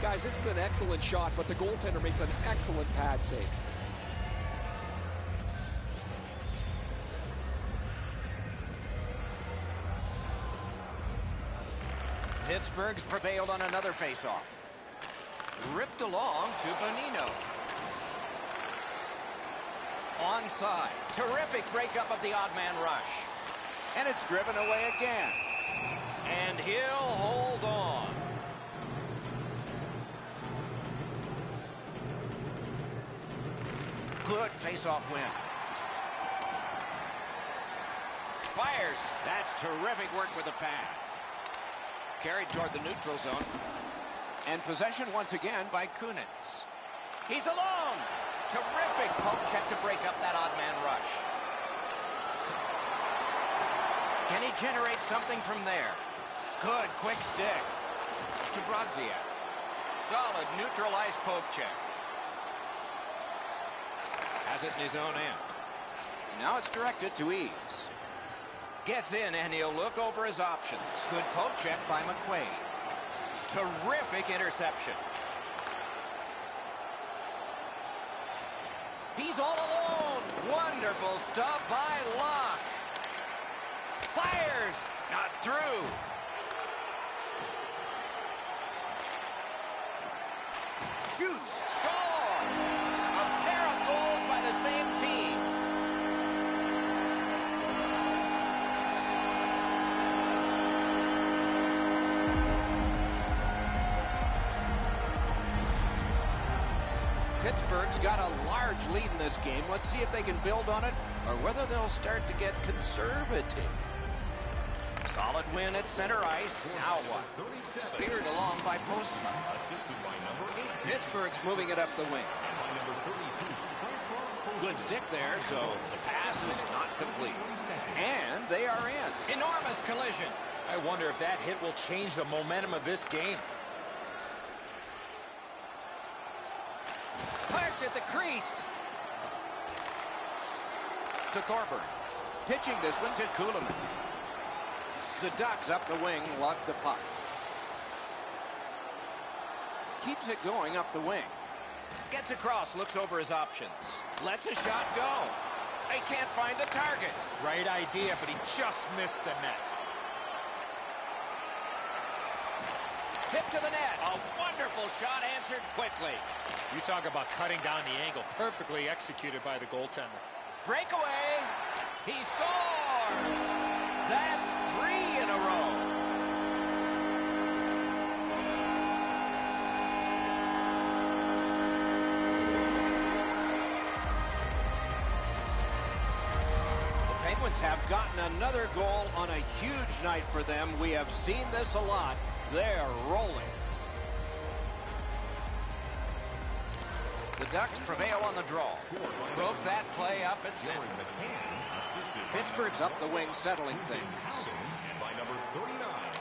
Guys, this is an excellent shot, but the goaltender makes an excellent pad save. Pittsburgh's prevailed on another faceoff. Ripped along to Bonino. Onside. Terrific breakup of the odd man rush. And it's driven away again. And he'll hold on. Good face-off win. Fires. That's terrific work with the pad. Carried toward the neutral zone. And possession once again by Kunitz. He's alone. Terrific poke check to break up that odd man rush. Can he generate something from there? Good quick stick to Brodziak. Solid neutralized poke check. Has it in his own end. Now it's directed to Eves. Gets in and he'll look over his options. Good poke check by McQuaid. Terrific interception. He's all alone. Wonderful stuff by Locke. Fires. Not through. Shoots. Score. A pair of goals by the same team. Pittsburgh's got a large lead in this game. Let's see if they can build on it or whether they'll start to get conservative. Solid win at center ice. Now what? Speared along by Postma. Pittsburgh's moving it up the wing. Good stick there, so the pass is not complete. And they are in. Enormous collision. I wonder if that hit will change the momentum of this game. Parked at the crease. To Thorburn. Pitching this one to Kuhlman. The Ducks up the wing lug the puck. Keeps it going up the wing. Gets across, looks over his options. Lets a shot go. They can't find the target. Right idea, but he just missed the net. Tip to the net. A wonderful shot answered quickly. You talk about cutting down the angle. Perfectly executed by the goaltender. Breakaway. He scores. That's 3 in a row. The Penguins have gotten another goal on a huge night for them. We have seen this a lot. They're rolling. The Ducks prevail on the draw. Broke that play up at center. Pittsburgh's up the wing, settling things.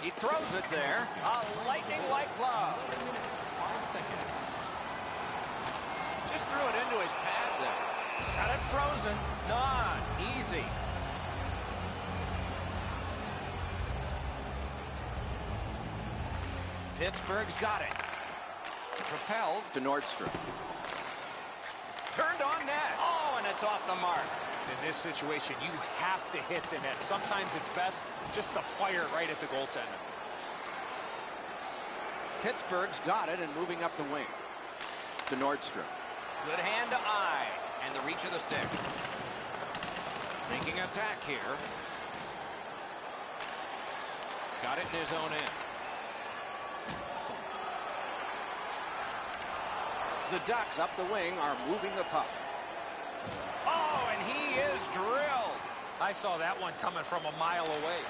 He throws it there. A lightning-like glove. Just threw it into his pad there. He's got it frozen. Not easy. Pittsburgh's got it. Propelled to Nordstrom. Turned on net. Oh, and it's off the mark. In this situation, you have to hit the net. Sometimes it's best just to fire it right at the goaltender. Pittsburgh's got it and moving up the wing. To Nordstrom. Good hand to eye. And the reach of the stick. Thinking attack here. Got it in his own end. The Ducks up the wing are moving the puck. Oh, and he is drilled. I saw that one coming from a mile away.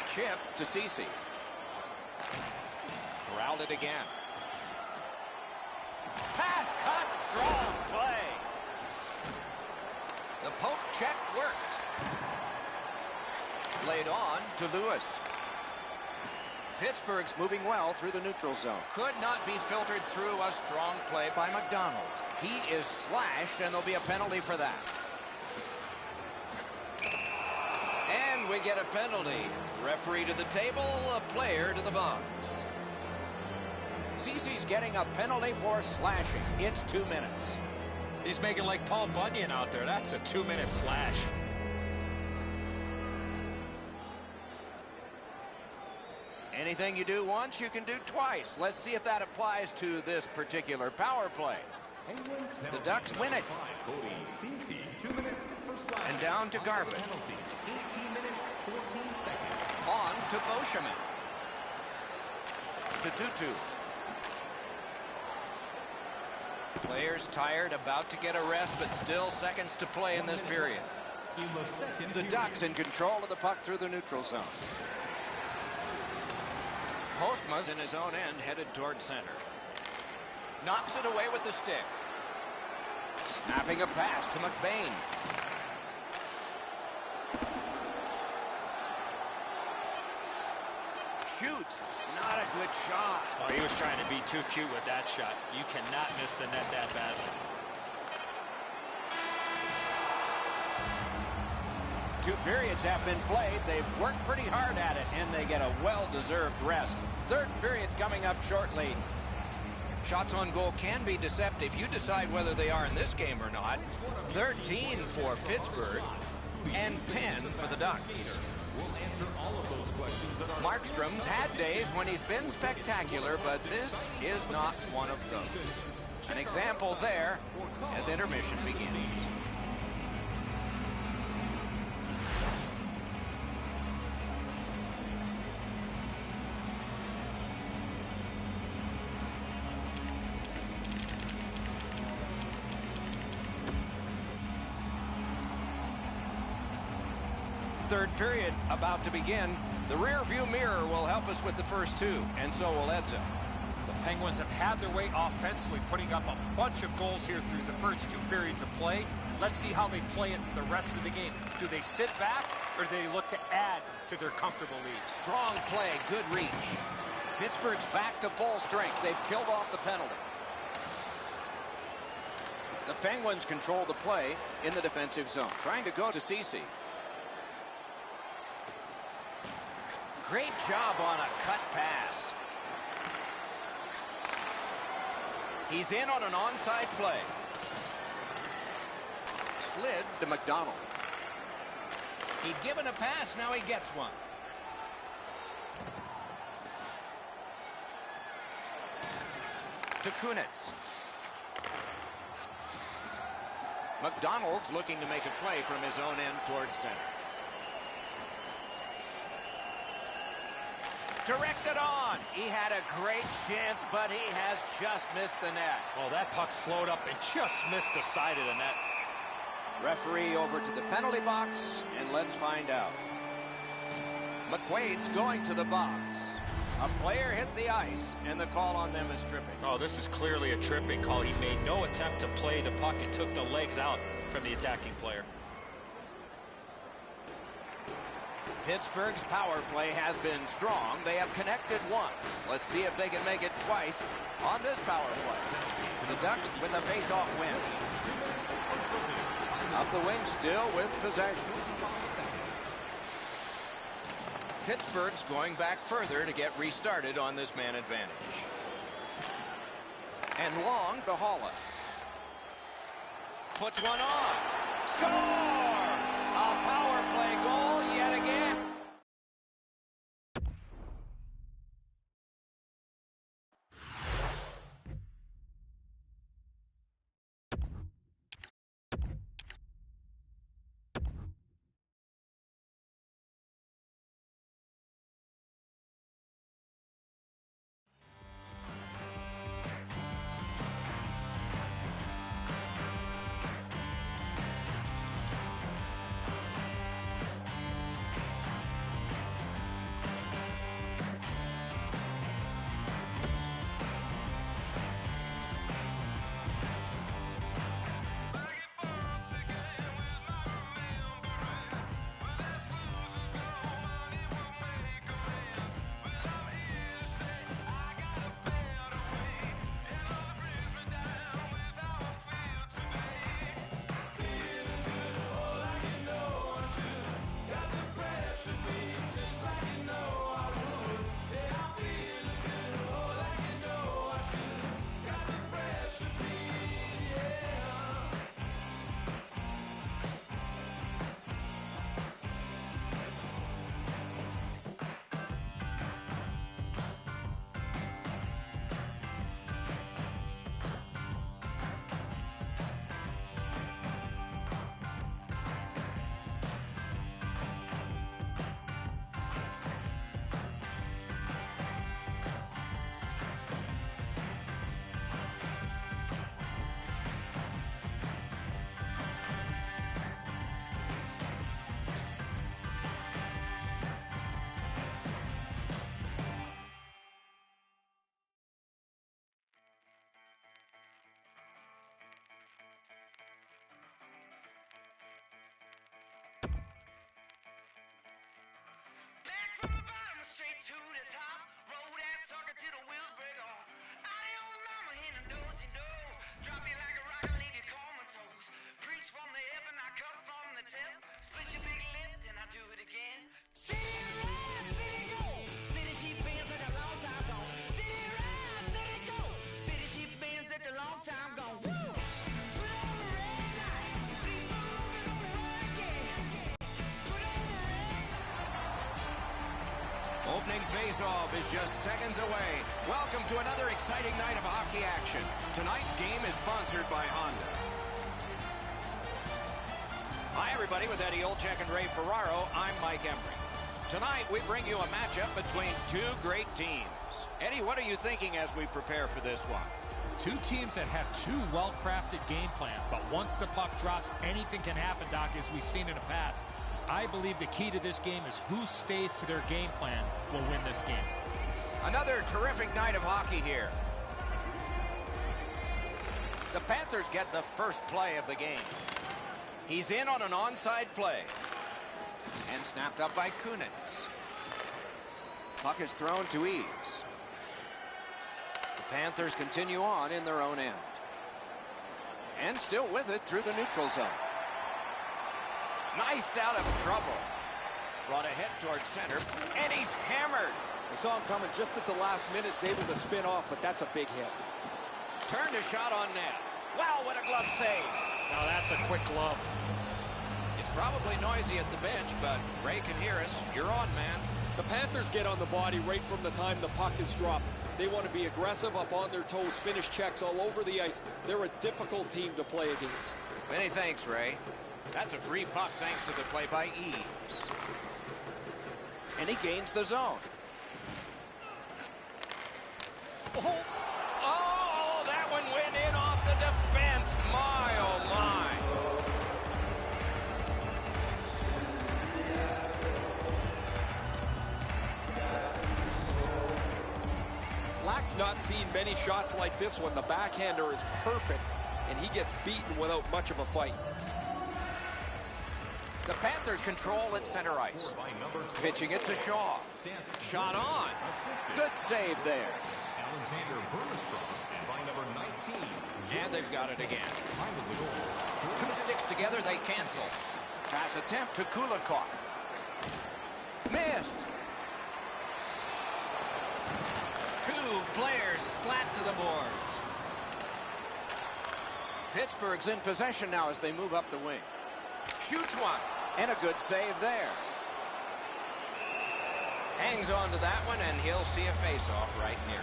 Chip to Ceci. Corralled it again. Pass cut, strong play. The poke check worked. Laid on to Lewis. Pittsburgh's moving well through the neutral zone. Could not be filtered through a strong play by McDonald. He is slashed, and there'll be a penalty for that. And we get a penalty. Referee to the table, a player to the box. Cece's getting a penalty for slashing. It's 2 minutes. He's making like Paul Bunyan out there. That's a 2-minute slash. Anything you do once, you can do twice. Let's see if that applies to this particular power play. The Ducks win it. And down to Garvin. On to Boscheman. To Tutu. Players tired, about to get a rest, but still seconds to play in this period. The Ducks in control of the puck through the neutral zone. Postma's in his own end, headed toward center. Knocks it away with the stick. Snapping a pass to McBain. Shoots. Not a good shot. Oh, he was trying to be too cute with that shot. You cannot miss the net that badly. 2 periods have been played. They've worked pretty hard at it, and they get a well-deserved rest. Third period coming up shortly. Shots on goal can be deceptive. You decide whether they are in this game or not. 13 for Pittsburgh and 10 for the Ducks. Markstrom's had days when he's been spectacular, but this is not one of those. An example there as intermission begins. Third period about to begin. The rear view mirror will help us with the first 2, and so will Edzo. The Penguins have had their way offensively, putting up a bunch of goals here through the first 2 periods of play. Let's see how they play it the rest of the game. Do they sit back, or do they look to add to their comfortable lead? Strong play, good reach. Pittsburgh's back to full strength. They've killed off the penalty. The Penguins control the play in the defensive zone, trying to go to Cece. Great job on a cut pass. He's in on an onside play. Slid to McDonald. He'd given a pass, now he gets one. To Kunitz. McDonald's looking to make a play from his own end towards center. Directed on. He had a great chance, but he has just missed the net. Oh, that puck's flowed up and just missed the side of the net. Referee over to the penalty box, and let's find out. McQuaid's going to the box. A player hit the ice, and the call on them is tripping. Oh, this is clearly a tripping call. He made no attempt to play the puck and took the legs out from the attacking player. Pittsburgh's power play has been strong. They have connected once. Let's see if they can make it twice on this power play. The Ducks with a face-off win. Up the wing still with possession. Pittsburgh's going back further to get restarted on this man advantage. And long to Holla. Puts one on. Score! A power play goal yet again. tell. Split your big lip, then I do it again. City ride, city go. City she been such a long time gone. City ride, city go. City she been such a long time gone. Woo! Put on the red light. 3 roses on the road again. Put on the red light. Opening face-off is just seconds away. Welcome to another exciting night of hockey action. Tonight's game is sponsored by Honda. Hi, everybody. With Eddie Olczyk and Ray Ferraro, I'm Mike Embry. Tonight, we bring you a matchup between two great teams. Eddie, what are you thinking as we prepare for this one? Two teams that have two well-crafted game plans, but once the puck drops, anything can happen, Doc, as we've seen in the past. I believe the key to this game is who stays to their game plan will win this game. Another terrific night of hockey here. The Panthers get the first play of the game. He's in on an onside play. And snapped up by Kunitz. Puck is thrown to Eves. The Panthers continue on in their own end. And still with it through the neutral zone. Knifed out of trouble. Brought ahead towards center. And he's hammered. I saw him coming just at the last minute. He's able to spin off, but that's a big hit. Turned a shot on net. Wow, what a glove save. Now that's a quick glove. It's probably noisy at the bench, but Ray can hear us. You're on, man. The Panthers get on the body right from the time the puck is dropped. They want to be aggressive, up on their toes, finish checks all over the ice. They're a difficult team to play against. Many thanks, Ray. That's a free puck thanks to the play by Eves. And he gains the zone. Oh, that one went in off the defense. My, oh, my. Black's not seen many shots like this one. The backhander is perfect, and he gets beaten without much of a fight. The Panthers control at center ice. Pitching it to Shaw. Shot on. Good save there. And they've got it again. Two sticks together, they cancel. Pass attempt to Kulikov. Missed. Two players splat to the boards. Pittsburgh's in possession now as they move up the wing. Shoots one. And a good save there. Hangs on to that one, and he'll see a face-off right near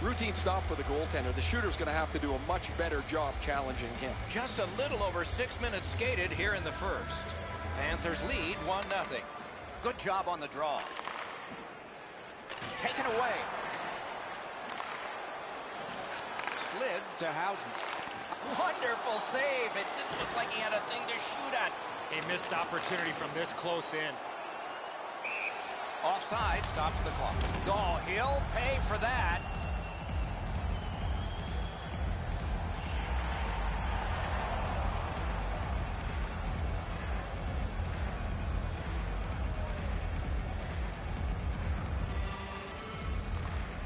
it. Routine stop for the goaltender. The shooter's going to have to do a much better job challenging him. Just a little over 6 minutes skated here in the first. Panthers lead 1-0. Good job on the draw. Taken away. Slid to Houghton. Wonderful save. It didn't look like he had a thing to shoot at. A missed opportunity from this close in. Offside stops the clock. Oh, he'll pay for that.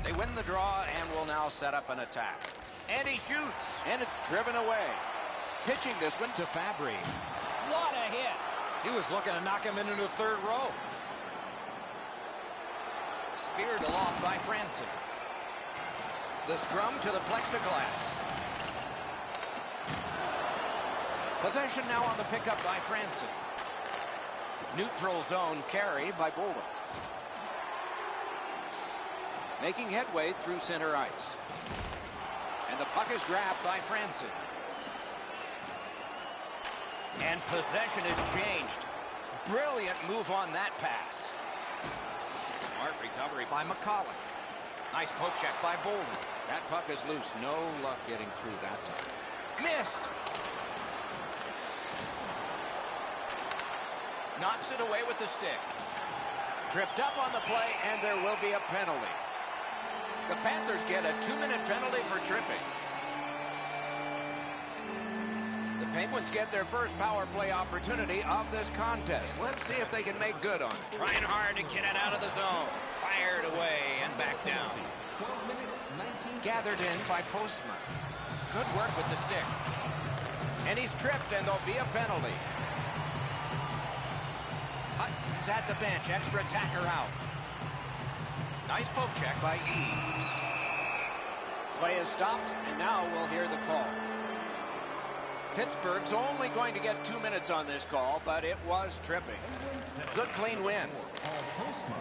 They win the draw and will now set up an attack. And he shoots, and it's driven away. Pitching this one to Fabry. What a hit! He was looking to knock him into the third row. Speared along by Franson. The scrum to the plexiglass. Possession now on the pickup by Franson. Neutral zone carry by Bolden. Making headway through center ice. And the puck is grabbed by Franson. And possession is changed. Brilliant move on that pass. Smart recovery by McCollum. Nice poke check by Bolden. That puck is loose. No luck getting through that time. Missed. Knocks it away with the stick. Tripped up on the play, and there will be a penalty. The Panthers get a 2-minute penalty for tripping. The Penguins get their first power play opportunity of this contest. Let's see if they can make good on it. Trying hard to get it out of the zone. Fired away and back down. Gathered in by Postma. Good work with the stick. And he's tripped, and there'll be a penalty. Hutton's at the bench. Extra attacker out. Nice poke check by Eves. Play is stopped, and now we'll hear the call. Pittsburgh's only going to get 2 minutes on this call, but it was tripping. Good clean win.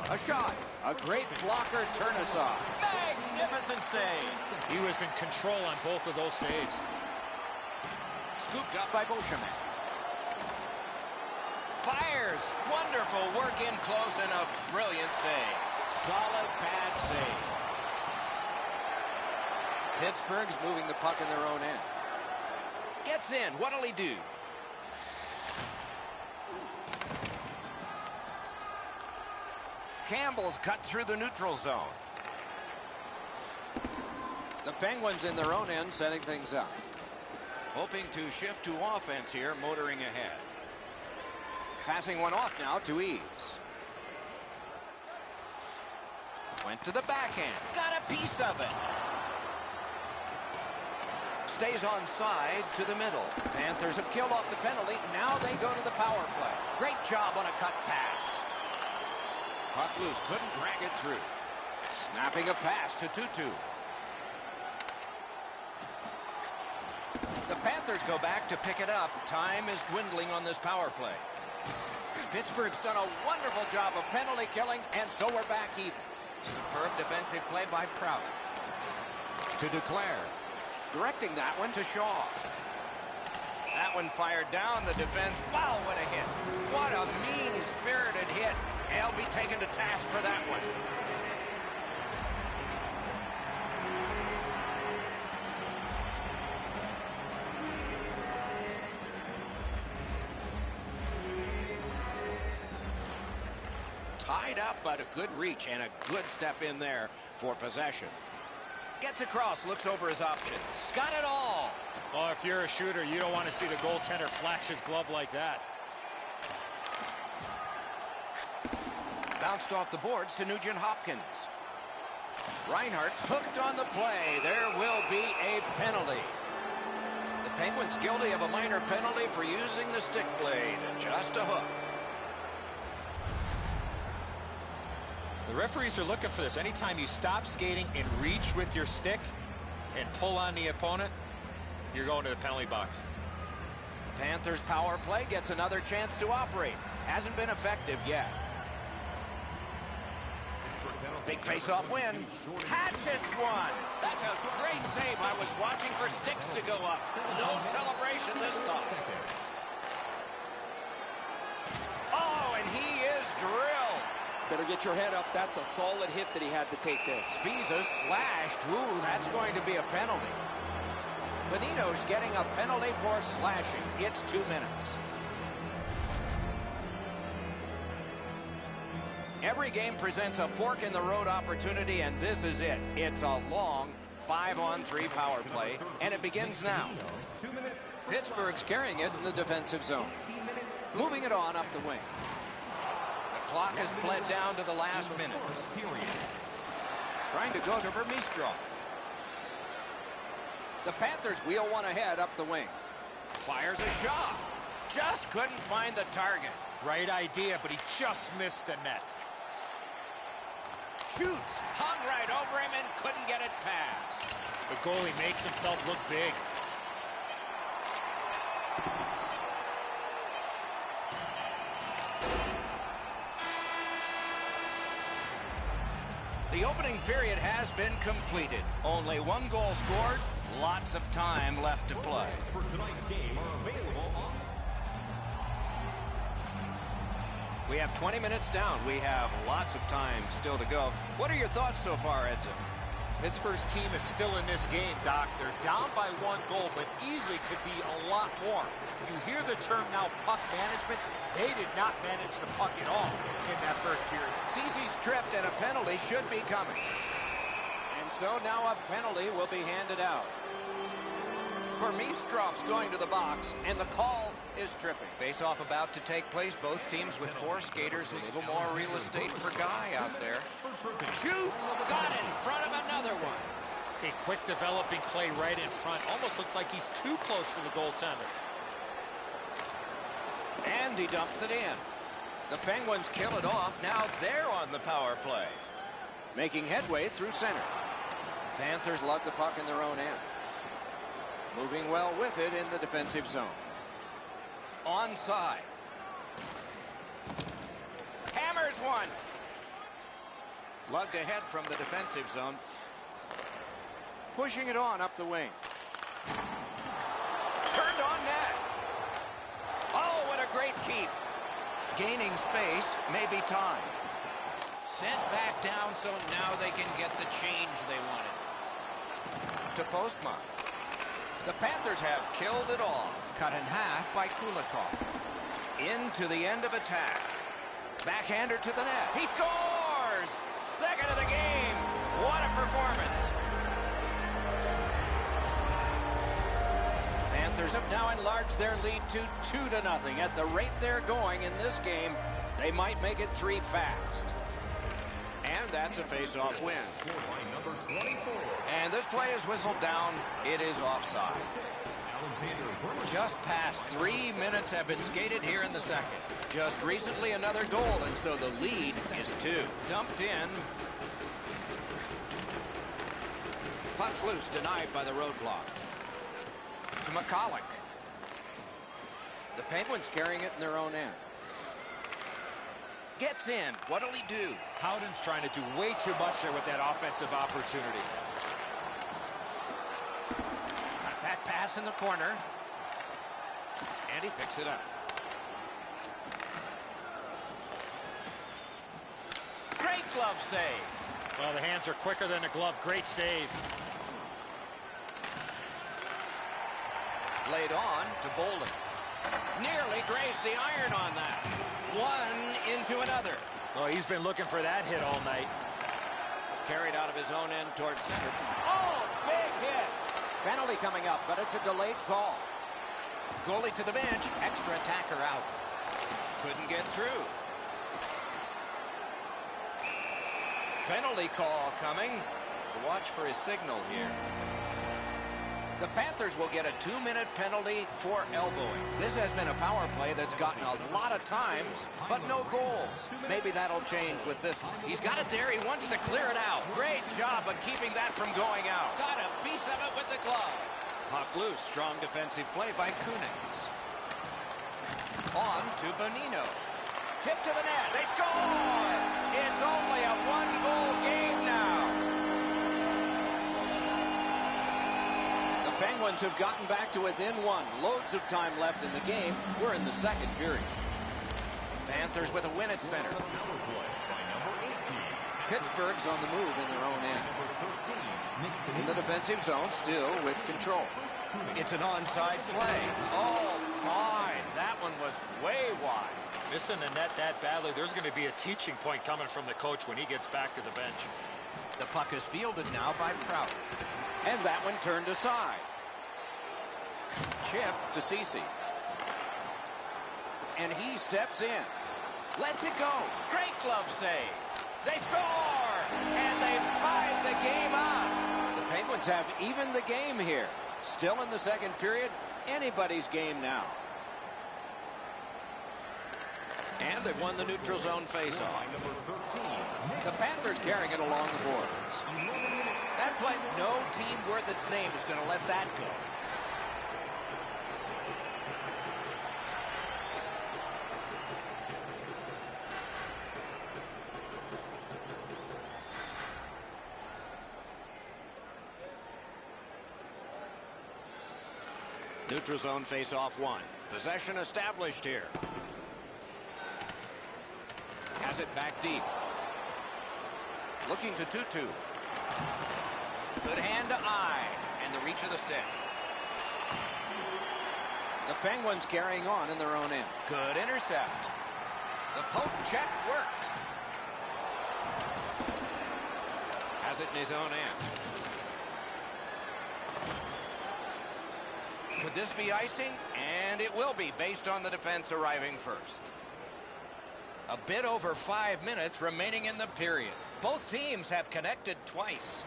A shot. A great blocker, Turnisoff. Magnificent save. He was in control on both of those saves. Scooped up by Beauchemin. Fires. Wonderful work in close and a brilliant save. Solid pad save. Pittsburgh's moving the puck in their own end. Gets in. What'll he do? Campbell's cut through the neutral zone. The Penguins in their own end setting things up. Hoping to shift to offense here, motoring ahead. Passing one off now to Eves. Went to the backhand. Got a piece of it. Stays on side to the middle. Panthers have killed off the penalty. Now they go to the power play. Great job on a cut pass. Puck loose. Couldn't drag it through. Snapping a pass to Tutu. The Panthers go back to pick it up. Time is dwindling on this power play. Pittsburgh's done a wonderful job of penalty killing, and so we're back even. Superb defensive play by Prout. To Duclair. Directing that one to Shaw. That one fired down the defense. Wow, what a hit. What a mean-spirited hit. They'll be taken to task for that one. Tied up, but a good reach and a good step in there for possession. Gets across, looks over his options. Got it all. Well, if you're a shooter, you don't want to see the goaltender flash his glove like that. Bounced off the boards to Nugent Hopkins. Reinhardt's hooked on the play. There will be a penalty. The Penguins guilty of a minor penalty for using the stick blade. Just a hook. The referees are looking for this. Anytime you stop skating and reach with your stick and pull on the opponent, you're going to the penalty box. Panthers power play gets another chance to operate. Hasn't been effective yet. Big face-off win. Hatchets one. That's a great save. I was watching for sticks to go up. No celebration this time. Oh, and he is drilled. Better get your head up. That's a solid hit that he had to take there. Spiza slashed. Ooh, that's going to be a penalty. Bonino's getting a penalty for slashing. It's 2 minutes. Every game presents a fork-in-the-road opportunity, and this is it. It's a long 5-on-3 power play, and it begins now. Pittsburgh's carrying it in the defensive zone. Moving it on up the wing. The clock has bled down to the last minute. Trying to go to Vermistrov. The Panthers wheel one ahead up the wing. Fires a shot. Just couldn't find the target. Right idea, but he just missed the net. Shoots. Hung right over him and couldn't get it past. The goalie makes himself look big. The opening period has been completed. Only one goal scored. Lots of time left to play. For tonight's game are available on. We have 20 minutes down. We have lots of time still to go. What are your thoughts so far, Edson? Pittsburgh's team is still in this game, Doc. They're down by 1 goal, but easily could be a lot more. You hear the term now, puck management. They did not manage the puck at all in that first period. Cece's tripped and a penalty should be coming. And so now a penalty will be handed out. Vermistrov's going to the box, and the call is tripping. Face-off about to take place. Both teams with 4 skaters, a little more real estate per guy out there. Shoots! Got in front of another one. A quick developing play right in front. Almost looks like he's too close to the goaltender. And he dumps it in. The Penguins kill it off. Now they're on the power play. Making headway through center. Panthers lug the puck in their own end. Moving well with it in the defensive zone. Onside. Hammers one. Lugged ahead from the defensive zone. Pushing it on up the wing. Turned on net. Oh, what a great keep. Gaining space, maybe time. Sent back down so now they can get the change they wanted. To Postma. The Panthers have killed it off. Cut in half by Kulikov. Into the end of attack. Backhander to the net. He scores! Second of the game. What a performance. Panthers have now enlarged their lead to 2-0. At the rate they're going in this game, they might make it 3 fast. And that's a face-off win. And this play is whistled down. It is offside. Just past 3 minutes have been skated here in the second. Just recently another goal, and so the lead is 2. Dumped in. Puck's loose, denied by the roadblock. To McCulloch. The Penguins carrying it in their own end. Gets in. What'll he do? Howden's trying to do way too much there with that offensive opportunity. Got that pass in the corner. And he picks it up. Great glove save. Well, the hands are quicker than the glove. Great save. Laid on to Bolden. Nearly grazed the iron on that. One into another. Well, he's been looking for that hit all night. Carried out of his own end towards center. Oh, big hit. Penalty coming up, but it's a delayed call. Goalie to the bench. Extra attacker out. Couldn't get through. Penalty call coming. Watch for his signal here. The Panthers will get a 2-minute penalty for elbowing. This has been a power play that's gotten a lot of times, but no goals. Maybe that'll change with this one. He's got it there. He wants to clear it out. Great job of keeping that from going out. Got a piece of it with the glove. Puck loose. Strong defensive play by Kunitz. On to Bonino. Tip to the net. They score! It's only a 1-goal game now. Penguins have gotten back to within 1. Loads of time left in the game. We're in the second period. Panthers with a win at center. Pittsburgh's on the move in their own end. In the defensive zone, still with control. It's an onside play. Oh, my. That one was way wide. Missing the net that badly. There's going to be a teaching point coming from the coach when he gets back to the bench. The puck is fielded now by Prout. And that one turned aside. Chip to Ceci. And he steps in. Lets it go. Great glove save. They score! And they've tied the game up. The Penguins have evened the game here. Still in the second period. Anybody's game now. And they've won the neutral zone faceoff. The Panthers carrying it along the boards. That play, no team worth its name is going to let that go. Neutral zone face-off 1. Possession established here. Has it back deep. Looking to Tutu. Good hand to eye. And the reach of the stick. The Penguins carrying on in their own end. Good intercept. The poke check worked. Has it in his own end. Could this be icing? And it will be, based on the defense arriving first. A bit over 5 minutes remaining in the period. Both teams have connected twice.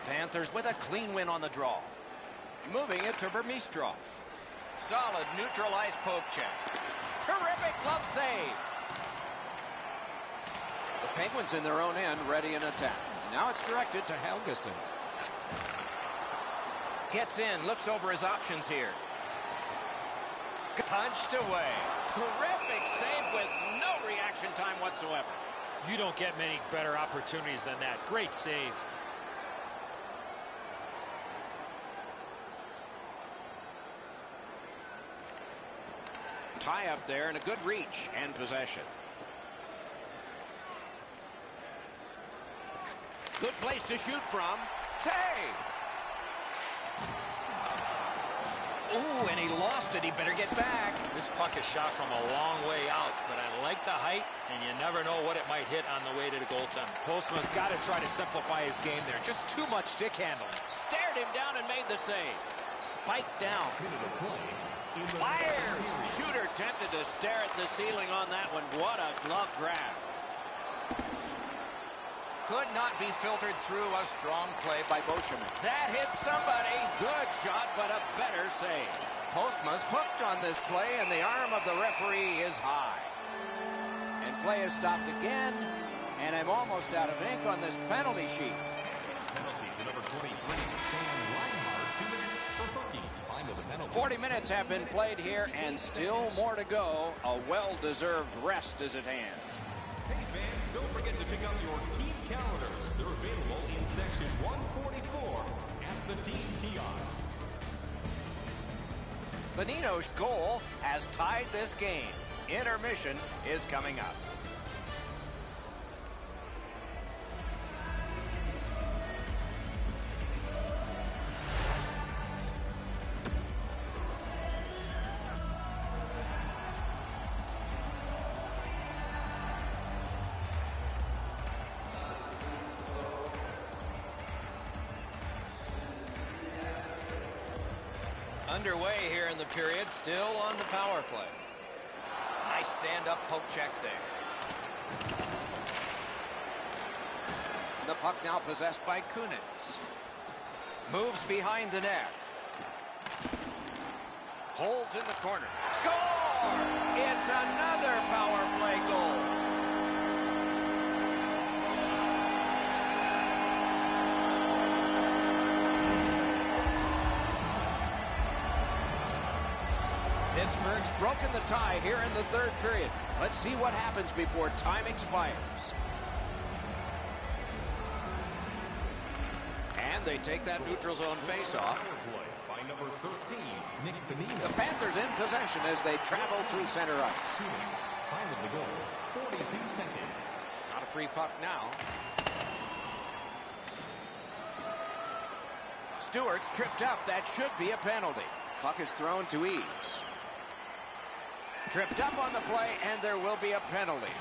Panthers with a clean win on the draw. Moving it to Burmistrov. Solid neutral ice poke check. Terrific glove save. The Penguins in their own end ready in attack. Now it's directed to Helgeson. Gets in, looks over his options here. Punched away. Terrific save with no reaction time whatsoever. You don't get many better opportunities than that. Great save. Tie up there and a good reach and possession. Good place to shoot from. Save. Ooh, and he lost it. He better get back. This puck is shot from a long way out, but I like the height, and you never know what it might hit on the way to the goaltender. Postman's got to try to simplify his game there. Just too much stick handling. Stared him down and made the save. Spiked down. Fires. Shooter tempted to stare at the ceiling on that one. What a glove grab. Could not be filtered through a strong play by Beauchemin. That hit somebody. Good shot, but a better save. Postma's hooked on this play, and the arm of the referee is high. And play is stopped again, and I'm almost out of ink on this penalty sheet. Penalty to number 23, Sam Reinhart, 2 minutes for hooking. Time of the penalty. 40 minutes have been played here, and still more to go. A well-deserved rest is at hand. Hey fans, don't forget to pick up your team calendars. They're available in section 144 at the team kiosk. Bonino's goal has tied this game. Intermission is coming up. Underway here in the period, still on the power play. Nice stand-up poke check there. The puck now possessed by Kunitz. Moves behind the net. Holds in the corner. Score! It's another power play goal. Pittsburgh's broken the tie here in the third period. Let's see what happens before time expires. And they take that neutral zone face-off. By number 13, Nick Bonino. The Panthers in possession as they travel through center ice. Time of the goal, 42 seconds. Not a free puck now. Stewart's tripped up. That should be a penalty. Puck is thrown to ease. Tripped up on the play, and there will be a penalty.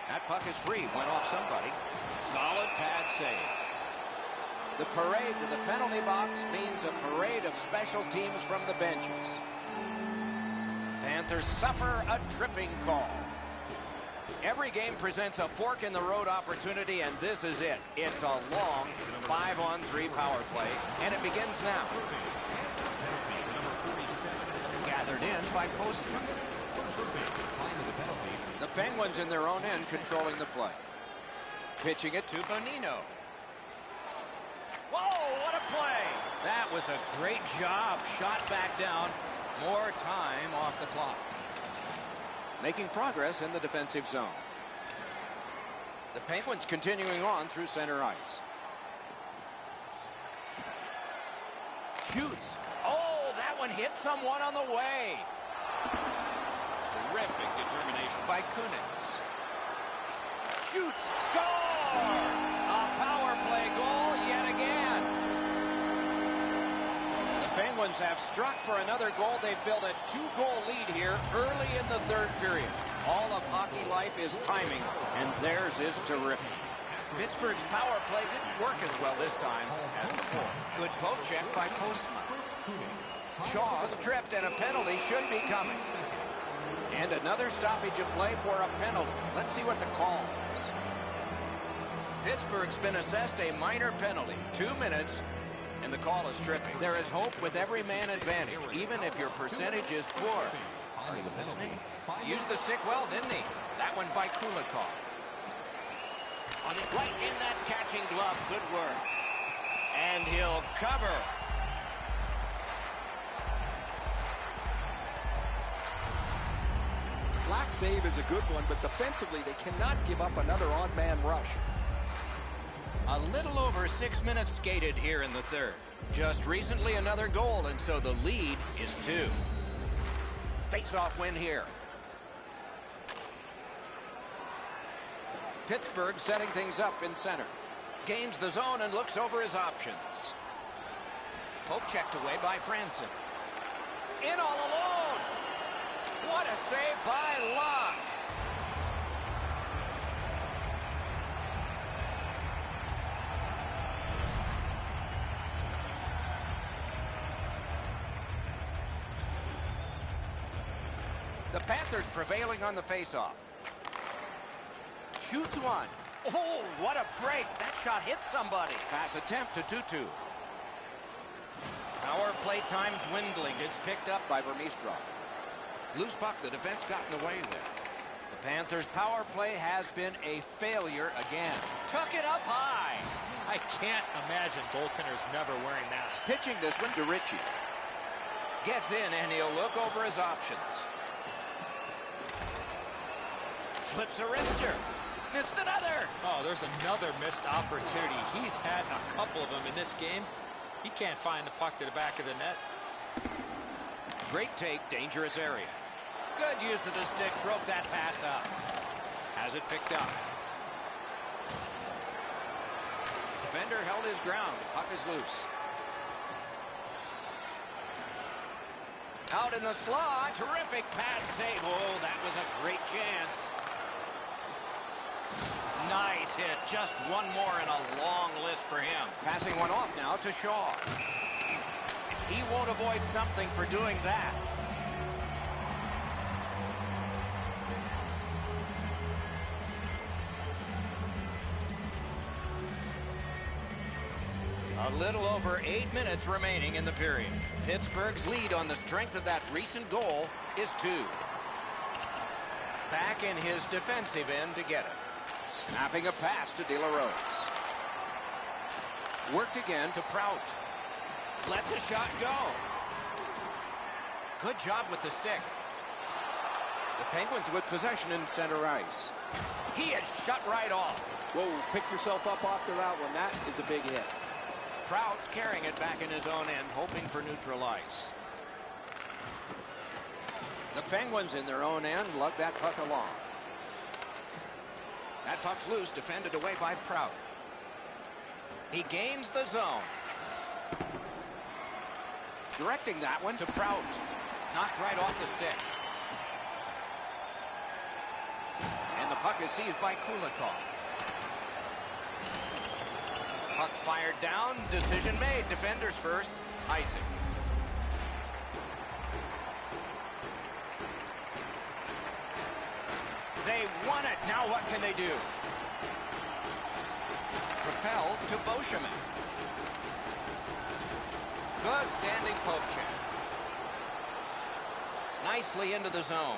That puck is free. Went off somebody. Solid pad save. The parade to the penalty box means a parade of special teams from the benches. Panthers suffer a tripping call. Every game presents a fork-in-the-road opportunity, and this is it. It's a long 5-on-3 power play, and it begins now. Gathered in by Postman. The Penguins in their own end controlling the play. Pitching it to Bonino. Whoa, what a play! That was a great job. Shot back down. More time off the clock. Making progress in the defensive zone. The Penguins continuing on through center ice. Shoots. Oh, that one hit someone on the way. Terrific determination by Kunitz. Shoots. Score! A power play goal yet again. The Penguins have struck for another goal. They've built a 2-goal lead here early in the third period. All of hockey life is timing, and theirs is terrific. Pittsburgh's power play didn't work as well this time as before. Good poke check by Postman. Shaw's tripped, and a penalty should be coming. And another stoppage of play for a penalty. Let's see what the call is. Pittsburgh's been assessed a minor penalty. 2 minutes, and the call is tripping. There is hope with every man advantage, even if your percentage is poor. Are you listening? Used the stick well, didn't he? That one by Kulikov. Right in that catching glove. Good work. And he'll cover. Black save is a good one, but defensively they cannot give up another odd-man rush. A little over 6 minutes skated here in the third. Just recently another goal, and so the lead is 2. Face-off win here. Pittsburgh setting things up in center. Gains the zone and looks over his options. Poke checked away by Franson. In all alone. What a save by Locke. The Panthers prevailing on the faceoff. Shoots one. Oh, what a break. That shot hit somebody. Pass attempt to Tutu. Power play time dwindling. It's picked up by Vermeestrov. Loose puck. The defense got in the way there. The Panthers' power play has been a failure again. Tuck it up high. I can't imagine goaltenders never wearing masks. Pitching this one to Ritchie. Gets in and he'll look over his options. Flips a wrister. Missed another. Oh, there's another missed opportunity. He's had a couple of them in this game. He can't find the puck to the back of the net. Great take, dangerous area. Good use of the stick, broke that pass up. Has it picked up. Defender held his ground. Puck is loose. Out in the slot. Terrific pad save. Oh, that was a great chance. Nice hit. Just one more in a long list for him. Passing one off now to Shaw. He won't avoid something for doing that. A little over 8 minutes remaining in the period. Pittsburgh's lead on the strength of that recent goal is 2. Back in his defensive end to get it. Snapping a pass to De La Rose. Worked again to Prout. Lets a shot go. Good job with the stick. The Penguins with possession in center ice. He is shut right off. Whoa, pick yourself up after that one. That is a big hit. Prout's carrying it back in his own end, hoping for neutral ice. The Penguins in their own end lug that puck along. That puck's loose, defended away by Prout. He gains the zone. Directing that one to Prout. Knocked right off the stick. And the puck is seized by Kulikov. Puck fired down. Decision made. Defenders first. Icing. They won it. Now what can they do? Propelled to Beauchemin. Good standing poke check. Nicely into the zone.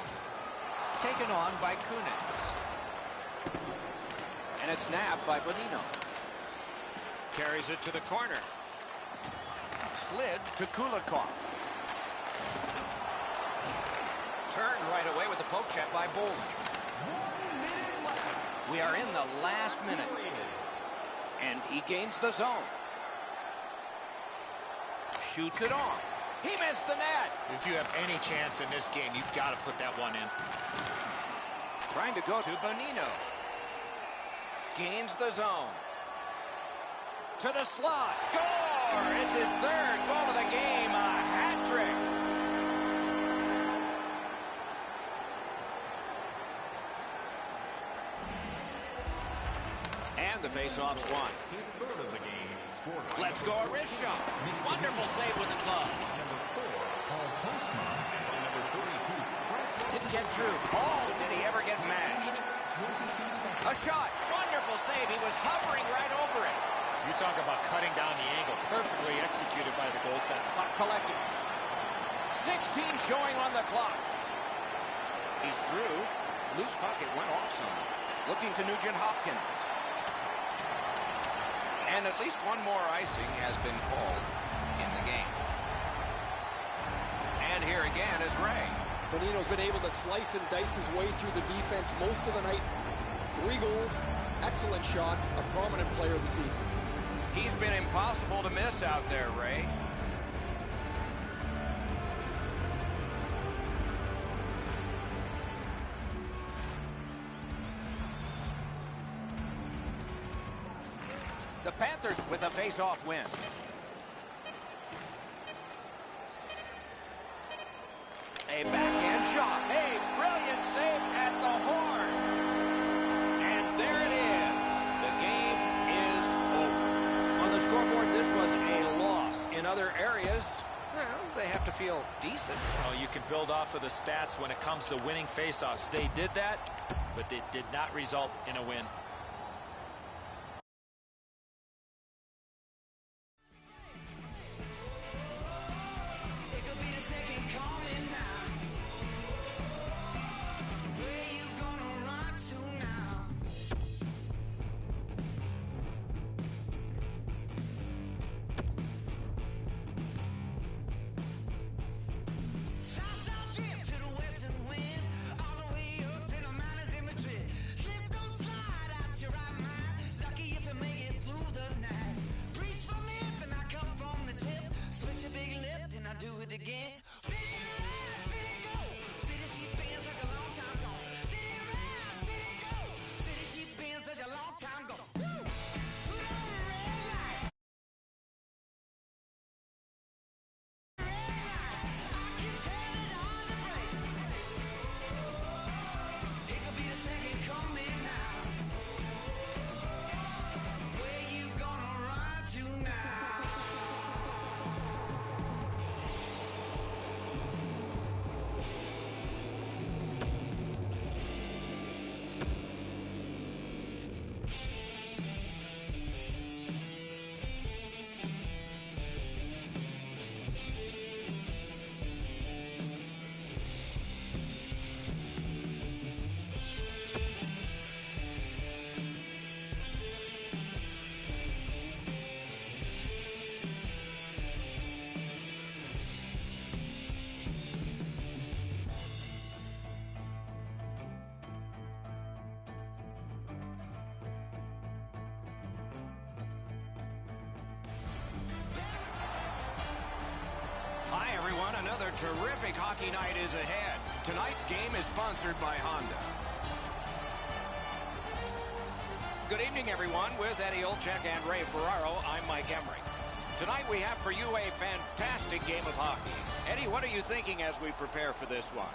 Taken on by Kunitz. And it's nabbed by Bonino. Carries it to the corner. Slid to Kulikov. Turned right away with the poke check by Bolden. We are in the last minute. And he gains the zone. Shoots it on. He missed the net. If you have any chance in this game, you've got to put that one in. Trying to go to Bonino. Gains the zone. To the slot. Score! It's his third goal of the game. A hat trick. And the faceoff's won. His third of the game, scored by Let's go, a wrist shot. Wonderful save with the glove. number 4, Paul Postma, by number 32, Didn't get through. Oh, did he ever get mashed? A shot. Wonderful save. He was hovering Talk about cutting down the angle. Perfectly executed by the goaltender. Puck collected. 16 showing on the clock. He's through. Loose puck. It went off some. Looking to Nugent Hopkins. And at least one more icing has been called in the game. And here again is Ray. Bonino's been able to slice and dice his way through the defense most of the night. 3 goals, excellent shots, a prominent player this evening. He's been impossible to miss out there, Ray. The Panthers with a face-off win. A backhand shot. A brilliant save at the horn. And there it is. The game is over. On the scoreboard, this was a loss. In other areas, well, they have to feel decent. Well, you can build off of the stats when it comes to winning faceoffs. They did that, but it did not result in a win. Another terrific hockey night is ahead. Tonight's game is sponsored by Honda. Good evening, everyone. With Eddie Olczyk and Ray Ferraro, I'm Mike Emery. Tonight we have for you a fantastic game of hockey. Eddie, what are you thinking as we prepare for this one?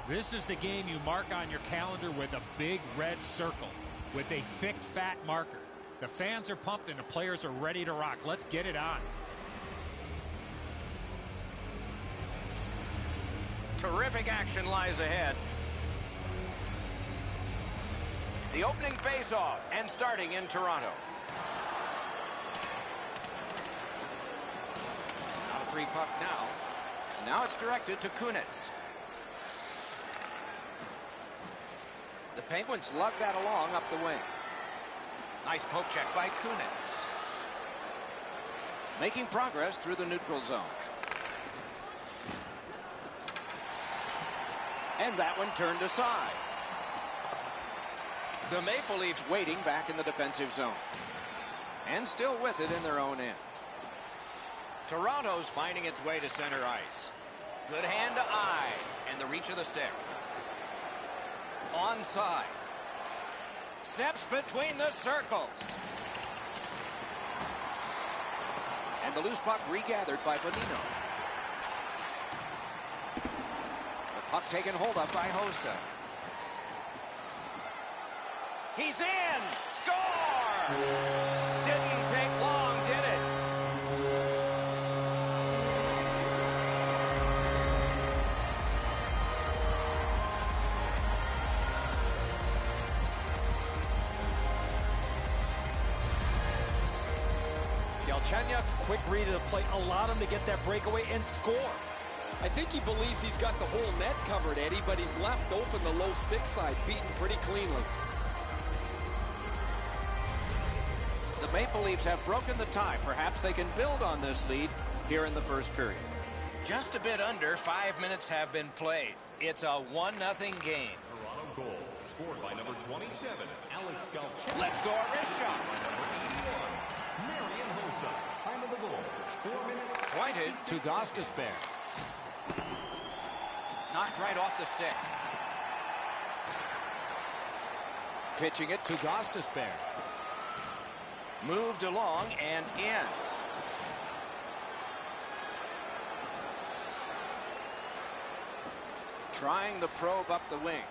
This is the game you mark on your calendar with a big red circle with a thick, fat marker. The fans are pumped and the players are ready to rock. Let's get it on. Terrific action lies ahead. The opening face-off and starting in Toronto. Not a free puck now. Now it's directed to Kunitz. The Penguins lug that along up the wing. Nice poke check by Kunitz. Making progress through the neutral zone. And that one turned aside. The Maple Leafs waiting back in the defensive zone. And still with it in their own end. Toronto's finding its way to center ice. Good hand to eye. And the reach of the stick. Onside. Steps between the circles. And the loose puck regathered by Bonino. Puck taken hold of by Hossa. He's in! Score! Didn't take long, did it? Galchenyuk's quick read of the play allowed him to get that breakaway and score. I think he believes he's got the whole net covered, Eddie, but he's left open the low stick side, beaten pretty cleanly. The Maple Leafs have broken the tie. Perhaps they can build on this lead here in the first period. Just a bit under 5 minutes have been played. It's a 1-0 game. Toronto goal scored by number 27, Alex Galchenyuk. Let's go, a wrist shot. By number 81, Marian Hossa. Time of the goal, 4 minutes. Pointed to Gostisbehere. Knocked right off the stick. Pitching it to Gostisbehere. Moved along and in. Trying the probe up the wing.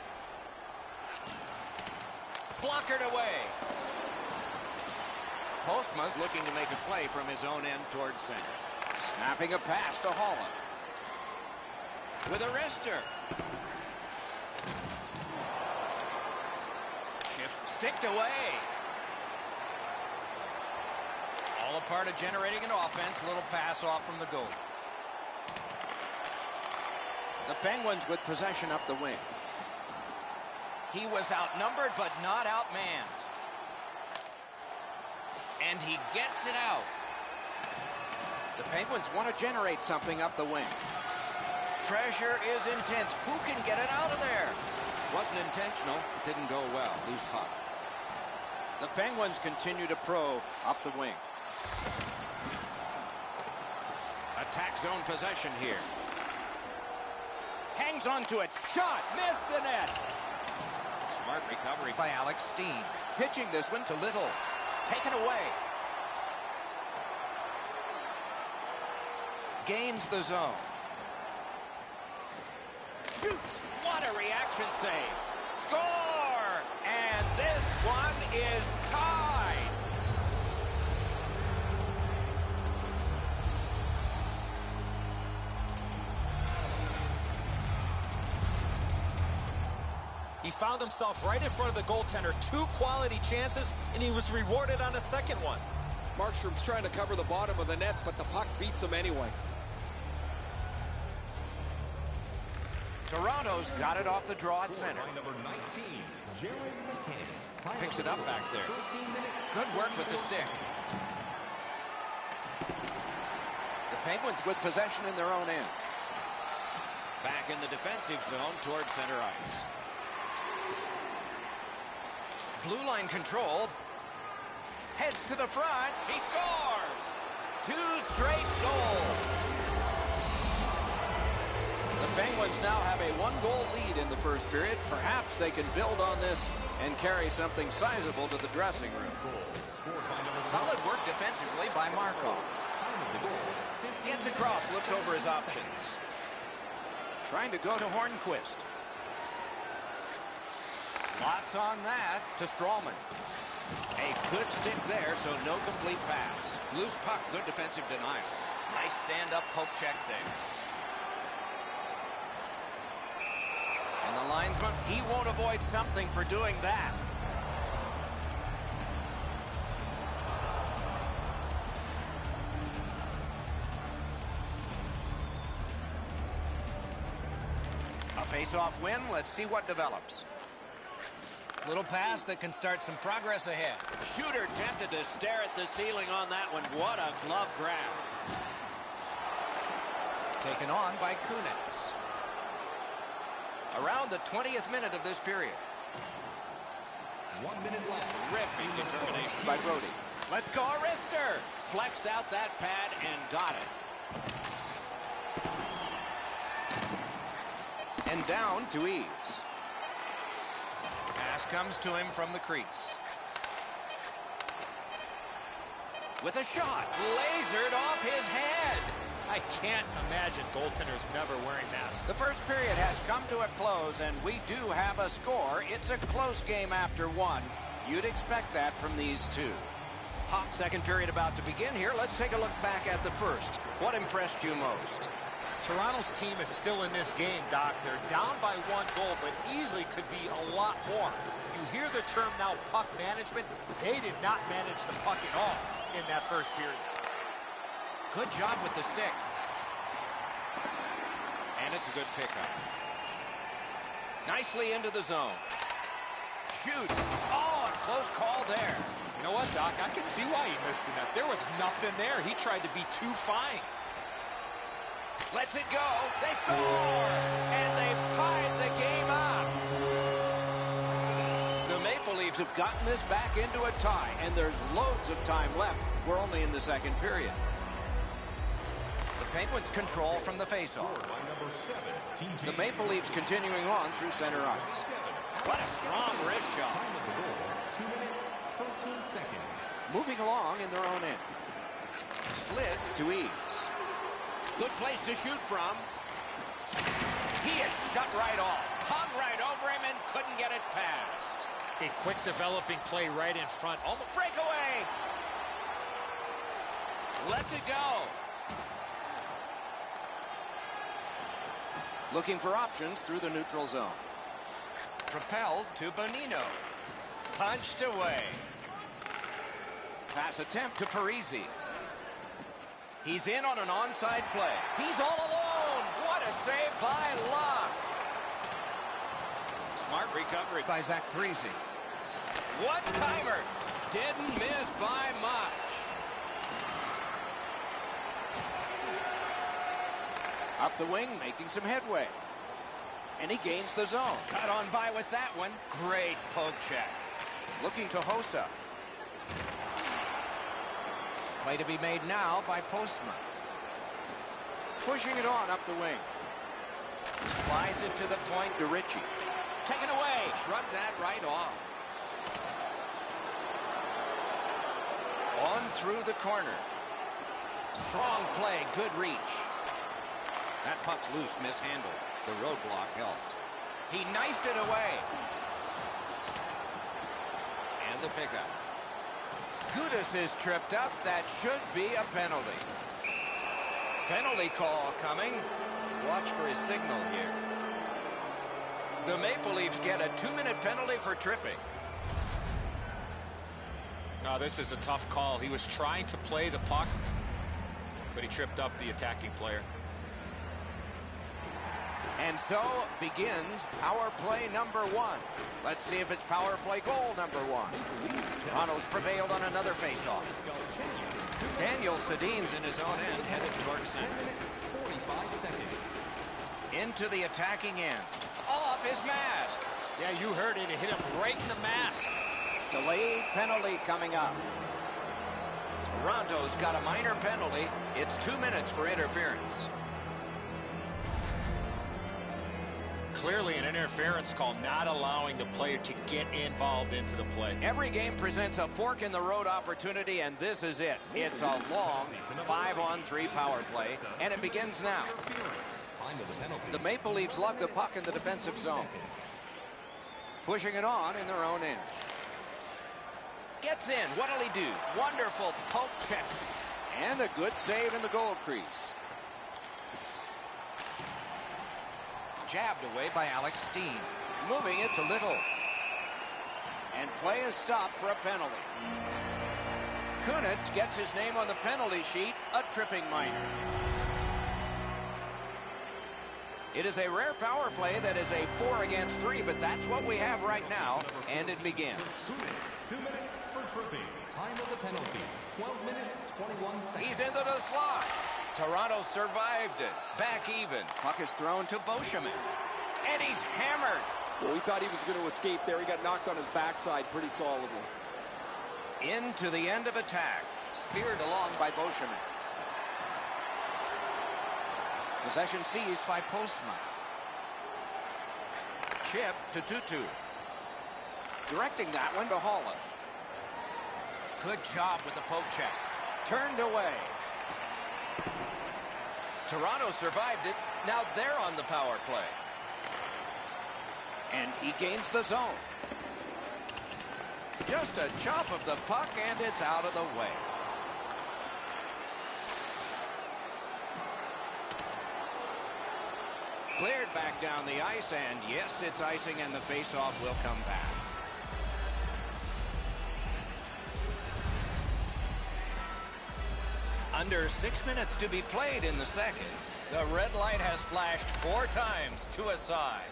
Blockered away. Postma's looking to make a play from his own end towards center. Snapping a pass to Holland. With a wrister. Shift sticked away. All a part of generating an offense. A little pass off from the goal. The Penguins with possession up the wing. He was outnumbered but not outmanned. And he gets it out. The Penguins want to generate something up the wing. Pressure is intense. Who can get it out of there? Wasn't intentional. Didn't go well. Loose puck. The Penguins continue to probe up the wing. Attack zone possession here. Hangs onto it. Shot. Missed the net. Smart recovery by Alex Steen. Pitching this one to Little. Taken away. Gains the zone. Shoots. What a reaction save. Score! And this one is tied. He found himself right in front of the goaltender. 2 quality chances, and he was rewarded on the second one. Markstrom's trying to cover the bottom of the net, but the puck beats him anyway. Toronto's got it off the draw at center. By number 19, Jared McCann. Picks it up back there. Good work with the stick. The Penguins with possession in their own end. Back in the defensive zone towards center ice. Blue line control. Heads to the front. He scores! 2 straight goals. The Penguins now have a 1-goal lead in the first period. Perhaps they can build on this and carry something sizable to the dressing room. Solid work defensively by Markov. Gets across, looks over his options. Trying to go to Hornquist. Lots on that to Strawman. A good stick there, so no complete pass. Loose puck, good defensive denial. Nice stand-up poke check there. And the linesman, he won't avoid something for doing that. A face-off win. Let's see what develops. Little pass that can start some progress ahead. Shooter tempted to stare at the ceiling on that one. What a glove grab. Taken on by Kunitz. Around the 20th minute of this period. 1 minute left. Terrific determination by Brody. Let's go, a wrister. Flexed out that pad and got it. And down to Eves. Pass comes to him from the crease. With a shot. Lasered off his head. I can't imagine goaltenders never wearing masks. The first period has come to a close, and we do have a score. It's a close game after 1. You'd expect that from these two. Hot second period about to begin here. Let's take a look back at the first. What impressed you most? Toronto's team is still in this game, Doc. They're down by 1 goal, but easily could be a lot more. You hear the term now, puck management. They did not manage the puck at all in that first period. Good job with the stick. And it's a good pickup. Nicely into the zone. Shoots. Oh, a close call there. You know what, Doc? I can see why he missed enough. There was nothing there. He tried to be too fine. Lets it go. They score! And they've tied the game up. The Maple Leafs have gotten this back into a tie, and there's loads of time left. We're only in the second period. The Penguins control from the faceoff. The Maple Leafs continuing on through center ice. What a strong wrist shot. 2 minutes, 13 seconds. Moving along in their own end. Slid to ease. Good place to shoot from. He is shut right off. Hung right over him and couldn't get it past. A quick developing play right in front. Almost Breakaway. Lets it go. Looking for options through the neutral zone. Propelled to Bonino. Punched away. Pass attempt to Parisi. He's in on an onside play. He's all alone. What a save by Luck. Smart recovery by Zach Parisi. One-timer. Didn't miss by much. Up the wing, making some headway. And he gains the zone. Cut on by with that one. Great poke check. Looking to Hossa. Play to be made now by Postma. Pushing it on up the wing. Slides it to the point to Ritchie. Taken away. Shrug that right off. On through the corner. Strong play. Good reach. That puck's loose. Mishandled. The roadblock helped. He knifed it away. And the pickup. Gudis is tripped up. That should be a penalty. Penalty call coming. Watch for his signal here. The Maple Leafs get a 2-minute penalty for tripping. No, this is a tough call. He was trying to play the puck, but he tripped up the attacking player. And so begins power play number 1. Let's see if it's power play goal number 1. Toronto's prevailed on another faceoff. Daniel Sedin's in his own end, headed towards center. 45 seconds. Into the attacking end. Off his mask. Yeah, you heard it. It hit him right in the mask. Delayed penalty coming up. Toronto's got a minor penalty. It's 2 minutes for interference. Clearly an interference call, not allowing the player to get involved into the play. Every game presents a fork-in-the-road opportunity, and this is it. It's a long 5-on-3 power play, and it begins now. Time of the penalty. The Maple Leafs lug the puck in the defensive zone. Pushing it on in their own end. Gets in. What'll he do? Wonderful poke check. And a good save in the goal crease. Jabbed away by Alex Steen. Moving it to Little. And play is stopped for a penalty. Kunitz gets his name on the penalty sheet, a tripping minor. It is a rare power play that is a 4-against-3, but that's what we have right now, and it begins. 2 minutes for tripping. Time of the penalty. 12 minutes, 21 seconds. He's into the slot. Toronto survived it. Back even. Puck is thrown to Beauchemin. And he's hammered. Well, we thought he was going to escape there. He got knocked on his backside pretty solidly. Into the end of attack. Speared along by Beauchemin. Possession seized by Postma. Chip to Tutu. Directing that one to Holland. Good job with the poke check. Turned away. Toronto survived it. Now they're on the power play. And he gains the zone. Just a chop of the puck, and it's out of the way. Cleared back down the ice, and yes, it's icing, and the faceoff will come back. Under 6 minutes to be played in the second. The red light has flashed 4 times to a side.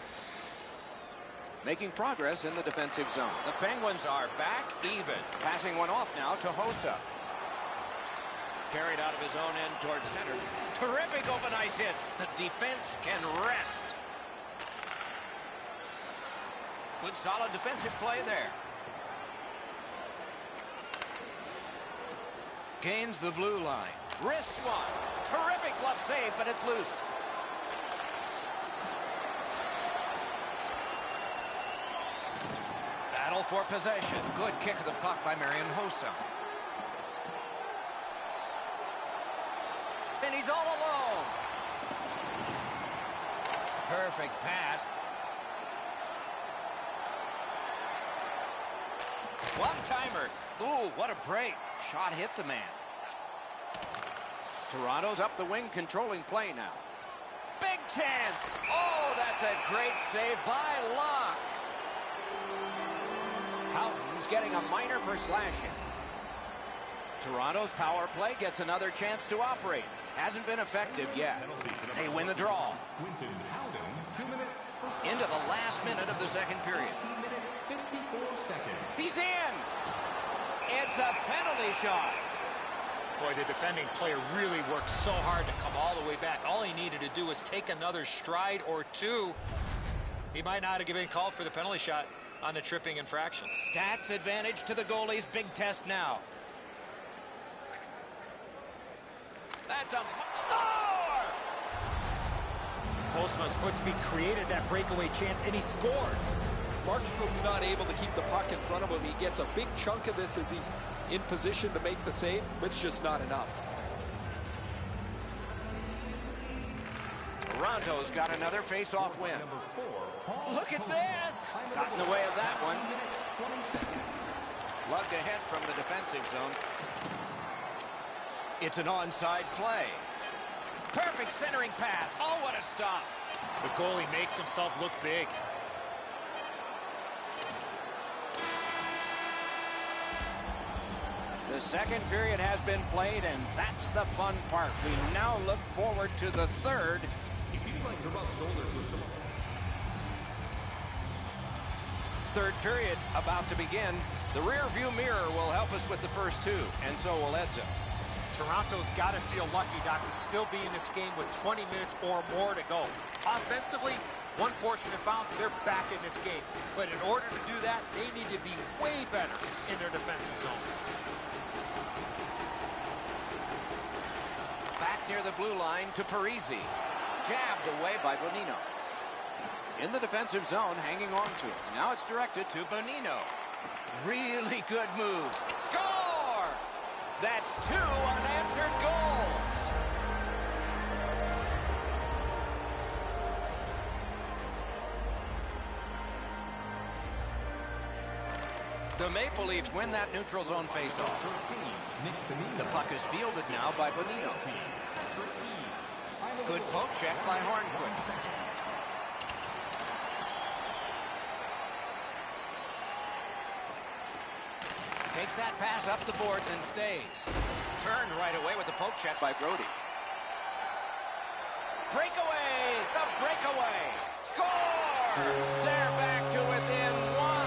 Making progress in the defensive zone. The Penguins are back even. Passing one off now to Hossa. Carried out of his own end towards center. Terrific open ice hit. The defense can rest. Good solid defensive play there. Gains the blue line. Wrists one. Terrific glove save, but it's loose. Battle for possession. Good kick of the puck by Marian Hossa. And he's all alone. Perfect pass. One-timer. Ooh, what a break. Shot hit the man. Toronto's up the wing, controlling play now. Big chance. Oh, that's a great save by Locke. Houghton's getting a minor for slashing. Toronto's power play gets another chance to operate. Hasn't been effective yet. They win the draw. Into the last minute of the second period. He's in. It's a penalty shot. Boy, the defending player really worked so hard to come all the way back. All he needed to do was take another stride or two. He might not have been called for the penalty shot on the tripping infraction. Stats advantage to the goalies. Big test now. That's a score! Postma's foot speed created that breakaway chance, and he scored. Markstrom's not able to keep the puck in front of him. He gets a big chunk of this as he's in position to make the save, but it's just not enough. Toronto's got another face-off win. Look at this! Got in the way of that one. Lugged ahead from the defensive zone. It's an onside play. Perfect centering pass. Oh, what a stop. The goalie makes himself look big. The second period has been played, and that's the fun part. We now look forward to the third. If you'd like to rub shoulders with some... Third period about to begin. The rear view mirror will help us with the first two, and so will Edzo. Toronto's got to feel lucky, Doc, to still be in this game with 20 minutes or more to go. Offensively, one fortunate bounce, they're back in this game. But in order to do that, they need to be way better in their defensive zone. Back near the blue line to Parisi. Jabbed away by Bonino. In the defensive zone, hanging on to it. Now it's directed to Bonino. Really good move. Score! That's 2 unanswered goals. The Maple Leafs win that neutral zone faceoff. The puck is fielded now by Bonino. Good poke check by Hornquist. Takes that pass up the boards and stays. Turned right away with the poke check by Brody. Breakaway! The breakaway! Score! They're back to within 1.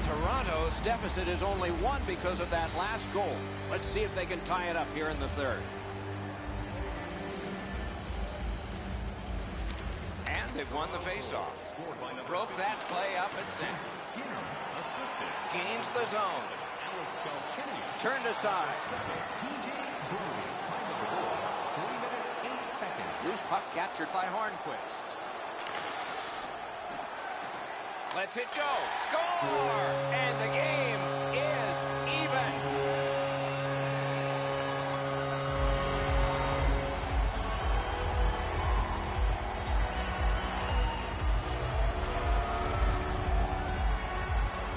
Toronto's deficit is only 1 because of that last goal. Let's see if they can tie it up here in the third. And they've won the faceoff. Broke that play up at center. Gains the zone. Turned aside. Loose puck captured by Hornquist. Lets it go. Score! And the game is even.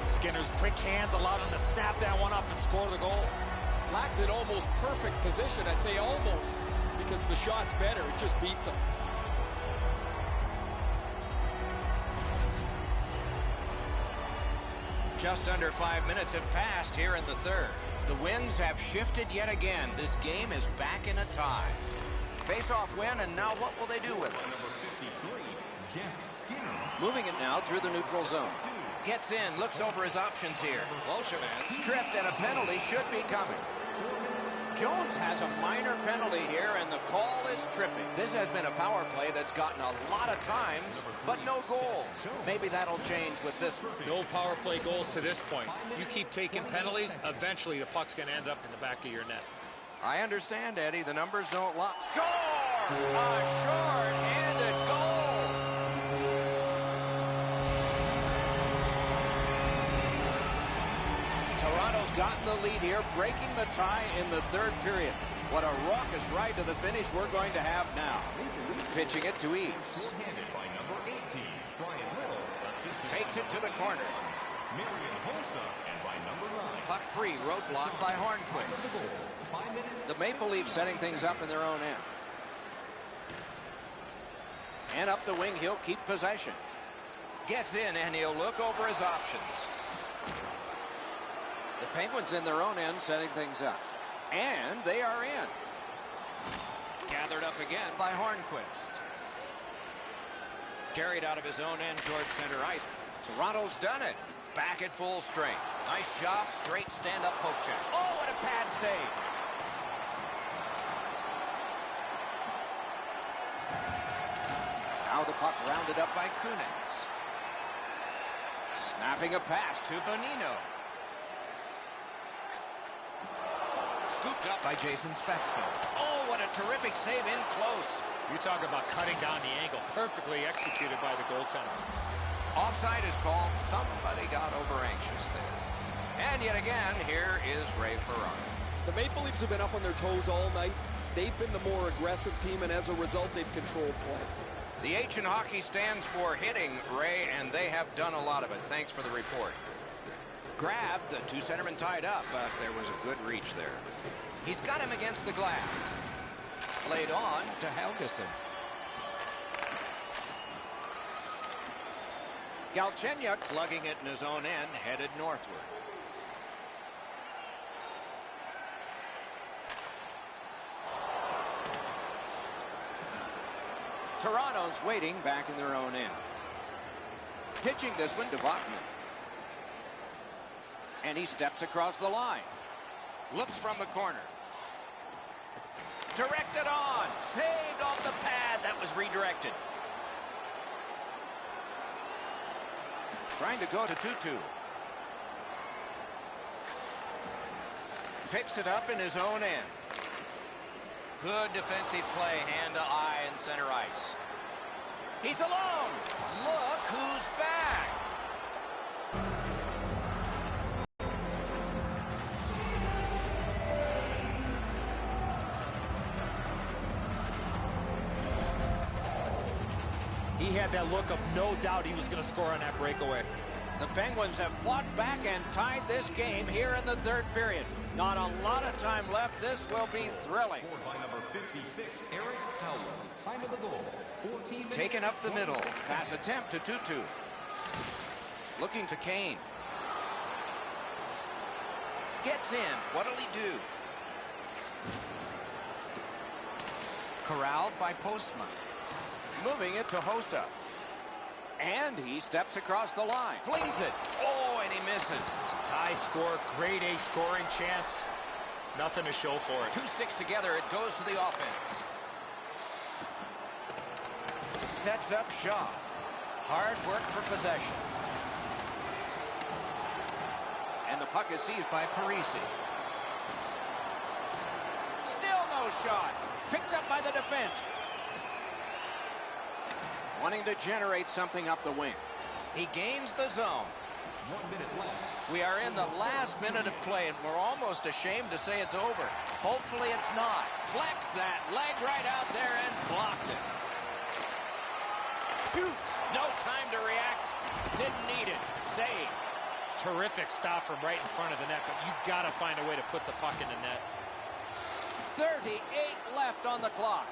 Skinner's quick hands allowed him to snap that one off and score the goal. Lack's in almost perfect position. I say almost because the shot's better. It just beats him. Just under 5 minutes have passed here in the third. The winds have shifted yet again. This game is back in a tie. Face-off win, and now what will they do with it? Moving it now through the neutral zone. Gets in, looks over his options here. Bolshevin's tripped, and a penalty should be coming. Jones has a minor penalty here, and the call is tripping. This has been a power play that's gotten a lot of times, but no goals. Maybe that'll change with this one. No power play goals to this point. You keep taking penalties, eventually the puck's going to end up in the back of your net. I understand, Eddie. The numbers don't lie. Score! A short-handed goal. Toronto's gotten the lead here, breaking the tie in the third period. What a raucous ride to the finish we're going to have now. Pitching it to Eves. Takes it to the corner. Puck free, roadblock by Hornquist. The Maple Leafs setting things up in their own end. And up the wing, he'll keep possession. Gets in, and he'll look over his options. The Penguins in their own end setting things up. And they are in. Gathered up again by Hornquist. Carried out of his own end towards center ice. Toronto's done it. Back at full strength. Nice job. Straight stand-up poke check. Oh, what a pad save. Now the puck rounded up by Kunitz. Snapping a pass to Bonino. Scooped up by Jason Spezza. Oh, what a terrific save in close. You talk about cutting down the angle. Perfectly executed by the goaltender. Offside is called. Somebody got over anxious there. And yet again, here is Ray Ferraro. The Maple Leafs have been up on their toes all night. They've been the more aggressive team, and as a result, they've controlled play. The H in hockey stands for hitting, Ray, and they have done a lot of it. Thanks for the report. Grabbed, the two centermen tied up, but there was a good reach there. He's got him against the glass. Laid on to Helgeson. Galchenyuk lugging it in his own end, headed northward. Toronto's waiting back in their own end. Pitching this one to Votman. And he steps across the line. Looks from the corner. Directed on. Saved off the pad. That was redirected. Trying to go to 2-2. Picks it up in his own end. Good defensive play, hand to eye in center ice. He's alone. Look who's back. He had that look of no doubt he was going to score on that breakaway. The Penguins have fought back and tied this game here in the third period. Not a lot of time left. This will be thrilling. By number 56, Eric Howland. Time of the goal, 14 minutes. Taken up the middle. Pass attempt to 2-2. Looking to Kane. Gets in. What'll he do? Corralled by Postma. Moving it to Hossa. And he steps across the line. Flings it. Oh, and he misses. Tie score, grade A scoring chance. Nothing to show for it. Two sticks together. It goes to the offense. Sets up Shaw. Hard work for possession. And the puck is seized by Parisi. Still no shot. Picked up by the defense. Wanting to generate something up the wing. He gains the zone. 1 minute left. We are in the last minute of play, and we're almost ashamed to say it's over. Hopefully it's not. Flex that leg right out there and blocked it. Shoots. No time to react. Didn't need it. Save. Terrific stop from right in front of the net, but you got to find a way to put the puck in the net. 38 left on the clock.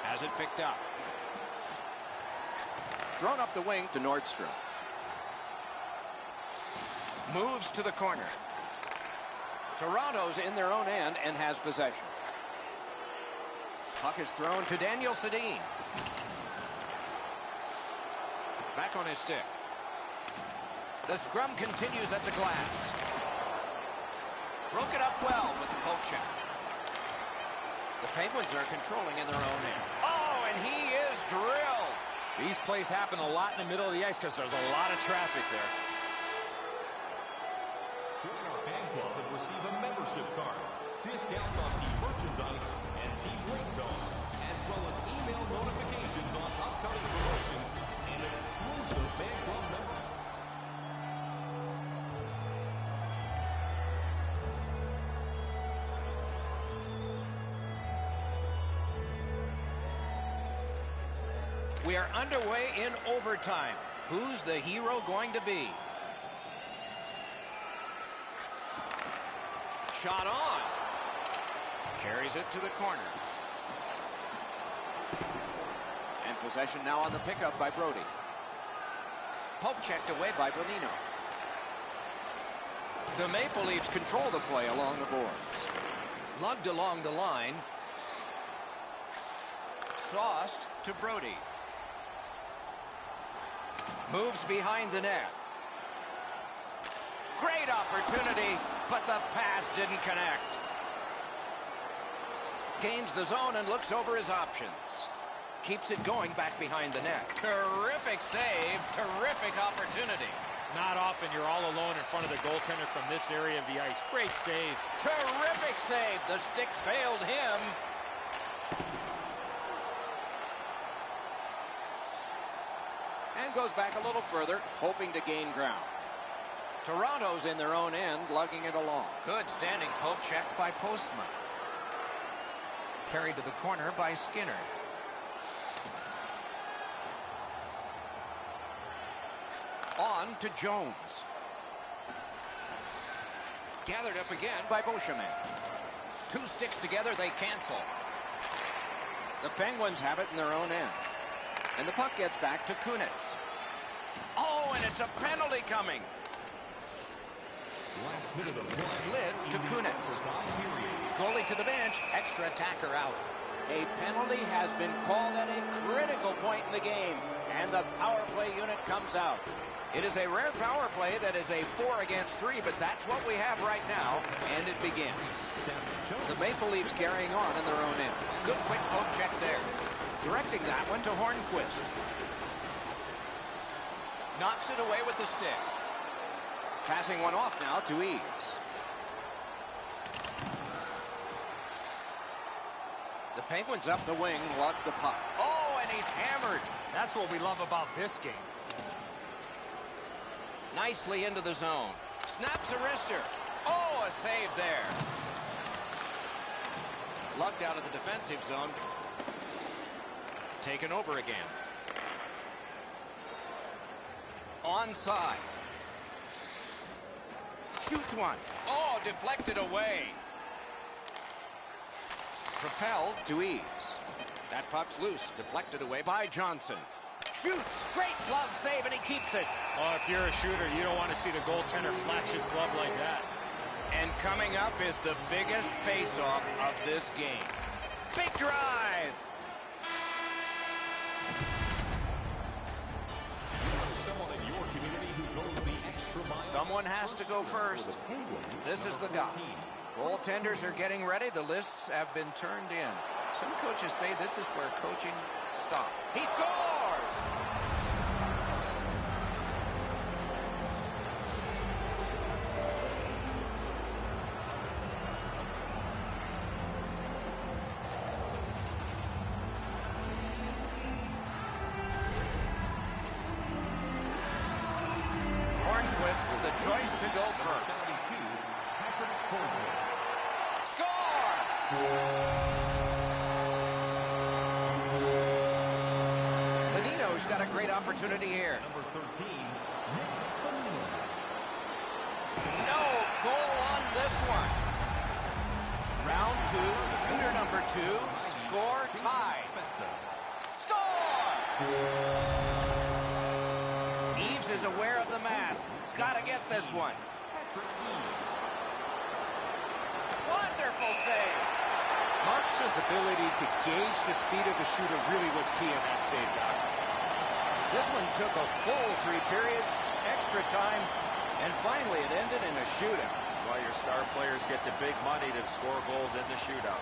Has it picked up. Thrown up the wing to Nordstrom. Moves to the corner. Toronto's in their own end and has possession. Puck is thrown to Daniel Sedin. Back on his stick. The scrum continues at the glass. Broke it up well with the poke check. The Penguins are controlling in their own end. Oh, and he is drilled. These plays happen a lot in the middle of the ice because there's a lot of traffic there. Join our fan club and receive a membership card, discounts on team merchandise and team ring zone, as well as email notifications on upcoming promotions and exclusive fan club members. We are underway in overtime. Who's the hero going to be? Shot on. Carries it to the corner. And possession now on the pickup by Brody. Poke checked away by Bonino. The Maple Leafs control the play along the boards. Lugged along the line. Sauced to Brody. Moves behind the net. Great opportunity, but the pass didn't connect. Gains the zone and looks over his options. Keeps it going back behind the net. Terrific save, terrific opportunity. Not often you're all alone in front of the goaltender from this area of the ice. Great save. Terrific save. The stick failed him. And goes back a little further, hoping to gain ground. Toronto's in their own end, lugging it along. Good standing poke check by Postma. Carried to the corner by Skinner. On to Jones. Gathered up again by Beauchemin. Two sticks together, they cancel. The Penguins have it in their own end. And the puck gets back to Kunitz. Oh, and it's a penalty coming. Last minute of play. Slid to Kunitz. Goalie to the bench, extra attacker out. A penalty has been called at a critical point in the game, and the power play unit comes out. It is a rare power play that is a 4 against 3, but that's what we have right now, and it begins. The Maple Leafs carrying on in their own end. Good quick poke check there. Directing that one to Hornquist. Knocks it away with the stick. Passing one off now to Eves. The Penguins up the wing, lug the puck. Oh, and he's hammered. That's what we love about this game. Nicely into the zone. Snaps a wrister. Oh, a save there. Lugged out of the defensive zone. Taken over again. Onside. Shoots one. Oh, deflected away. Propelled to Eves. That puck's loose. Deflected away by Johnson. Shoots. Great glove save, and he keeps it. Oh, if you're a shooter, you don't want to see the goaltender flash his glove like that. And coming up is the biggest face-off of this game. Big drive. Someone in your community who goes the extra mile. Someone has to go first. This is the guy. Goaltenders are getting ready. The lists have been turned in. Some coaches say this is where coaching stops. He scores! Hornquist's the choice to go first. Score! Bonino's got a great opportunity here. Number 13. No goal on this one. Round 2, shooter number 2, score tied. Score! Eves is aware of the math. Gotta get this one. electric ease. Wonderful save. Markstrom's ability to gauge the speed of the shooter really was key in that save, Doc. This one took a full 3 periods, extra time, and finally it ended in a shootout. Well, your star players get the big money to score goals in the shootout.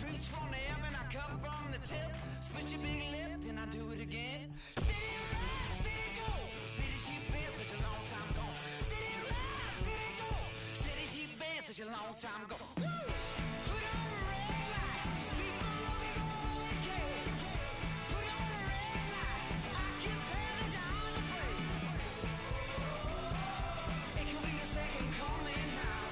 Preach from the up and I cut from the tip. Split your big lip, then I do it again. Steady rise, steady go. Steady sheep been such a long time gone. Steady rise, steady go. Steady sheep been such a long time gone. Put on a red light. Keep the roses on the cake. Put on a red light. I can tell that you're on the break. It could be the second coming now.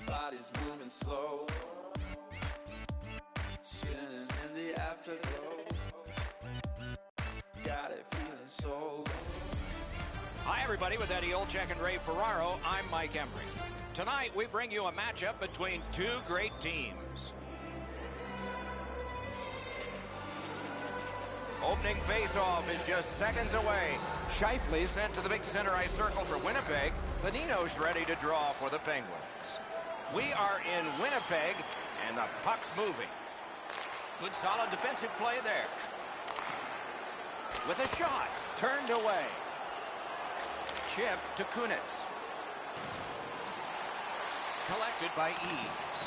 Body's moving slow, spinning in the afterglow. Got it feeling so. Hi, everybody. With Eddie Olczyk and Ray Ferraro, I'm Mike Emery. Tonight, we bring you a matchup between two great teams. Opening face-off is just seconds away. Scheifele sent to the big center ice circle for Winnipeg. Bonino's ready to draw for the Penguins. We are in Winnipeg, and the puck's moving. Good, solid defensive play there. With a shot, turned away. Chip to Kunitz. Collected by Eaves.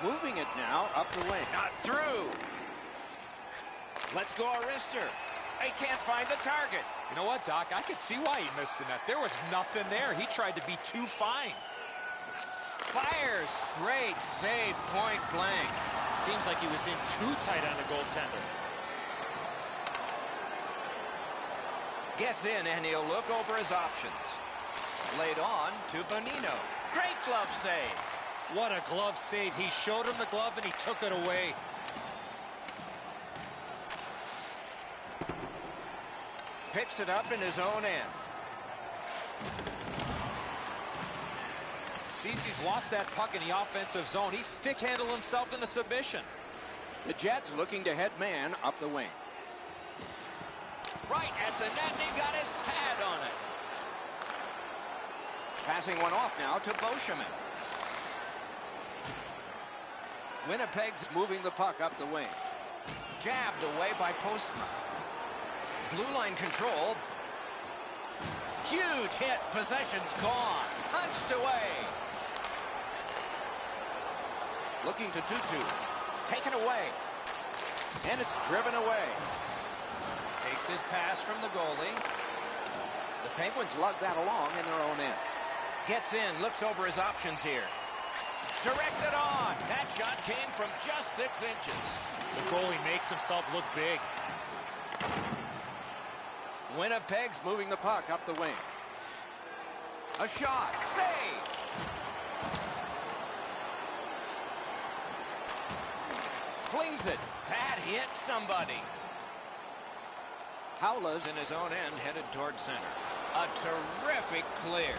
Moving it now up the wing. Not through. Let's go, Arister. They can't find the target. You know what, Doc? I could see why he missed the net. There was nothing there. He tried to be too fine. Fires. Great save, point blank. Seems like he was in too tight on the goaltender. Gets in, and he'll look over his options. Laid on to Bonino. Great glove save. What a glove save. He showed him the glove, and he took it away. Picks it up in his own end. Cece's lost that puck in the offensive zone. He stick-handled himself in a submission. The Jets looking to head man up the wing. Right at the net, and he got his pad on it. Passing one off now to Beauchemin. Winnipeg's moving the puck up the wing. Jabbed away by Postma. Blue line control. Huge hit. Possession's gone. Punched away. Looking to Tutu. Taken away. And it's driven away. Takes his pass from the goalie. The Penguins lug that along in their own end. Gets in, looks over his options here. Directed on. That shot came from just 6 inches. The goalie makes himself look big. Winnipeg's moving the puck up the wing. A shot. Save. Flings it. That hit somebody. Howla's in his own end, headed toward center. A terrific clear.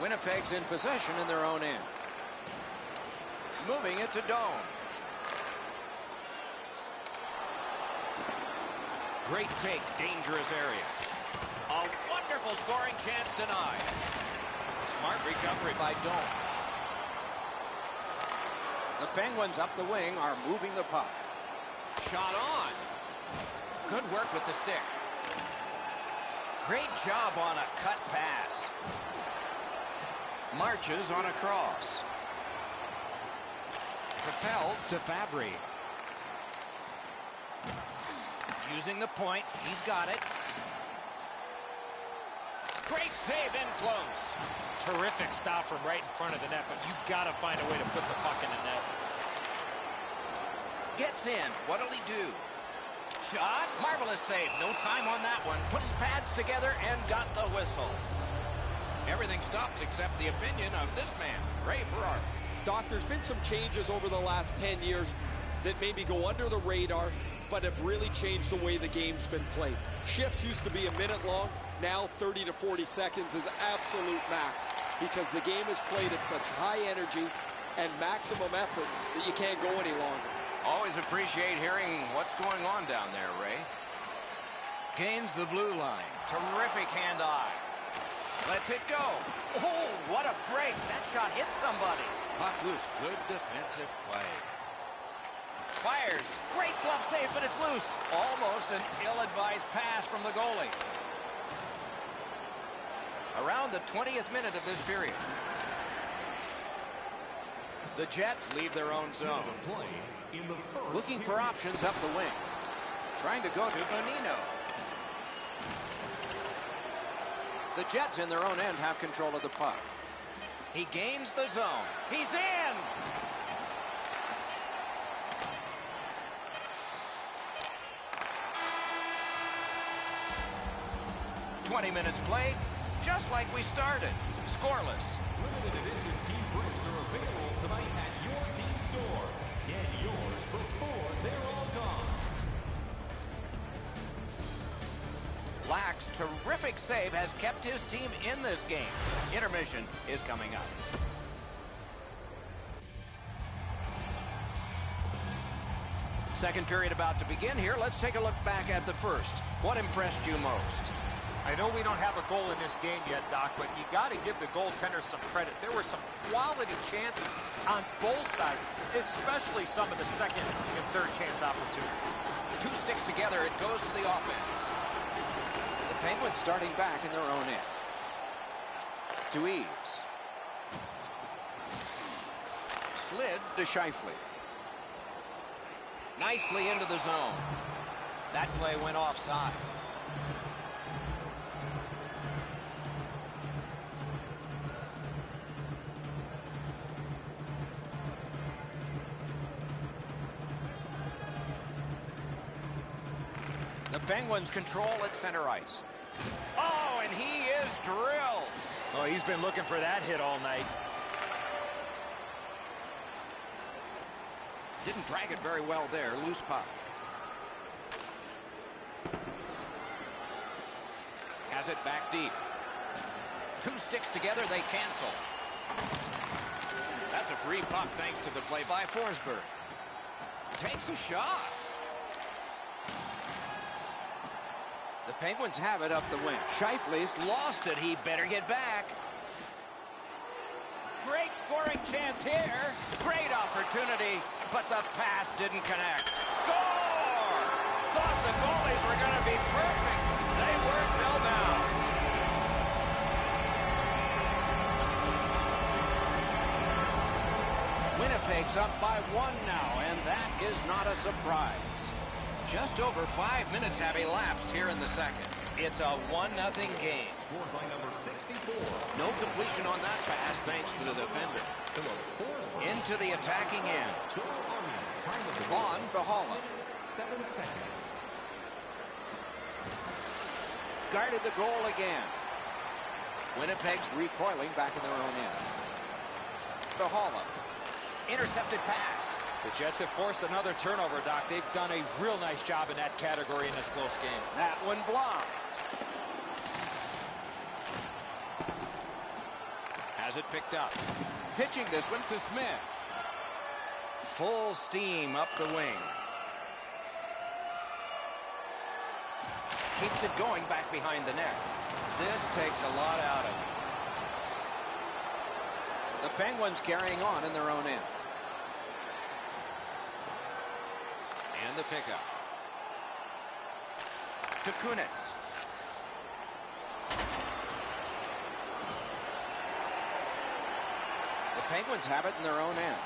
Winnipeg's in possession in their own end. Moving it to Dome. Great take, dangerous area. A wonderful scoring chance denied. Smart recovery by Dome. The Penguins up the wing are moving the puck. Shot on. Good work with the stick. Great job on a cut pass. Marches on a cross. Propelled to Fabry. Using the point. He's got it. Great save in close. Terrific stop from right in front of the net, but you got to find a way to put the puck in the net. Gets in. What'll he do? Shot. Marvelous save. No time on that one. Put his pads together and got the whistle. Everything stops except the opinion of this man, Ray Ferrari. Doc, there's been some changes over the last 10 years that maybe go under the radar, but have really changed the way the game's been played. Shifts used to be a minute long. Now 30 to 40 seconds is absolute max because the game is played at such high energy and maximum effort that you can't go any longer. Always appreciate hearing what's going on down there, Ray. Gains the blue line. Terrific hand-eye. Lets it go. Oh, what a break. That shot hit somebody. Puck loose. Good defensive play. Fires. Great glove save, but it's loose. Almost an ill-advised pass from the goalie. Around the 20th minute of this period. The Jets leave their own zone. Looking for options up the wing. Trying to go to Bonino. The Jets in their own end have control of the puck. He gains the zone. He's in! "20 minutes played, just like we started. Scoreless." Limited edition team bricks are available tonight at your team store. Get yours before they're all gone. Lack's terrific save has kept his team in this game. Intermission is coming up. Second period about to begin here. Let's take a look back at the first. What impressed you most? I know we don't have a goal in this game yet, Doc, but you got to give the goaltender some credit. There were some quality chances on both sides, especially some of the second and third chance opportunities. Two sticks together, it goes to the offense. The Penguins starting back in their own end. To Eves. Slid to Scheifele. Nicely into the zone. That play went offside. The Penguins control at center ice. Oh, and he is drilled. Oh, he's been looking for that hit all night. Didn't drag it very well there. Loose puck. Has it back deep. Two sticks together, they cancel. That's a free puck thanks to the play by Forsberg. Takes a shot. The Penguins have it up the wing. Scheifele's lost it. He better get back. Great scoring chance here. Great opportunity, but the pass didn't connect. Score! Thought the goalies were going to be perfect. They were till now. Winnipeg's up by 1 now, and that is not a surprise. Just over 5 minutes have elapsed here in the second. It's a 1-0 game. scored by number 64. No completion on that pass thanks to the defender. Into the attacking end. On Bahala. 7 seconds. Guarded the goal again. Winnipeg's recoiling back in their own end. Bahala. Intercepted pass. The Jets have forced another turnover, Doc. They've done a real nice job in that category in this close game. That one blocked. Has it picked up. Pitching this one to Smith. Full steam up the wing. Keeps it going back behind the net. This takes a lot out of it. The Penguins carrying on in their own end. And the pickup. To Kunitz. The Penguins have it in their own end.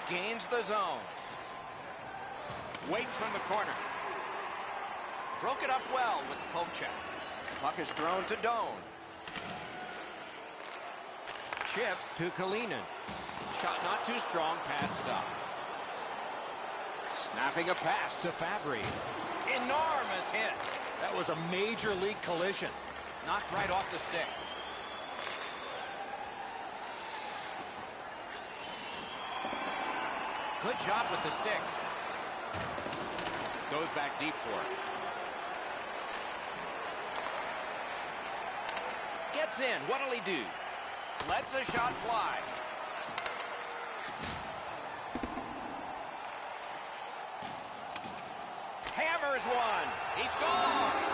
Gains the zone. Waits from the corner. Broke it up well with Popchak. Puck is thrown to Doan. Chip to Kalinin. Shot not too strong, pad stop. Snapping a pass to Fabry. Enormous hit. That was a major league collision. Knocked right off the stick. Good job with the stick. Goes back deep for it. Gets in. What'll he do? Lets the shot fly. Hammers one. He scores.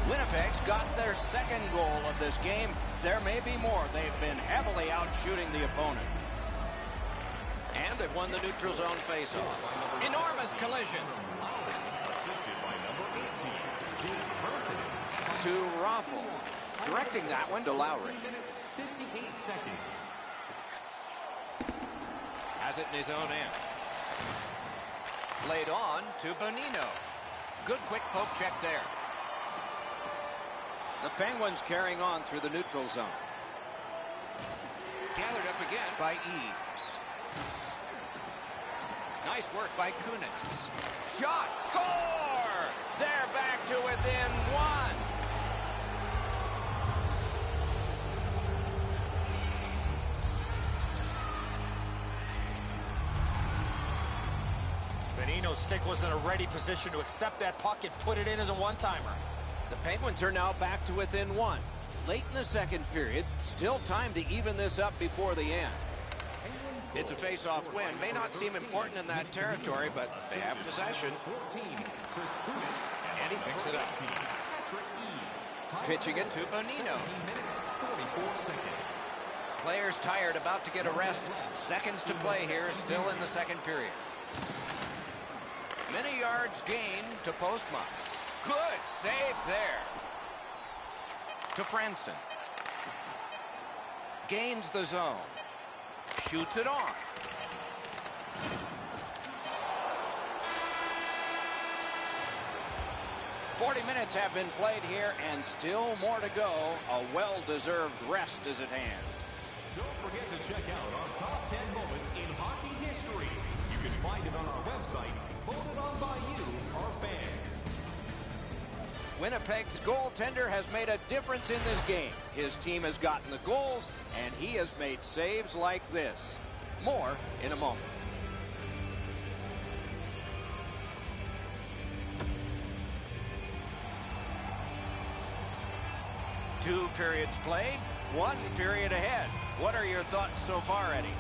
Winnipeg's got their second goal of this game. There may be more. They've been heavily out shooting the opponent. And they've won the neutral zone faceoff. Enormous collision. To Raffle. Directing that one to Lowry. 58 seconds. Has it in his own end. Laid on to Bonino. Good quick poke check there. The Penguins carrying on through the neutral zone. Gathered up again by Eves. Nice work by Kunitz. Shot! Score! They're back to within one. Bonino's stick was in a ready position to accept that puck and put it in as a one-timer. The Penguins are now back to within one. Late in the second period, still time to even this up before the end. It's a face-off win. May not seem important in that territory, but they have possession. And he picks it up. Pitching it to Bonino. Players tired, about to get a rest. Seconds to play here, still in the second period. Many yards gained to Postma. Good save there. To Franson. Gains the zone. Shoots it on. "40 minutes have been played here, and still more to go. A well-deserved rest is at hand." Don't forget to check out our top 10 moments in hockey history. You can find it on our website, voted on by you, our fans. Winnipeg's goaltender has made a difference in this game. His team has gotten the goals, and he has made saves like this. More in a moment. Two periods played, one period ahead. What are your thoughts so far, Eddie?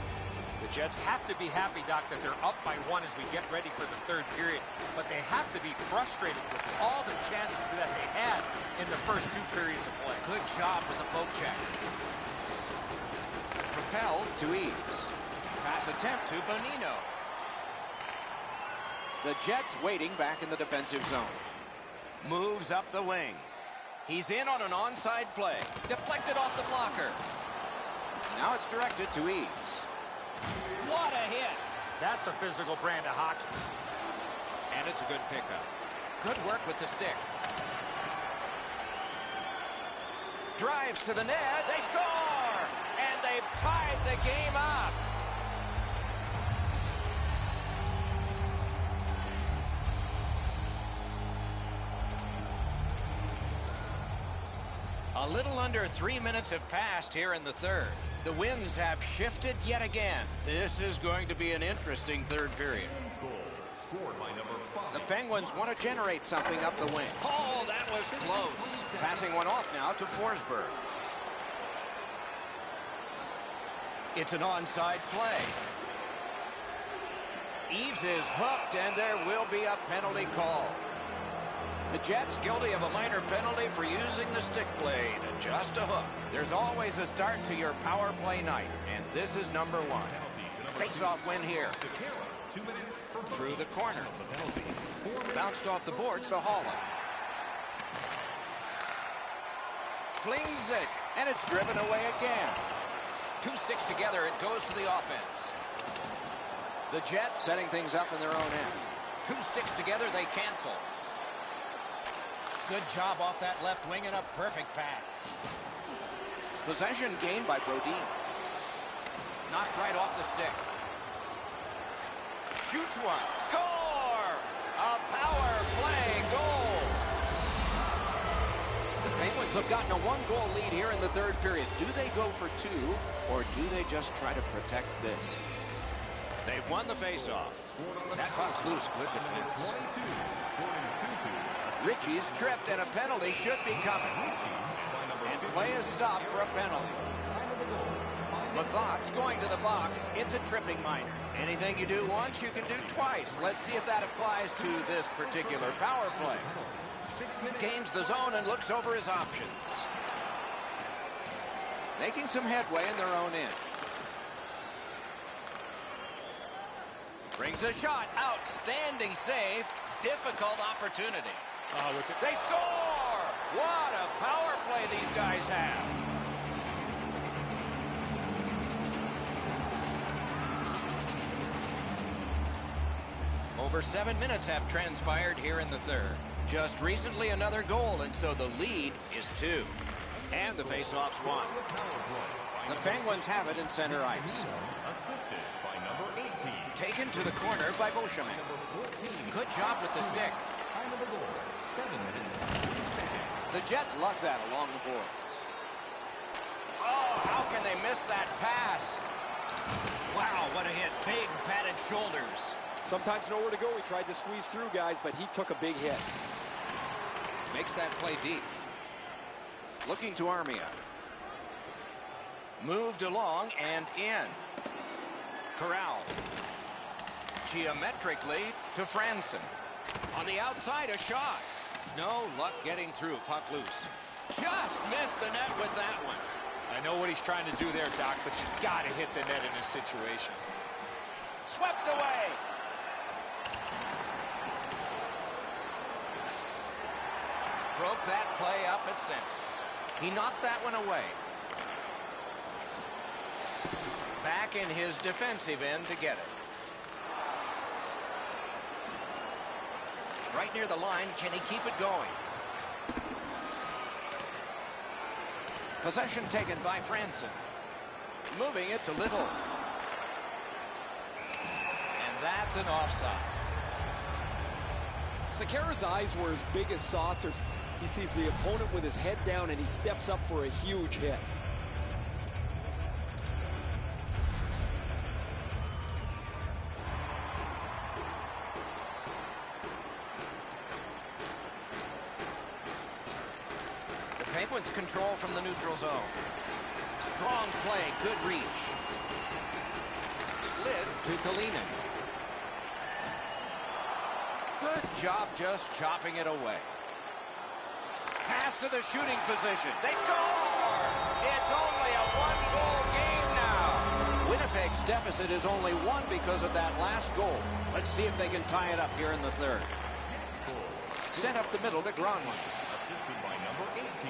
The Jets have to be happy, Doc, that they're up by one as we get ready for the third period. But they have to be frustrated with all the chances that they had in the first two periods of play. Good job with the poke check. Propelled to Eves. Pass attempt to Bonino. The Jets waiting back in the defensive zone. Moves up the wing. He's in on an onside play. Deflected off the blocker. Now it's directed to Eves. What a hit! That's a physical brand of hockey. And it's a good pickup. Good work with the stick. Drives to the net. They score! And they've tied the game up. A little under 3 minutes have passed here in the third. The winds have shifted yet again. This is going to be an interesting third period. The Penguins want to generate something up the wing. Oh, that was close. Passing one off now to Forsberg. It's an onside play. Eves is hooked, and there will be a penalty call. The Jets guilty of a minor penalty for using the stick blade. Just a hook. There's always a start to your power play night, and this is number one. Face-off win here. Through the corner. Bounced off the boards to Holland. Flings it, and it's driven away again. Two sticks together, it goes to the offense. The Jets setting things up in their own end. Two sticks together, they cancel. Good job off that left wing and a perfect pass. Possession gained by Brodin. Knocked right off the stick. Shoots one. Score! A power play goal. The Penguins have gotten a one-goal lead here in the third period. Do they go for two, or do they just try to protect this? They've won the face-off. That puck's loose. Good defense. Ritchie's tripped, and a penalty should be coming. And play is stopped for a penalty. Mathot's going to the box. It's a tripping minor. Anything you do once, you can do twice. Let's see if that applies to this particular power play. Gains the zone and looks over his options. Making some headway in their own end. Brings a shot. Outstanding save. Difficult opportunity. They score! What a power play these guys have. Over 7 minutes have transpired here in the third. Just recently another goal, and so the lead is 2. And the faceoff's won. The Penguins have it in center ice. Taken to the corner by Beauchemin. Good job with the stick. The Jets lug that along the boards. Oh, how can they miss that pass? Wow, what a hit. Big padded shoulders. Sometimes nowhere to go. He tried to squeeze through, guys, but he took a big hit. Makes that play deep. Looking to Armia. Moved along and in. Corral. Geometrically to Franson. On the outside, a shot. No luck getting through. Puck loose. Just missed the net with that one. I know what he's trying to do there, Doc, but you got to hit the net in this situation. Swept away. Broke that play up at center. He knocked that one away. Back in his defensive end to get it. Right near the line, can he keep it going? Possession taken by Franson. Moving it to Little. And that's an offside. Sekera's eyes were as big as saucers. He sees the opponent with his head down, and he steps up for a huge hit. Penguins control from the neutral zone. Strong play, good reach. Slid to Kalinin. Good job just chopping it away. Pass to the shooting position. They score! It's only a one-goal game now. Winnipeg's deficit is only 1 because of that last goal. Let's see if they can tie it up here in the third. Sent up the middle to Gronlund. Assisted by number 18.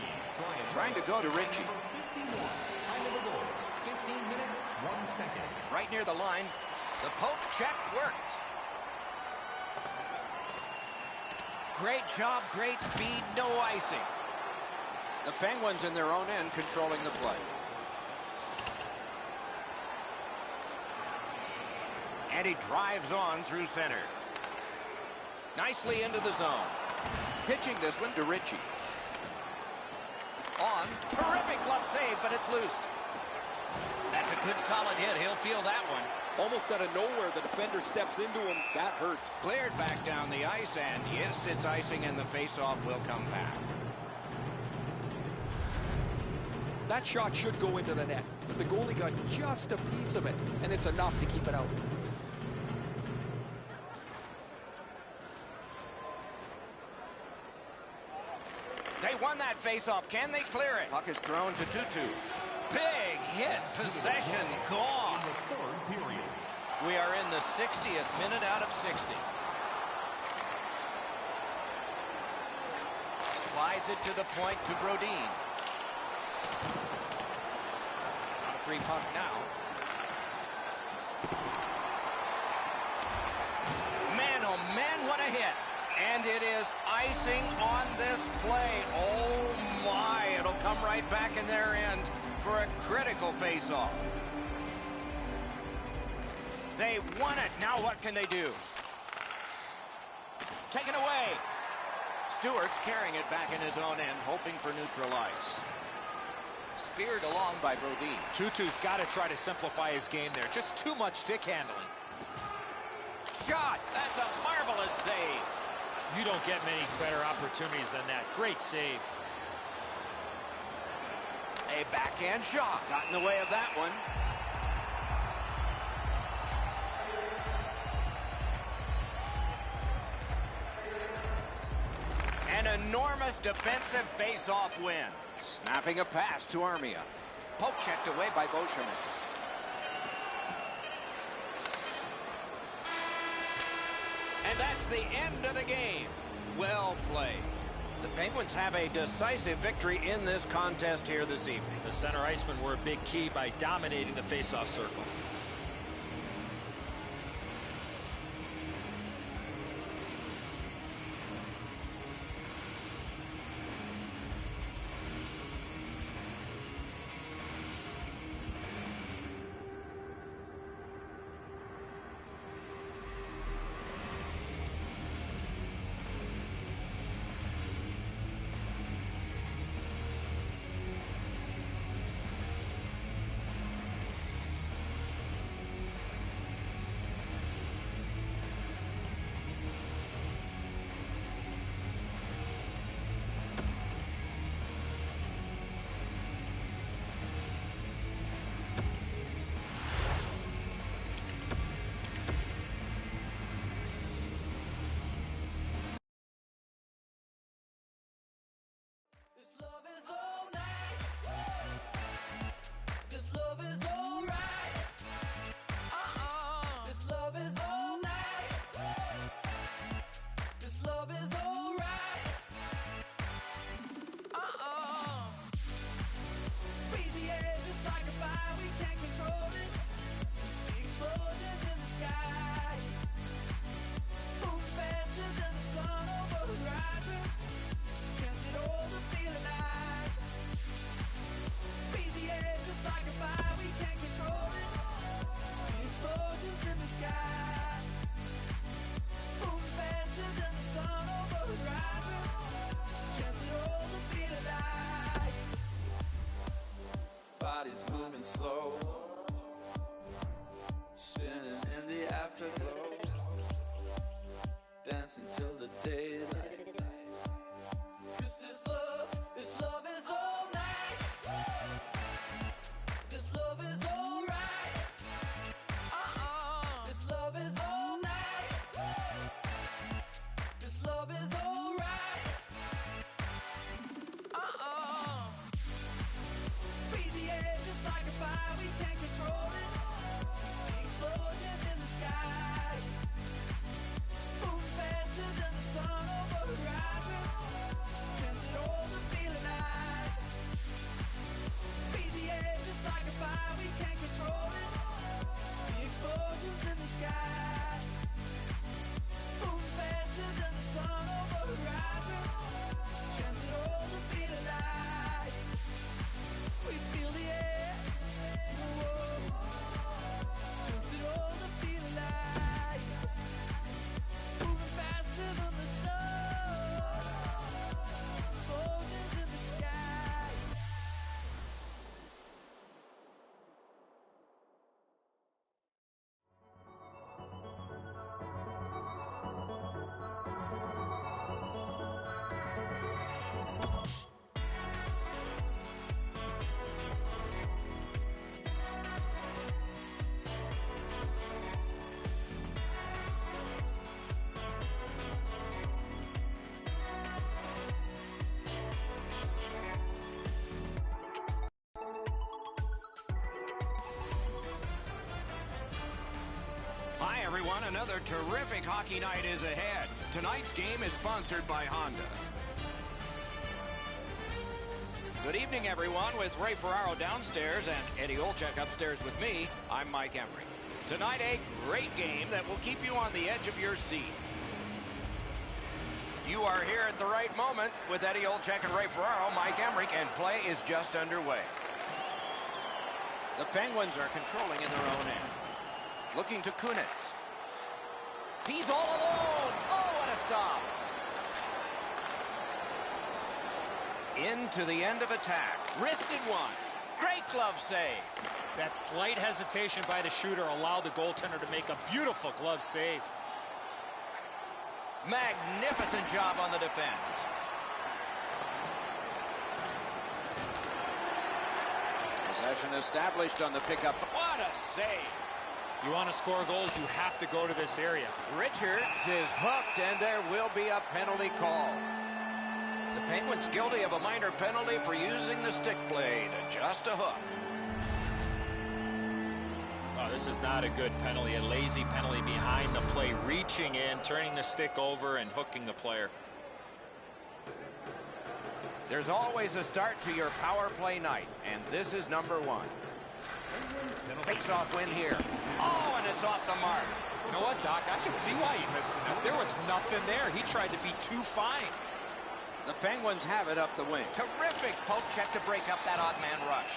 Trying to go to Ritchie. Time of the goal, 15 minutes, 1 second. Right near the line. The poke check worked. Great job, great speed, no icing. The Penguins in their own end controlling the play. And he drives on through center. Nicely into the zone. Pitching this one to Ritchie. On. Terrific glove save, but it's loose. That's a good solid hit. He'll feel that one. Almost out of nowhere, the defender steps into him. That hurts. Cleared back down the ice, and yes, it's icing, and the faceoff will come back. That shot should go into the net, but the goalie got just a piece of it, and it's enough to keep it out. They won that faceoff. Can they clear it? Puck is thrown to Tutu. Big hit. Possession gone. In the third period. We are in the 60th minute out of 60. Slides it to the point to Brodin. Not a free puck now. Man, oh man, what a hit. And it is icing on this play. Oh my, it'll come right back in their end for a critical face-off. They won it. Now what can they do? Taken away. Stewart's carrying it back in his own end, hoping for neutral ice. Speared along by Brodin. Tutu's got to try to simplify his game there. Just too much stick handling. Shot. That's a marvelous save. You don't get many better opportunities than that. Great save. A backhand shot. Got in the way of that one. An enormous defensive face-off win. Snapping a pass to Armia. Poke checked away by Beauchemin. And that's the end of the game. Well played. The Penguins have a decisive victory in this contest here this evening. The center icemen were a big key by dominating the face-off circle. Body's moving slow, spinning in the afterglow, dancing till the daylight. 'Cause this love is all night. This love is alright. This love is all night. This love is alright. Breathe the air just like a fire, we can't control it. See explosions in the sky, moving faster than the sun. everyone. Another terrific hockey night is ahead. Tonight's game is sponsored by Honda. Good evening, everyone, with Ray Ferraro downstairs and Eddie Olczyk upstairs with me. I'm Mike Emrick. Tonight, a great game that will keep you on the edge of your seat. You are here at the right moment with Eddie Olczyk and Ray Ferraro, Mike Emrick, and play is just underway. The Penguins are controlling in their own end. Looking to Kunitz. He's all alone. Oh, what a stop. Into the end of attack. Wristed one. Great glove save. That slight hesitation by the shooter allowed the goaltender to make a beautiful glove save. Magnificent job on the defense. Possession established on the pickup. What a save. You want to score goals, you have to go to this area. Richards is hooked, and there will be a penalty call. The Penguins guilty of a minor penalty for using the stick blade. Just a hook. Oh, this is not a good penalty. A lazy penalty behind the play. Reaching in, turning the stick over, and hooking the player. There's always a start to your power play night, and this is number one. Face-off win here. Oh, and it's off the mark. You know what, Doc? I can see why he missed it. There was nothing there. He tried to be too fine. The Penguins have it up the wing. Terrific poke check to break up that odd man rush.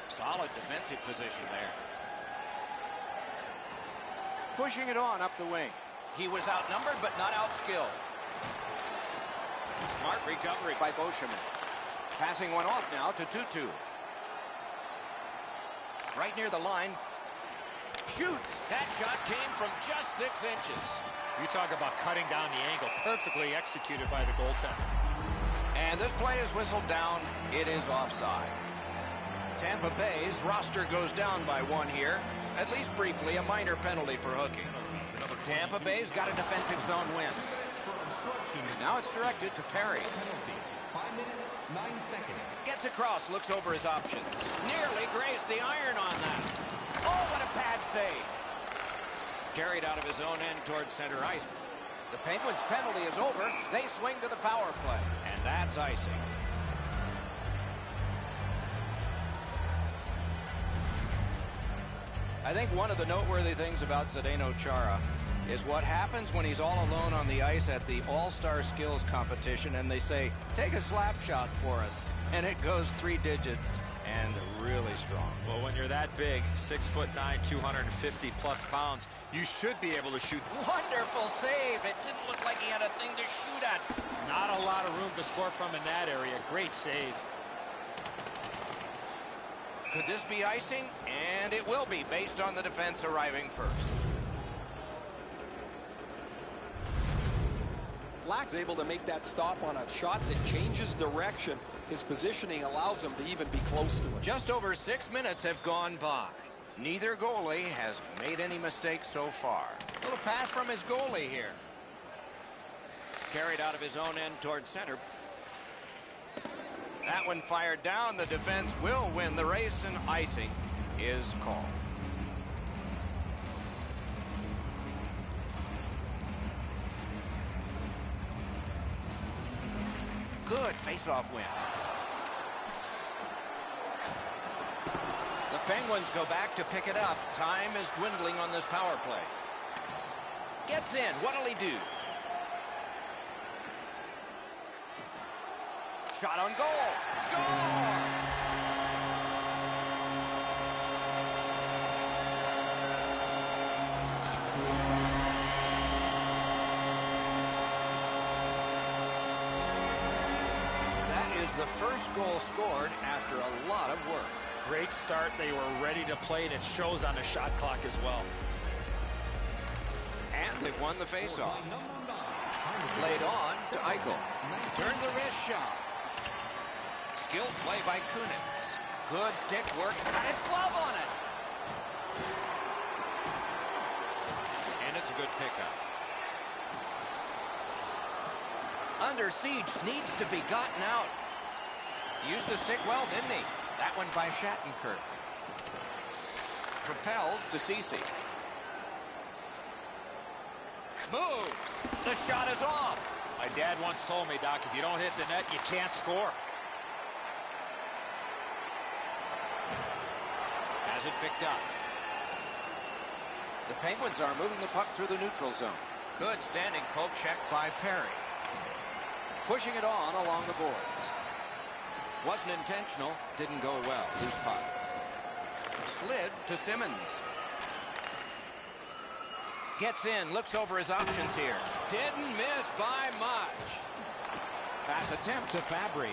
Solid defensive position there. Pushing it on up the wing. He was outnumbered but not outskilled. Smart recovery by Beauchemin. Passing one off now to Tutu. Right near the line. Shoots. That shot came from just 6 inches. You talk about cutting down the angle. Perfectly executed by the goaltender. And this play is whistled down. It is offside. Tampa Bay's roster goes down by 1 here. At least briefly, a minor penalty for hooking. Tampa Bay's got a defensive zone win. Now it's directed to Perry. 5 minutes, 9 seconds. Gets across, looks over his options. Nearly grazed the iron on that. Oh, what a pad save. Carried out of his own end towards center ice. The Penguins' penalty is over. They swing to the power play, and that's icing. I think one of the noteworthy things about Zdeno Chara is what happens when he's all alone on the ice at the All-Star Skills competition and they say, take a slap shot for us. And it goes 3 digits and really strong. Well, when you're that big, 6'9", 250+ pounds, you should be able to shoot. Wonderful save. It didn't look like he had a thing to shoot at. Not a lot of room to score from in that area. Great save. Could this be icing? And it will be based on the defense arriving first. Black's able to make that stop on a shot that changes direction. His positioning allows him to even be close to it. Just over 6 minutes have gone by. Neither goalie has made any mistakes so far. Little pass from his goalie here. Carried out of his own end towards center. That one fired down. The defense will win the race, and icing is called. Good face-off win. The Penguins go back to pick it up. Time is dwindling on this power play. Gets in. What'll he do? Shot on goal. Score! The first goal scored after a lot of work. Great start. They were ready to play, and it shows on the shot clock as well. And they've won the faceoff. Laid on to Eichel. Turn the wrist shot. Skilled play by Kunitz. Good stick work. Got his glove on it. And it's a good pickup. Under siege, needs to be gotten out. Used the stick well, didn't he? That one by Shattenkirk. Propelled to Ceci. Moves. The shot is off. My dad once told me, Doc, if you don't hit the net, you can't score. Has it picked up. The Penguins are moving the puck through the neutral zone. Good standing poke check by Perry. Pushing it on along the boards. Wasn't intentional. Didn't go well. Loose puck. Slid to Simmons. Gets in. Looks over his options here. Didn't miss by much. Pass attempt to Fabry.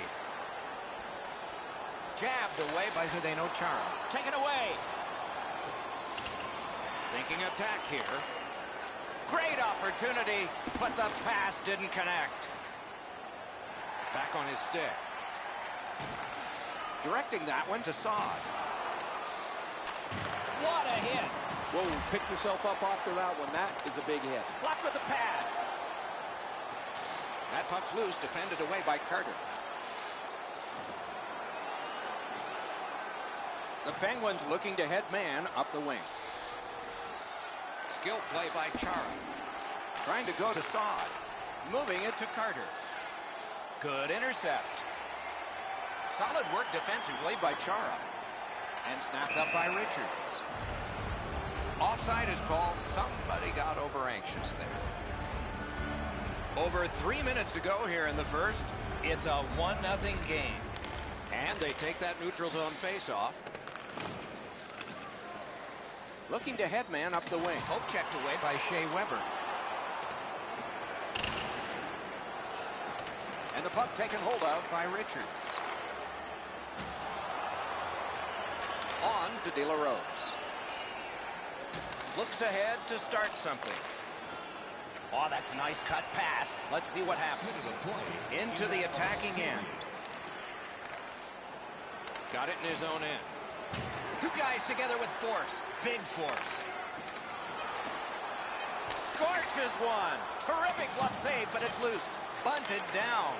Jabbed away by Zdeno Chara. Taken away. Thinking attack here. Great opportunity, but the pass didn't connect. Back on his stick. Directing that one to Saad. What a hit. Whoa, pick yourself up after that one. That is a big hit. Blocked with the pad. That puck's loose, defended away by Carter. The Penguins looking to head man up the wing. Skill play by Chara. Trying to go to Saad. Moving it to Carter. Good intercept. Solid work defensively by Chara. And snapped up by Richards. Offside is called. Somebody got over anxious there. Over 3 minutes to go here in the first. It's a 1-0 game. And they take that neutral zone face-off. Looking to head man up the wing. Poke checked away by Shea Weber. And the puck taken hold of by Richards. On to De La Rose. Looks ahead to start something. Oh, that's a nice cut pass. Let's see what happens. Into the attacking end. Got it in his own end. Two guys together with force. Big force. Scorches one. Terrific glove save, but it's loose. Bunted down.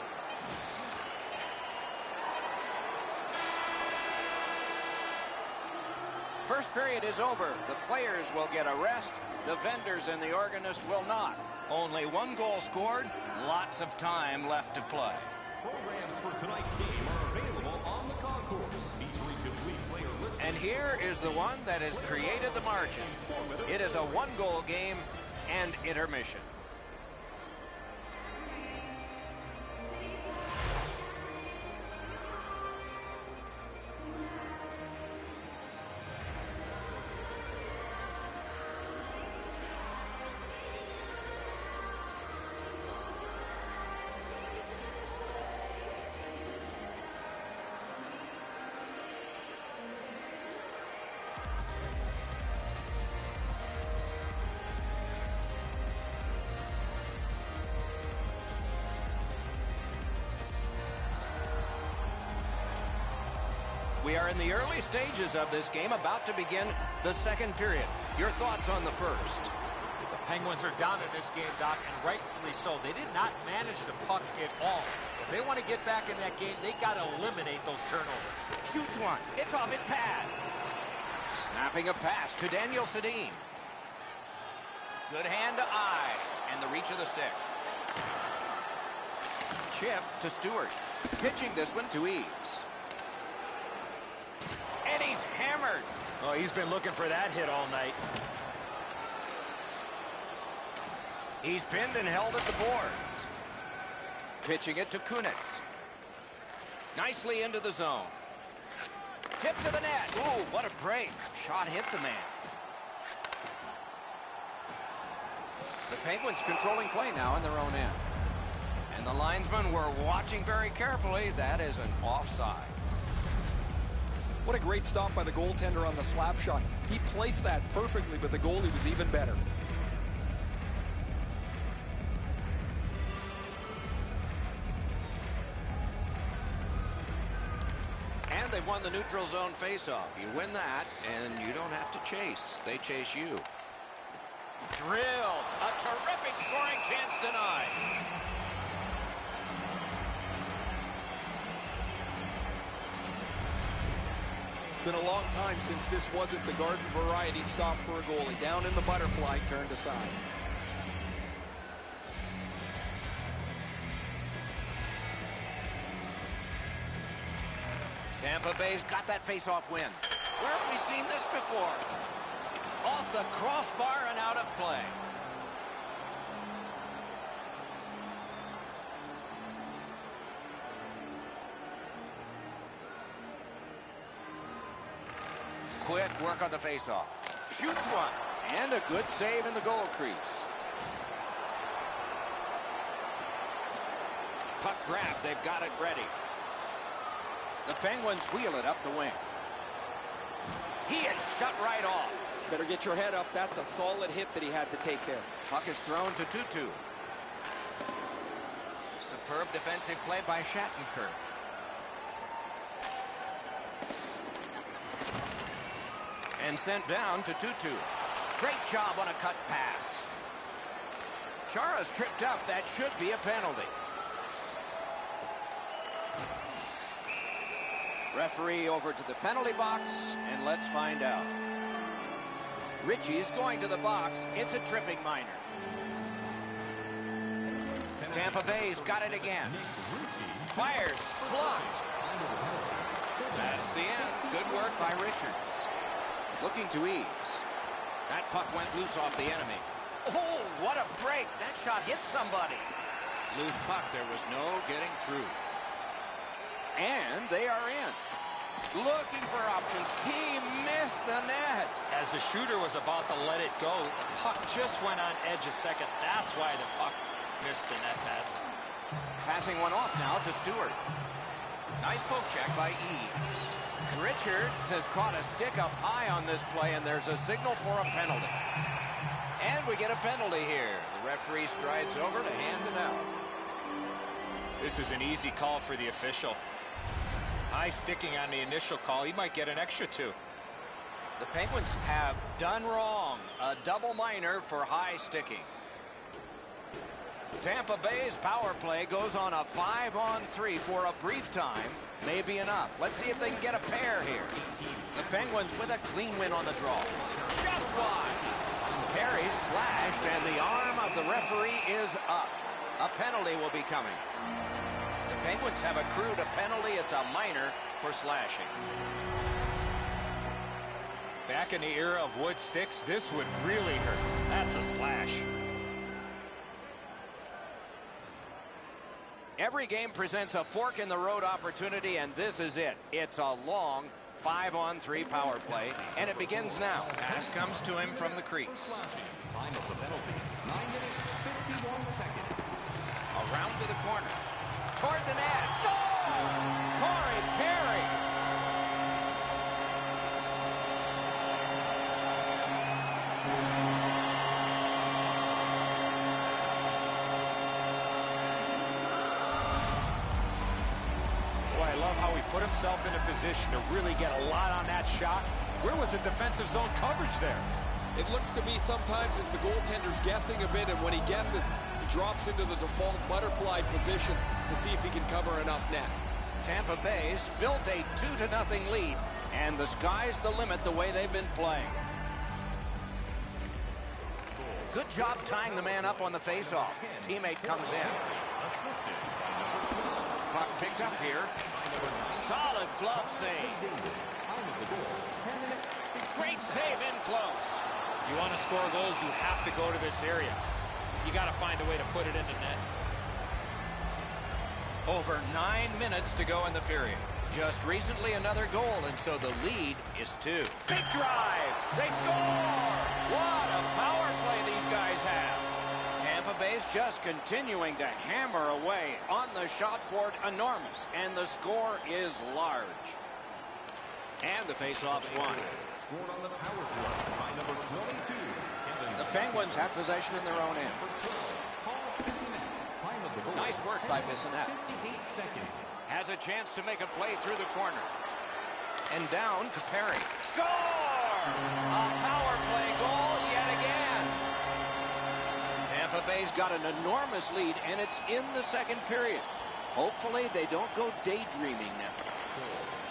First period is over. The players will get a rest. The vendors and the organist will not. Only one goal scored. Lots of time left to play. Programs for tonight's game are available on the concourse, featuring complete player lists. And here is the one that has created the margin. It is a one-goal game and intermission. We are in the early stages of this game, about to begin the second period. Your thoughts on the first? The Penguins are down in this game, Doc, and rightfully so. They did not manage the puck at all. If they want to get back in that game, they got to eliminate those turnovers. Shoots one. It's off his pad. Snapping a pass to Daniel Sedin. Good hand to eye, and the reach of the stick. Chip to Stewart. Pitching this one to Eves. And he's hammered. Oh, he's been looking for that hit all night. He's pinned and held at the boards. Pitching it to Kunitz. Nicely into the zone. Tip to the net. Ooh, what a break. Shot hit the man. The Penguins controlling play now in their own end. And the linesmen were watching very carefully. That is an offside. What a great stop by the goaltender on the slap shot. He placed that perfectly, but the goalie was even better. And they've won the neutral zone faceoff. You win that, and you don't have to chase. They chase you. Drilled. A terrific scoring chance denied. Been a long time since this wasn't the garden variety stop for a goalie. Down in the butterfly, turned aside. Tampa Bay's got that face-off win. Where have we seen this before? Off the crossbar and out of play. Quick work on the face-off. Shoots one. And a good save in the goal crease. Puck grab. They've got it ready. The Penguins wheel it up the wing. He is shut right off. Better get your head up. That's a solid hit that he had to take there. Puck is thrown to Tutu. Superb defensive play by Shattenkirk. And sent down to Tutu. Great job on a cut pass. Chara's tripped up. That should be a penalty. Referee over to the penalty box, and let's find out. Ritchie's going to the box. It's a tripping minor. Tampa Bay's got it again. Fires. Blocked. That's the end. Good work by Richards. Looking to ease. That puck went loose off the enemy. Oh, what a break. That shot hit somebody. Loose puck. There was no getting through. And they are in. Looking for options. He missed the net. As the shooter was about to let it go, the puck just went on edge a second. That's why the puck missed the net badly. Passing one off now to Stewart. Nice poke check by Eaves. Richards has caught a stick up high on this play, and there's a signal for a penalty. And we get a penalty here. The referee strides over to hand it out. This is an easy call for the official. High sticking on the initial call. He might get an extra two. The Penguins have done wrong. A double minor for high sticking. Tampa Bay's power play goes on a 5-on-3 for a brief time. Maybe enough. Let's see if they can get a pair here. The Penguins with a clean win on the draw. Just wide. Perry slashed, and the arm of the referee is up. A penalty will be coming. The Penguins have accrued a penalty. It's a minor for slashing. Back in the era of wood sticks, this would really hurt. That's a slash. Every game presents a fork-in-the-road opportunity, and this is it. It's a long 5-on-3 power play, and it begins now. Pass comes to him from the crease. Time of the penalty, 9 minutes, 51 seconds. Around to the corner. Toward the net. Score! Corey Perry. I love how he put himself in a position to really get a lot on that shot. Where was the defensive zone coverage there? It looks to me sometimes as the goaltender's guessing a bit, and when he guesses, he drops into the default butterfly position to see if he can cover enough net. Tampa Bay's built a 2-0 lead, and the sky's the limit the way they've been playing. Good job tying the man up on the faceoff. Teammate comes in. Puck picked up here. Solid glove save. Great save in close. You want to score goals, you have to go to this area. You got to find a way to put it in the net. Over 9 minutes to go in the period. Just recently another goal, and so the lead is 2. Big drive. They score. What a power play these guys have. Tampa Bay's just continuing to hammer away on the shot board. Enormous, and the score is large. And the faceoff's won. Scored on the power play by number 22. The Penguins have possession in their own end. Nice work by Bissonnette. 58 seconds. Has a chance to make a play through the corner. And down to Perry. Score! A power play goal yet again. Tampa Bay's got an enormous lead, and it's in the second period. Hopefully they don't go daydreaming now.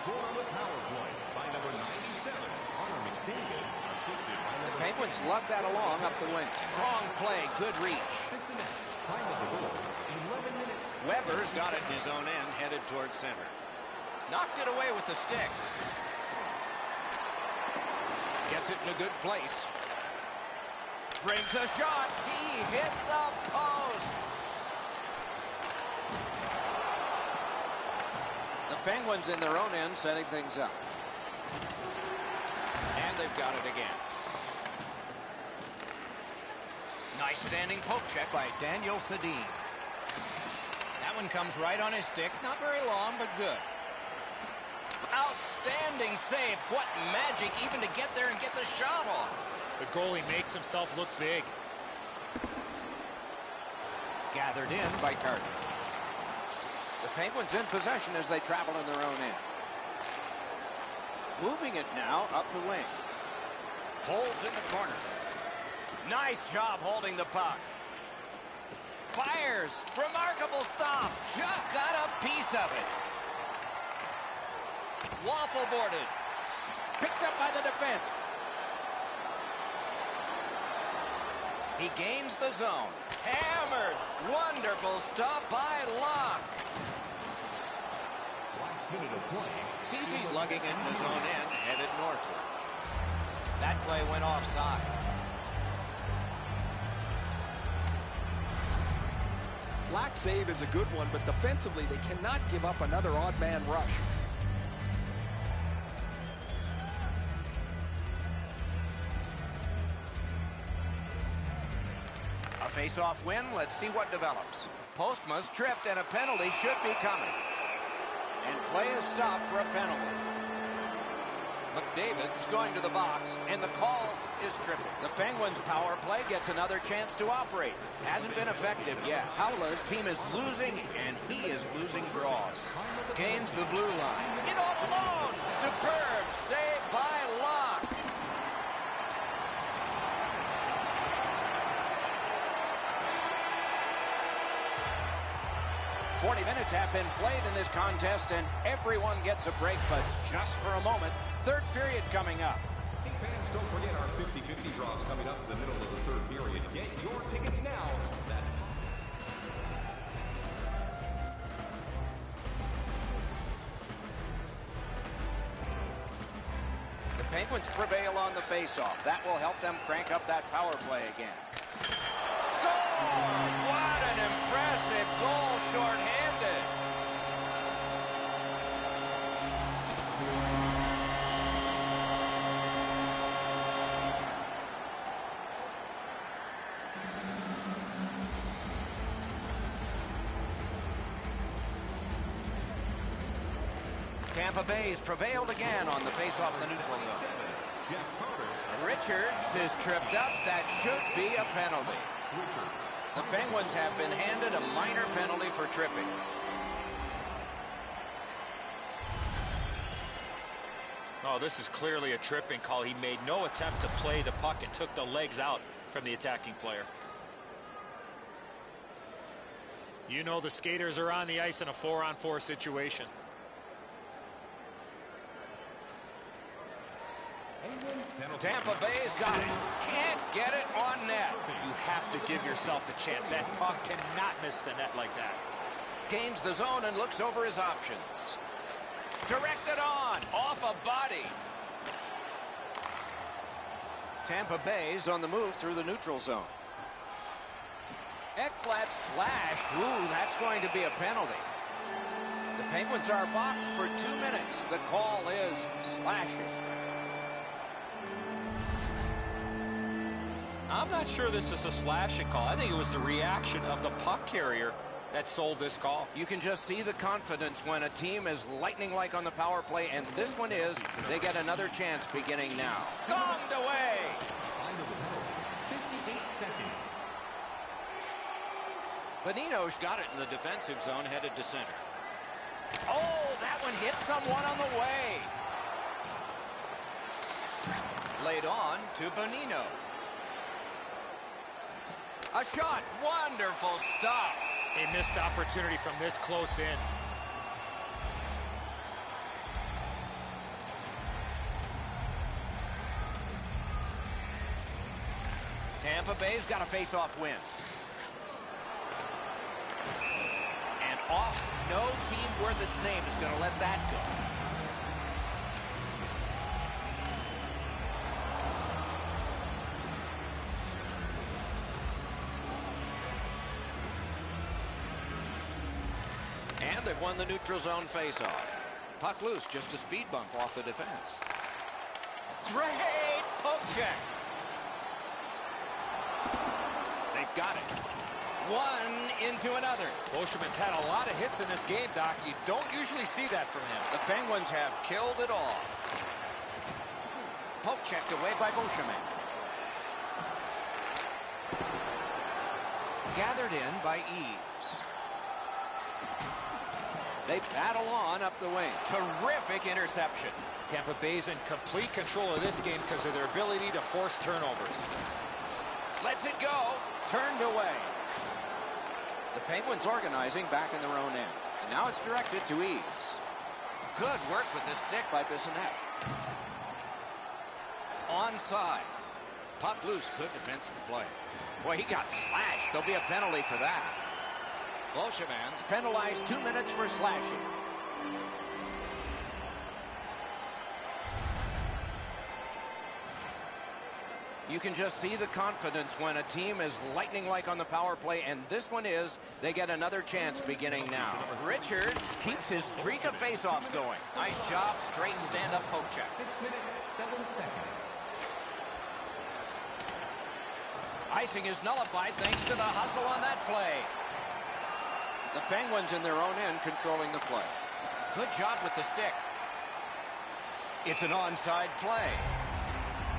Scored on the power play by number 97, Connor McDavid, assisted by The number Penguins lug that along up the wing. Strong play, good reach. Bissonnette. Time of the goal, 11 minutes. Weber's got it in his own end, headed towards center. Knocked it away with the stick. Gets it in a good place. Brings a shot. He hit the post. The Penguins in their own end setting things up. And they've got it again. Nice standing poke check by Daniel Sedin. That one comes right on his stick. Not very long, but good. Outstanding save. What magic even to get there and get the shot off. The goalie makes himself look big. Gathered in by Carter. The Penguins in possession as they travel in their own end. Moving it now up the wing. Holds in the corner. Nice job holding the puck. Fires. Remarkable stop. Just got a piece of it. Waffle boarded. Picked up by the defense. He gains the zone. Hammered. Wonderful stop by Locke. Last minute of play. Cece's lugging it in his own end, headed northward. That play went offside. Black's save is a good one, but defensively they cannot give up another odd man rush. A face-off win. Let's see what develops. Postma's tripped and a penalty should be coming. And play is stopped for a penalty. McDavid's going to the box, and the call is tripping. The Penguins' power play gets another chance to operate. Hasn't been effective yet. Howla's team is losing, and he is losing draws. Gains the blue line. In all alone! Superb save by Locke. "40 minutes have been played in this contest, and everyone gets a break, but just for a moment. Third period coming up. Hey fans, don't forget our 50-50 draws coming up in the middle of the third period. Get your tickets now. The Penguins prevail on the faceoff. That will help them crank up that power play again. Score! What an impressive goal, shorthanded. Tampa Bay's prevailed again on the faceoff in the neutral zone. Richards is tripped up. That should be a penalty. The Penguins have been handed a minor penalty for tripping. Oh, this is clearly a tripping call. He made no attempt to play the puck and took the legs out from the attacking player. You know the skaters are on the ice in a 4-on-4 situation. Tampa Bay's got it. Can't get it on net. You have to give yourself a chance. That puck cannot miss the net like that. Gains the zone and looks over his options. Directed on. Off a body. Tampa Bay's on the move through the neutral zone. Ekblad slashed. Ooh, that's going to be a penalty. The Penguins are boxed for 2 minutes. The call is slashing. I'm not sure this is a slashing call. I think it was the reaction of the puck carrier that sold this call. You can just see the confidence when a team is lightning-like on the power play, and this one is. They get another chance beginning now. Gonged away! 58 seconds. Bonino's got it in the defensive zone, headed to center. Oh, that one hit someone on the way. Laid on to Bonino. A shot. Wonderful stop. A missed opportunity from this close in. Tampa Bay's got a face-off win. And Off, no team worth its name is going to let that go. And they've won the neutral zone faceoff. Puck loose, just a speed bump off the defense. Great poke check. They've got it. One into another. Beauchemin's had a lot of hits in this game, Doc. You don't usually see that from him. The Penguins have killed it all. Poke checked away by Beauchemin. Gathered in by Eves. They battle on up the wing. Terrific interception. Tampa Bay's in complete control of this game because of their ability to force turnovers. Lets it go. Turned away. The Penguins organizing back in their own end. And now it's directed to Eves. Good work with the stick by Bissonnette. Onside. Puck loose. Good defensive play. Boy, he got slashed. There'll be a penalty for that. Beauchemin's penalized 2 minutes for slashing. You can just see the confidence when a team is lightning-like on the power play, and this one is. They get another chance beginning now. Richards keeps his streak of face-offs going. Nice job, straight stand-up poke check. 6 minutes, 7 seconds. Icing is nullified thanks to the hustle on that play. The Penguins in their own end controlling the play. Good job with the stick. It's an onside play.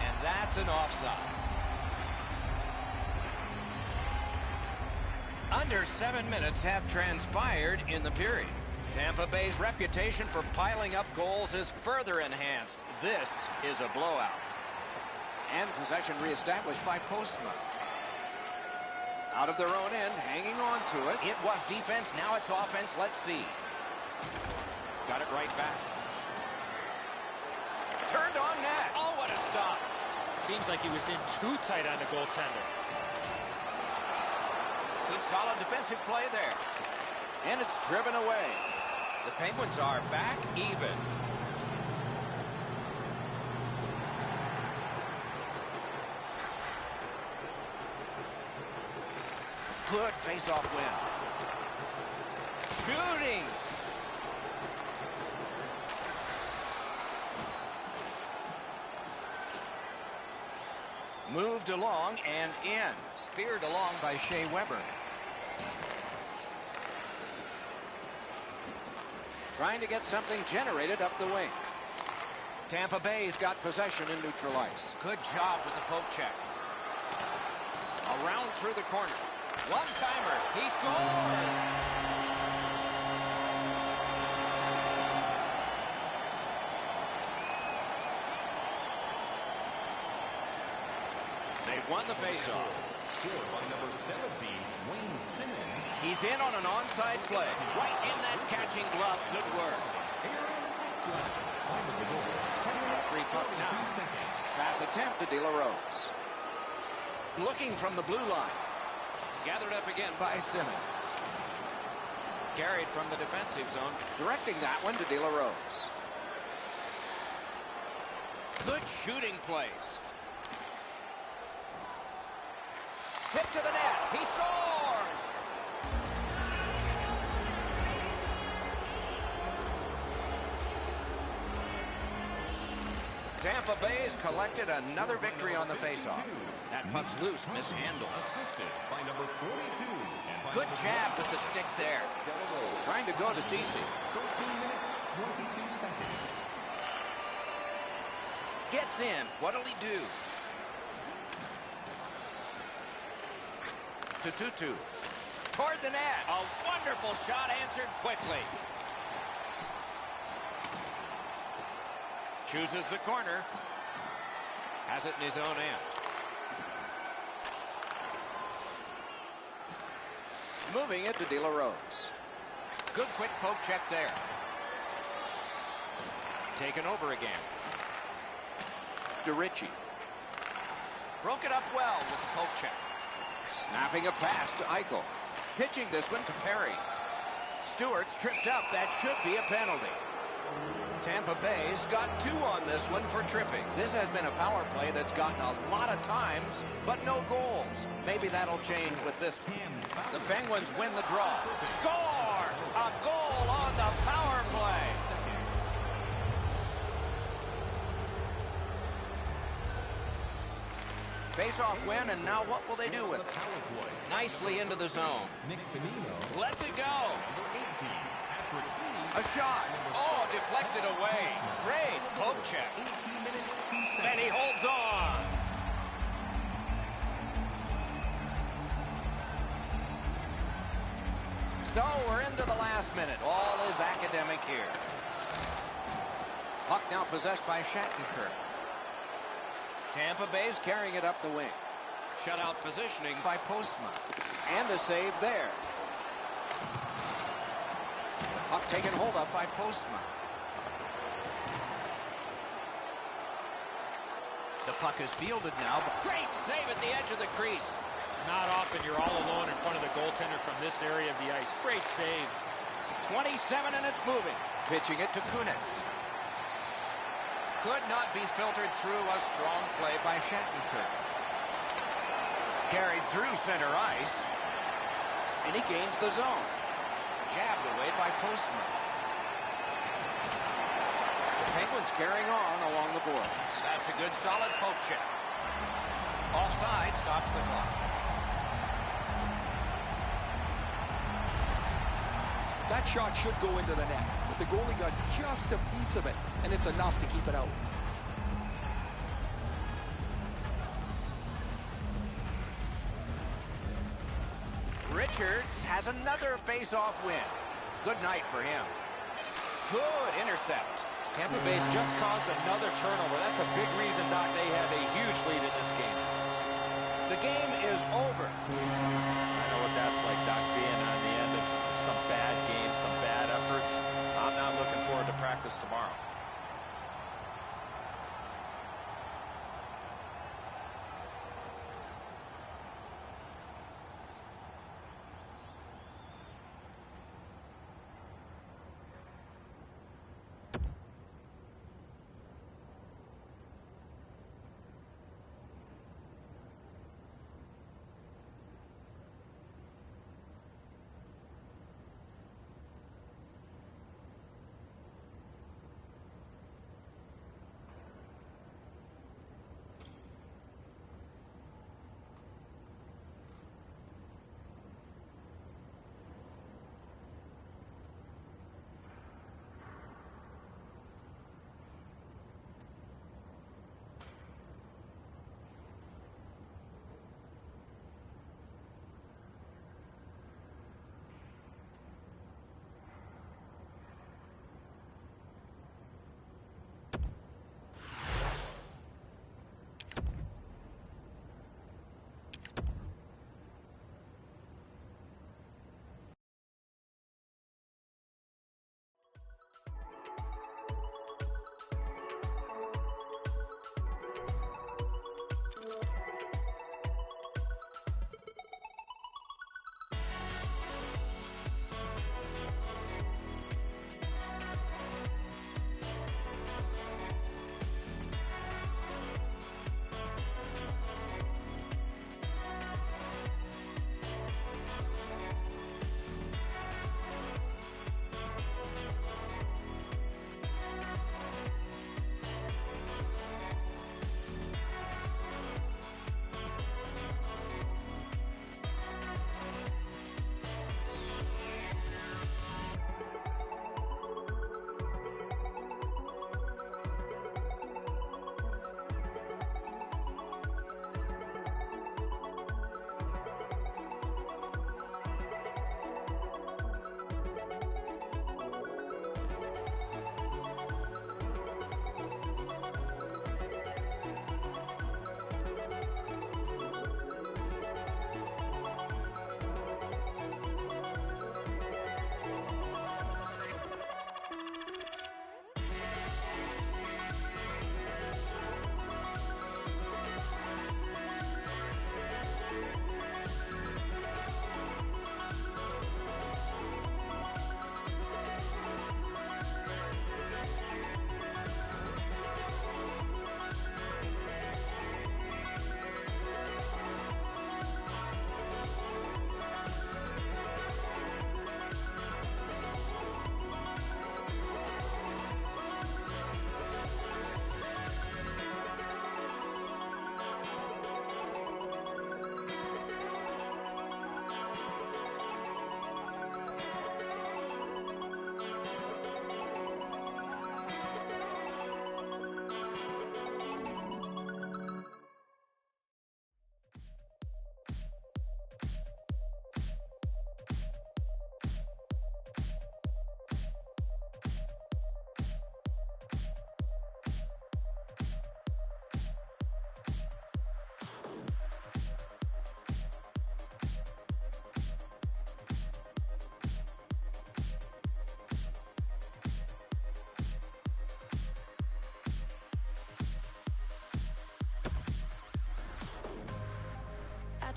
And that's an offside. Under 7 minutes have transpired in the period. Tampa Bay's reputation for piling up goals is further enhanced. This is a blowout. And possession reestablished by Postma. Out of their own end, hanging on to it. It was defense, now it's offense. Let's see. Got it right back. Turned on net. Oh, what a stop. Seems like he was in too tight on the goaltender. Good solid defensive play there. And it's driven away. The Penguins are back even. Good face-off win. Shooting. Moved along and in. Speared along by Shea Weber. Trying to get something generated up the wing. Tampa Bay's got possession in neutral ice. Good job with the poke check. Around through the corner. One-timer. He scores! They've won the faceoff. Scored by number 17, Wayne Simmons. He's in on an onside play. Right in that catching glove. Good work. Free puck now. Pass attempt to De La Rose. Looking from the blue line. Gathered up again by Simmons. Carried from the defensive zone. Directing that one to De La Rose. Good shooting place. Tip to the net. He scores! Tampa Bay's collected another victory on the faceoff. That puck's loose, mishandled. Assisted by number 42. And by Good jab with the stick there. Trying to go to Cece. 13 minutes, 22 seconds. Gets in. What'll he do? To Tutu. Toward the net. A wonderful shot answered quickly. Chooses the corner. Has it in his own end. Moving it to De La Rose. Good quick poke check there. Taken over again. DeRicci. Broke it up well with the poke check. Snapping a pass to Eichel. Pitching this one to Perry. Stewart's tripped up. That should be a penalty. Tampa Bay's got 2 on this one for tripping. This has been a power play that's gotten a lot of times, but no goals. Maybe that'll change with this one. The Penguins win the draw. Score! A goal on the power play. Face-off win, and now what will they do with it? Nicely into the zone. Lets it go. A shot. Oh, deflected away. Great poke check. And he holds on. So we're into the last minute. All is academic here. Puck now possessed by Shattenkirk. Tampa Bay's carrying it up the wing. Shutout positioning by Postma. And a save there. Puck taken hold of by Postma. The puck is fielded now. But great save at the edge of the crease. Not often you're all alone in front of the goaltender from this area of the ice. Great save. 27 and it's moving. Pitching it to Kunitz. Could not be filtered through a strong play by Shattenkirk. Carried through center ice. And he gains the zone. Jabbed away by Postma. The Penguins carrying on along the boards. That's a good solid poke check. Offside stops the clock. That shot should go into the net, but the goalie got just a piece of it, and it's enough to keep it out. Richards has another face-off win. Good night for him. Good intercept. Tampa Bay's just caused another turnover. That's a big reason, Doc, they have a huge lead in this game. The game is over. I know what that's like, Doc, being on the end of some bad games, some bad efforts. I'm not looking forward to practice tomorrow.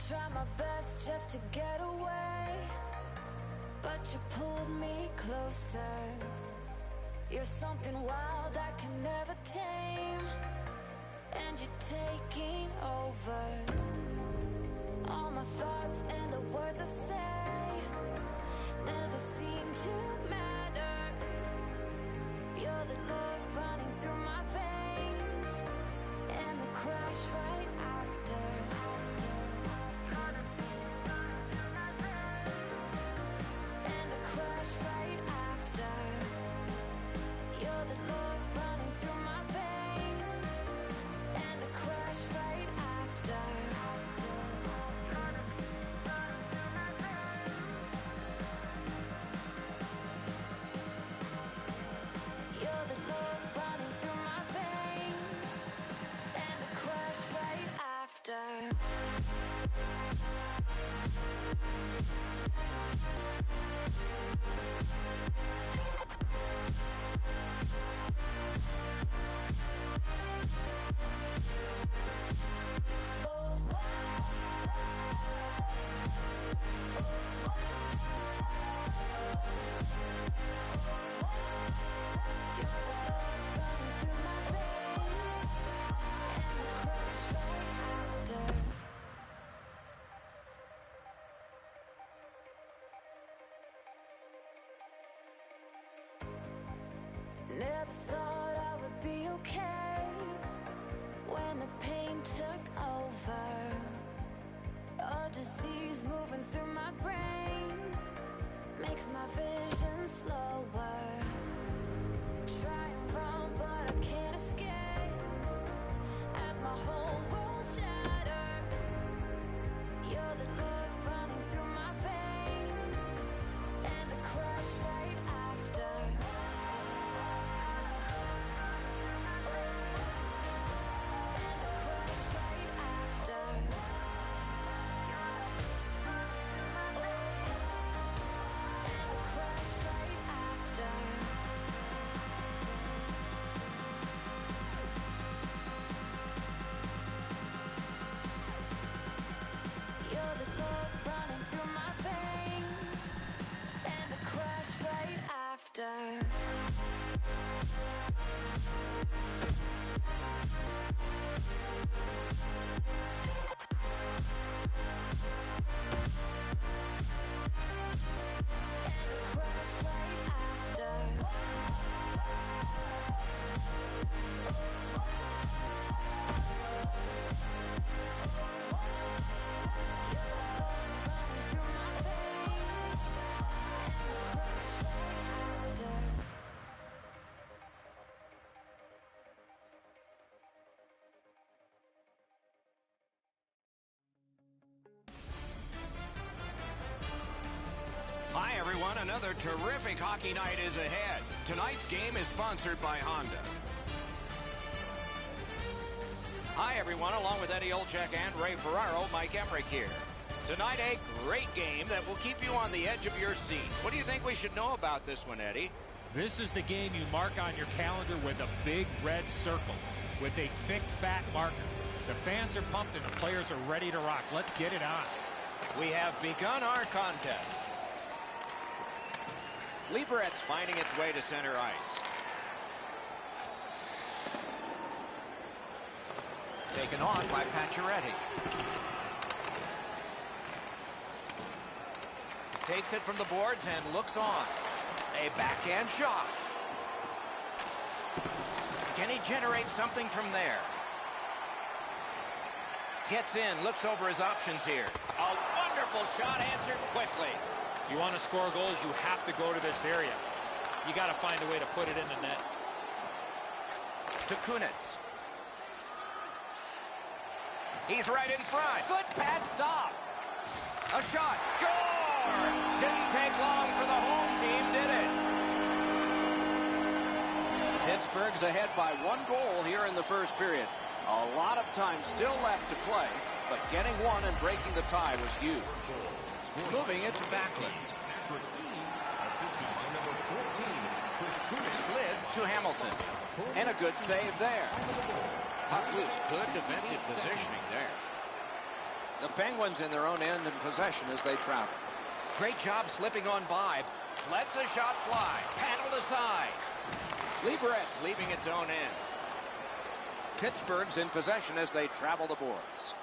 tried my best just to get away, but you pulled me closer. You're something wild I can never tame, and you're taking over. All my thoughts and the words I say never seem to matter. You're the love running through my veins, and the crash right after. And the crash right after. You're the love running through my veins, and the crash right after. You're the love running through my veins, and the crash right after. Never thought I would be okay when the pain took over. A disease moving through my brain makes my vision slower. Try and run, but I can't escape as my whole world shattered. You're the love running through my veins, and the crash right after. And the crash right after. And the crash right after. You're the love running through my veins, and the crash right after. And the crash right after. Hi, everyone. Another terrific hockey night is ahead. Tonight's game is sponsored by Honda. Hi, everyone. Along with Eddie Olczyk and Ray Ferraro, Mike Emmerich here. Tonight, a great game that will keep you on the edge of your seat. What do you think we should know about this one, Eddie? This is the game you mark on your calendar with a big red circle with a thick, fat marker. The fans are pumped and the players are ready to rock. Let's get it on. We have begun our contest. Lieberett's finding its way to center ice. Taken on by Pacioretty. Takes it from the boards and looks on. A backhand shot. Can he generate something from there? Gets in, looks over his options here. A wonderful shot answered quickly. You want to score goals, you have to go to this area. You got to find a way to put it in the net. To Kunitz. He's right in front. Good pad stop. A shot. Score! Didn't take long for the home team, did it? Pittsburgh's ahead by 1 goal here in the first period. A lot of time still left to play, but getting one and breaking the tie was huge. Moving it to Backlund. Slid to Hamilton. And a good save there. Puck loose. Good defensive positioning there. The Penguins in their own end in possession as they travel. Great job slipping on by. Lets a shot fly. Paddled aside. Liberec leaving its own end. Pittsburgh's in possession as they travel the boards.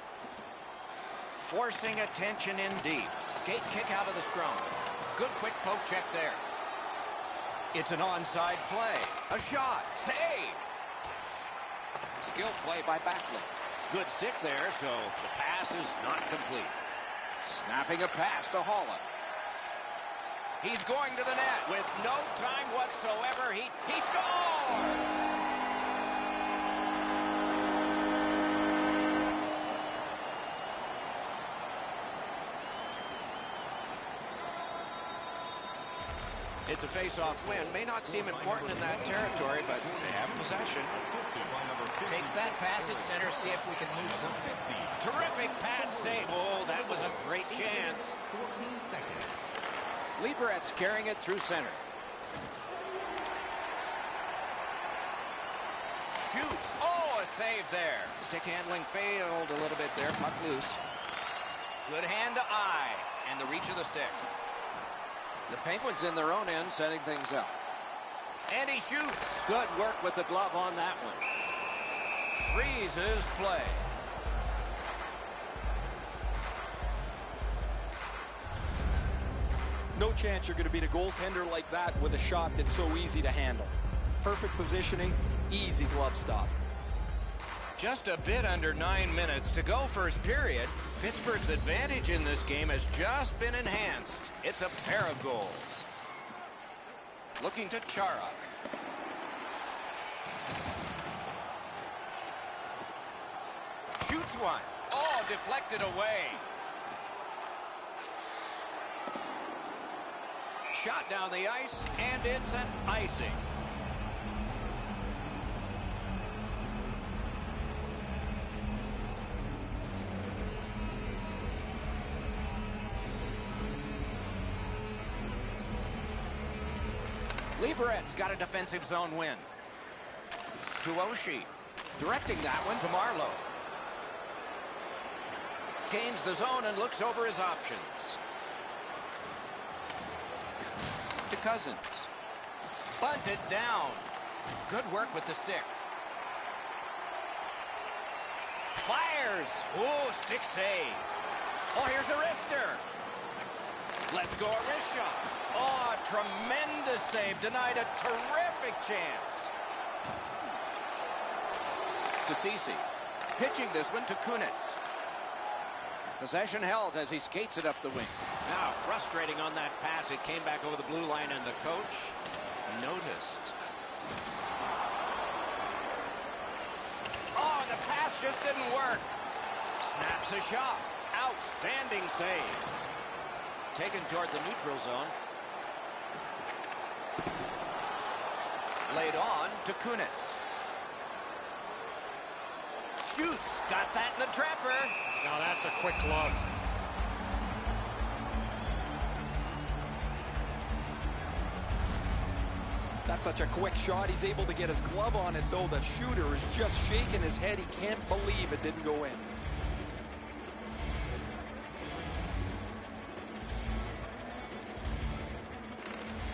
Forcing attention in deep. Skate kick out of the scrum. Good quick poke check there. It's an onside play. A shot. Save. Skill play by Backlund. Good stick there, so the pass is not complete. Snapping a pass to Holland. He's going to the net with no time whatsoever. He scores! It's a face-off win. May not seem important in that territory, but they have possession. Takes that pass at center, see if we can move something. Terrific pad save. Oh, that was a great chance. 14 seconds. Liberec's carrying it through center. Shoots. Oh, a save there. Stick handling failed a little bit there. Puck loose. Good hand to eye. And the reach of the stick. The Penguins in their own end setting things up. And he shoots. Good work with the glove on that one. Freezes play. No chance you're going to beat a goaltender like that with a shot that's so easy to handle. Perfect positioning, easy glove stop. Just a bit under 9 minutes to go first period. Pittsburgh's advantage in this game has just been enhanced. It's a pair of goals. Looking to Chara. Shoots one. Oh, deflected away. Shot down the ice, and it's an icing. Liberec's got a defensive zone win. To Oshie. Directing that one to Marlowe. Gains the zone and looks over his options. To Cousins. Bunted down. Good work with the stick. Fires. Oh, stick save. Oh, here's a wrister. Let's go a wrist shot. Oh, tremendous save. Denied a terrific chance. To Ceci. Pitching this one to Kunitz. Possession held as he skates it up the wing. Now frustrating on that pass. It came back over the blue line and the coach noticed. Oh, the pass just didn't work. Snaps a shot. Outstanding save. Taken toward the neutral zone. Laid on to Kunitz. Shoots. Got that in the trapper. Now that's a quick glove. That's such a quick shot. He's able to get his glove on it, though. The shooter is just shaking his head. He can't believe it didn't go in.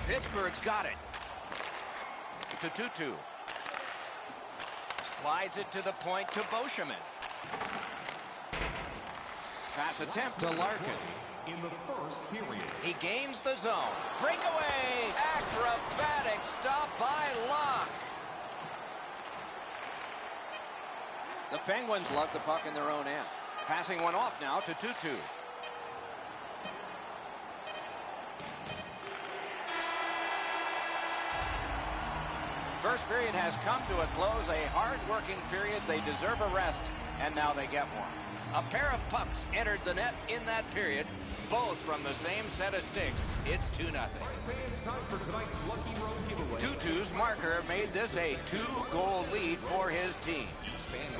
Pittsburgh's got it. To Tutu. Slides it to the point to Beauchemin. Pass attempt to Larkin. In the first period. He gains the zone. Breakaway. Acrobatic stop by Locke. The Penguins lug the puck in their own end. Passing one off now to Tutu. First period has come to a close. A hard-working period. They deserve a rest, and now they get one. A pair of pucks entered the net in that period, both from the same set of sticks. It's 2-0. Fans, time for tonight's Lucky Road giveaway. Tutu's marker made this a 2-goal lead for his team.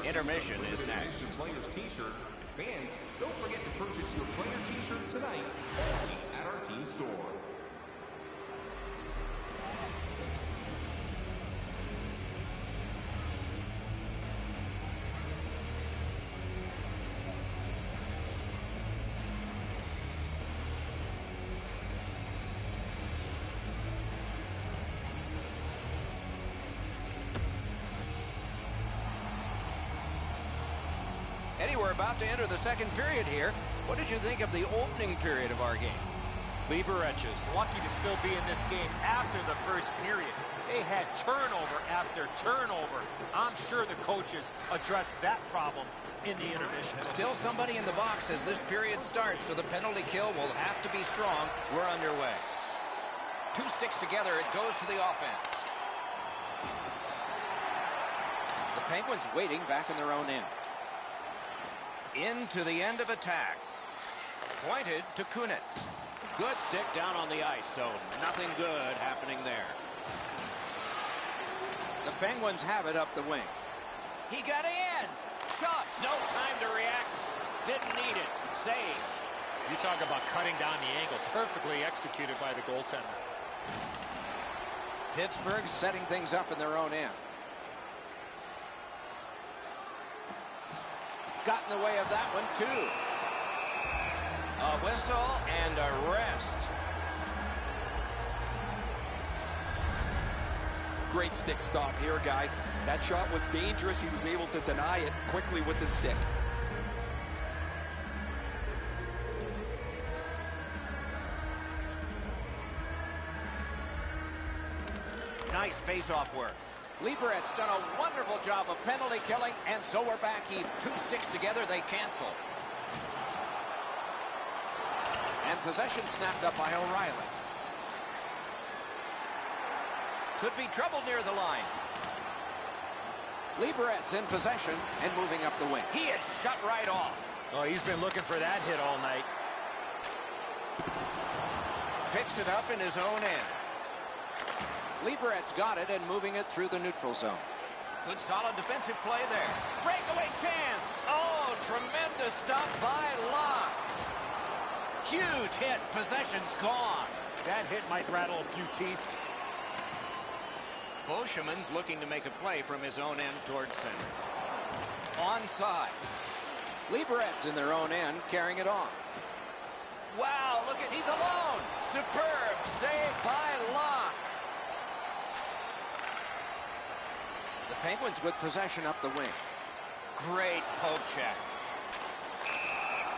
Intermission is next. Player's T-shirt. Fans, don't forget to purchase your player T-shirt tonight only at our team store. we're about to enter the second period here. What did you think of the opening period of our game? Liebereches. Lucky to still be in this game after the first period. They had turnover after turnover. I'm sure the coaches addressed that problem in the intermission. Still somebody in the box as this period starts, so the penalty kill will have to be strong. We're underway. Two sticks together, it goes to the offense. The Penguins waiting back in their own end. Into the end of attack. Pointed to Kunitz. Good stick down on the ice, so nothing good happening there. The Penguins have it up the wing. He got in. Shot. No time to react. Didn't need it. Save. You talk about cutting down the angle. Perfectly executed by the goaltender. Pittsburgh setting things up in their own end. Got in the way of that one, too. A whistle and a rest. Great stick stop here, guys. That shot was dangerous. He was able to deny it quickly with his stick. Nice face-off work. Lieberett's done a wonderful job of penalty killing, and so we're back even. Two sticks together, they cancel. And possession snapped up by O'Reilly. Could be trouble near the line. Lieberett's in possession and moving up the wing. He is shut right off. Oh, he's been looking for that hit all night. Picks it up in his own end. Lieberett's got it and moving it through the neutral zone. Good solid defensive play there. Breakaway chance. Oh, tremendous stop by Locke. Huge hit. Possession's gone. That hit might rattle a few teeth. Boscheman's looking to make a play from his own end towards center. Onside. Lieberett's in their own end, carrying it on. Wow, look at, he's alone. Superb save by Locke. The Penguins with possession up the wing. Great poke check.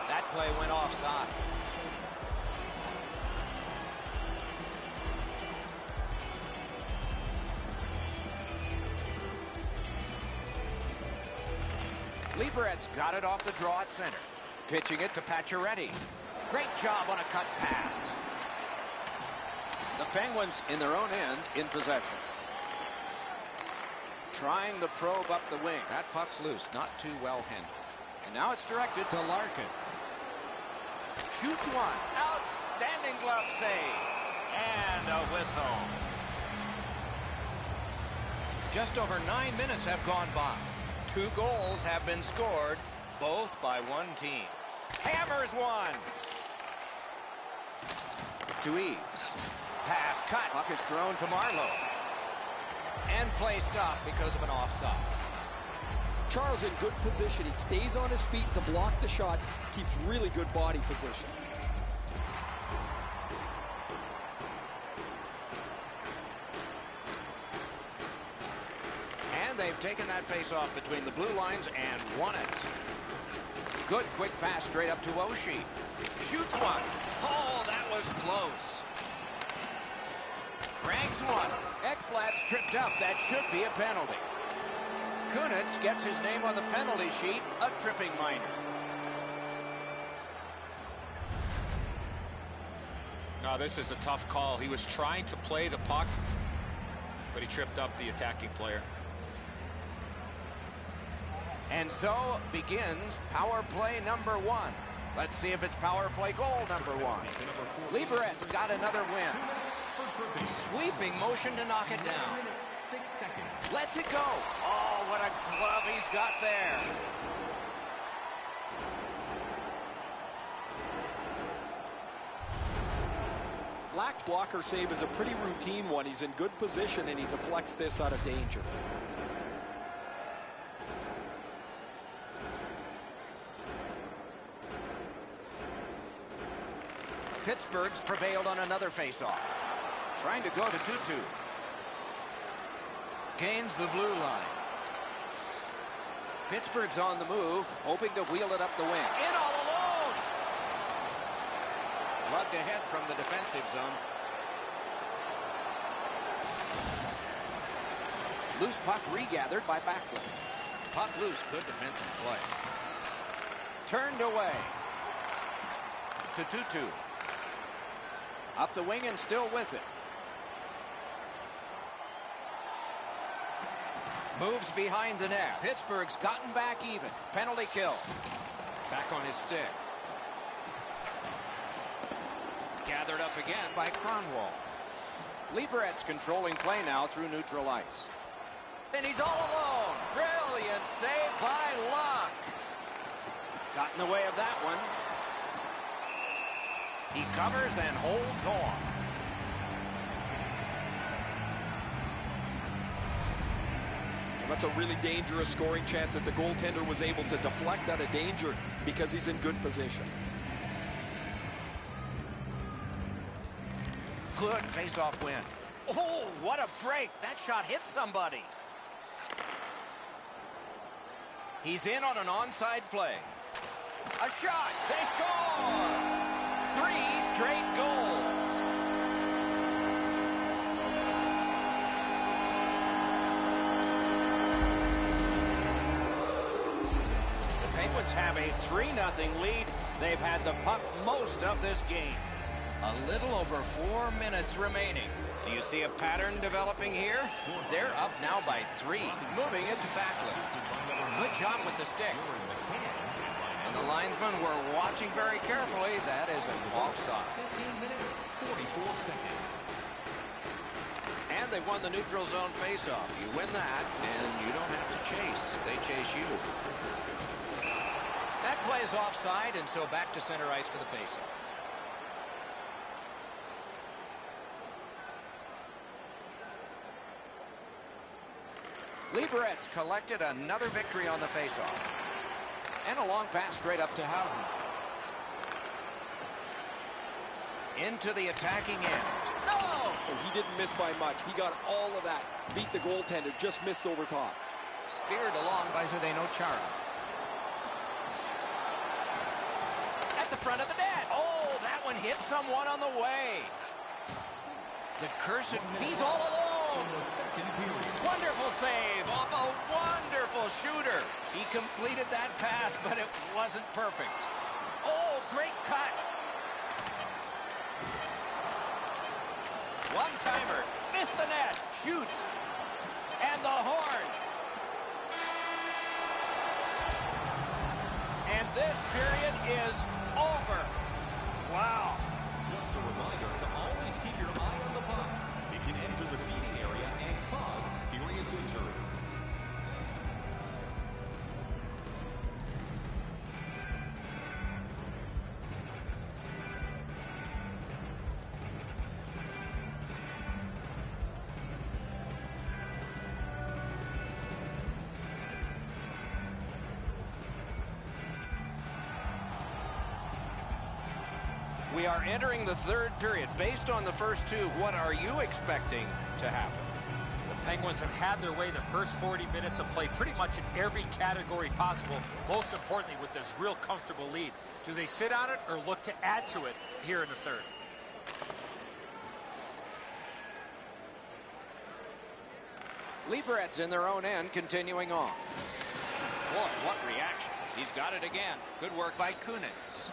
That play went offside. Lieberett's got it off the draw at center. Pitching it to Pacioretty. Great job on a cut pass. The Penguins in their own end in possession. Trying the probe up the wing. That puck's loose, not too well handled. And now it's directed to Larkin. Shoots one. Outstanding glove save. And a whistle. Just over 9 minutes have gone by. 2 goals have been scored, both by one team. Hammers one. To Eves. Pass cut. Puck is thrown to Marlowe. And play stopped because of an offside. Charles in good position. He stays on his feet to block the shot. Keeps really good body position. And they've taken that face-off between the blue lines and won it. Good quick pass straight up to Oshie. Shoots one. Oh, that was close. Ranks one. Ekblad's tripped up. That should be a penalty. Kunitz gets his name on the penalty sheet. A tripping minor. No, this is a tough call. He was trying to play the puck, but he tripped up the attacking player. And so begins power play number 1. Let's see if it's power play goal number 1. Lieberett's got another win. Sweeping motion to knock it down. Lets it go. Oh, what a glove he's got there. Lack's blocker save is a pretty routine one. He's in good position and he deflects this out of danger. Pittsburgh's prevailed on another faceoff. Trying to go to 2-2. Gains the blue line. Pittsburgh's on the move, hoping to wheel it up the wing. In all alone! Lugged ahead from the defensive zone. Loose puck regathered by Backlund. Puck loose, good defensive play. Turned away. To Tutu. Up the wing and still with it. Moves behind the net. Pittsburgh's gotten back even. Penalty kill. Back on his stick. Gathered up again by Kronwall. Lieberett's controlling play now through neutral ice. And he's all alone. Brilliant save by Luck. Got in the way of that one. He covers and holds on. Well, that's a really dangerous scoring chance that the goaltender was able to deflect out of danger because he's in good position. Good face-off win. Oh, what a break. That shot hit somebody. He's in on an onside play. A shot. They score! 3 straight goals. The Penguins have a 3-0 lead. They've had the puck most of this game. A little over 4 minutes remaining. Do you see a pattern developing here? They're up now by 3, moving it to Backlund. Good job with the stick. And the linesmen were watching very carefully. That is an offside. 15 minutes, 44 seconds. And they won the neutral zone faceoff. You win that, and you don't have to chase. They chase you. That play is offside, and so back to center ice for the faceoff. Lieberett's collected another victory on the faceoff. And a long pass straight up to Howden. Into the attacking end. No! Oh, he didn't miss by much. He got all of that. Beat the goaltender. Just missed over top. Speared along by Zdeno Chara. At the front of the net. Oh, that one hit someone on the way. The cursed... He's all alone. Wonderful save off a wonderful shooter. He completed that pass, but it wasn't perfect. Oh, great cut. One-timer. Missed the net. Shoots. And the horn. And this period is over. Wow. Just a reminder to always keep your eye on the puck. It can enter the seating area and cause serious injury. We are entering the third period. Based on the first two, what are you expecting to happen? The Penguins have had their way the first 40 minutes of play pretty much in every category possible, most importantly with this real comfortable lead. Do they sit on it or look to add to it here in the third? Lieberett's in their own end, continuing on. Boy, what reaction. He's got it again. Good work by Kunitz.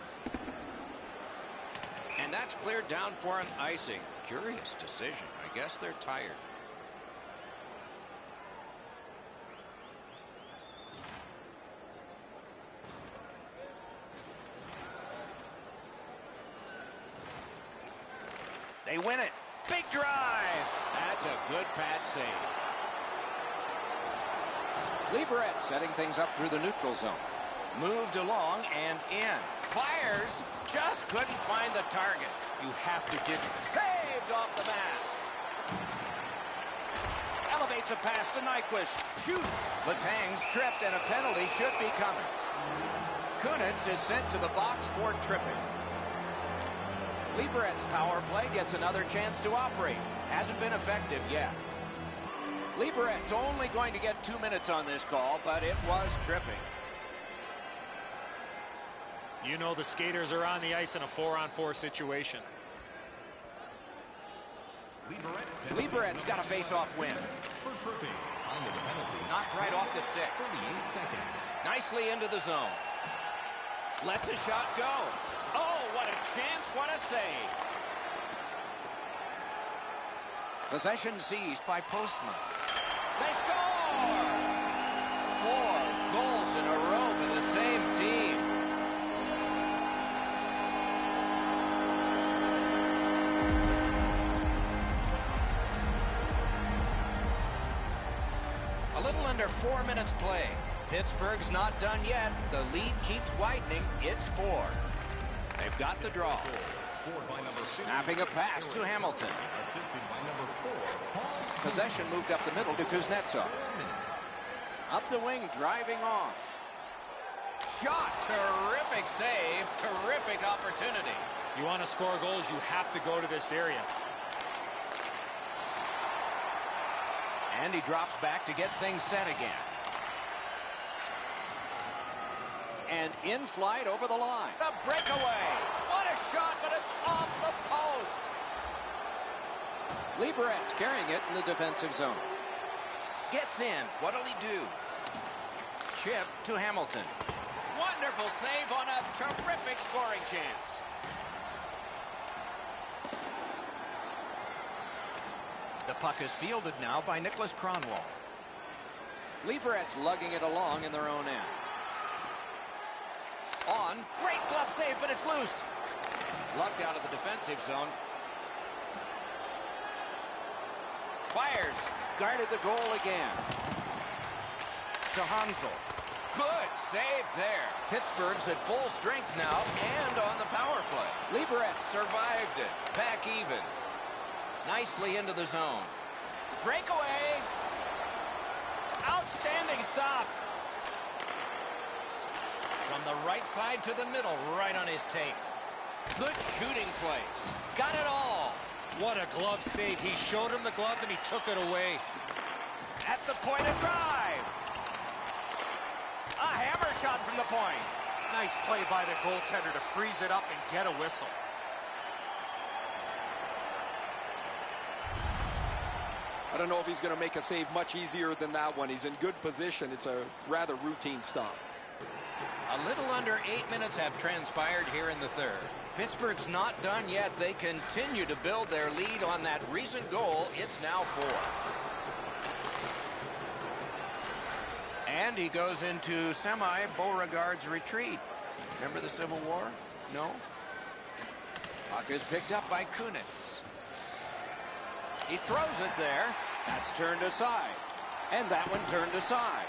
And that's cleared down for an icing. Curious decision. I guess they're tired. They win it. Big drive. That's a good pad save. Lieberett setting things up through the neutral zone. Moved along and in. Fires. Just couldn't find the target. You have to give it. Saved off the mask. Elevates a pass to Nyquist. Shoots. Letang's tripped and a penalty should be coming. Kunitz is sent to the box for tripping. Lieberett's power play gets another chance to operate. Hasn't been effective yet. Liberet's only going to get 2 minutes on this call, but it was tripping. You know the skaters are on the ice in a 4-on-4 situation. Liberet's got a face-off win. For tripping. Time of the penalty. Knocked right off the stick. 38 seconds. Nicely into the zone. Lets a shot go. Oh, what a chance, what a save. Possession seized by Postman. They score! 4 goals in a row for the same team. A little under 4 minutes play. Pittsburgh's not done yet. The lead keeps widening. It's 4. They've got the draw. Snapping a pass to Hamilton. Possession moved up the middle to Kuznetsov. Up the wing, driving on. Shot. Terrific save. Terrific opportunity. You want to score goals, you have to go to this area. And he drops back to get things set again. And in flight over the line. A breakaway. What a shot, but it's off the post. Liberet's carrying it in the defensive zone. Gets in. What'll he do? Chip to Hamilton. Wonderful save on a terrific scoring chance. The puck is fielded now by Nicholas Kronwall. Liberet's lugging it along in their own end. On. Great glove save, but it's loose. Lugged out of the defensive zone. Fires. Guarded the goal again. To Hansel. Good save there. Pittsburgh's at full strength now and on the power play. Liberet survived it. Back even. Nicely into the zone. Breakaway. Outstanding stop. From the right side to the middle, right on his tape. Good shooting place. Got it all. What a glove save. He showed him the glove and he took it away. At the point of drive. A hammer shot from the point. Nice play by the goaltender to freeze it up and get a whistle. I don't know if he's going to make a save much easier than that one. He's in good position. It's a rather routine stop. A little under 8 minutes have transpired here in the third. Pittsburgh's not done yet. They continue to build their lead on that recent goal. It's now 4. And he goes into semi-Beauregard's retreat. Remember the Civil War? No? Puck is picked up by Kunitz. He throws it there. That's turned aside. And that one turned aside.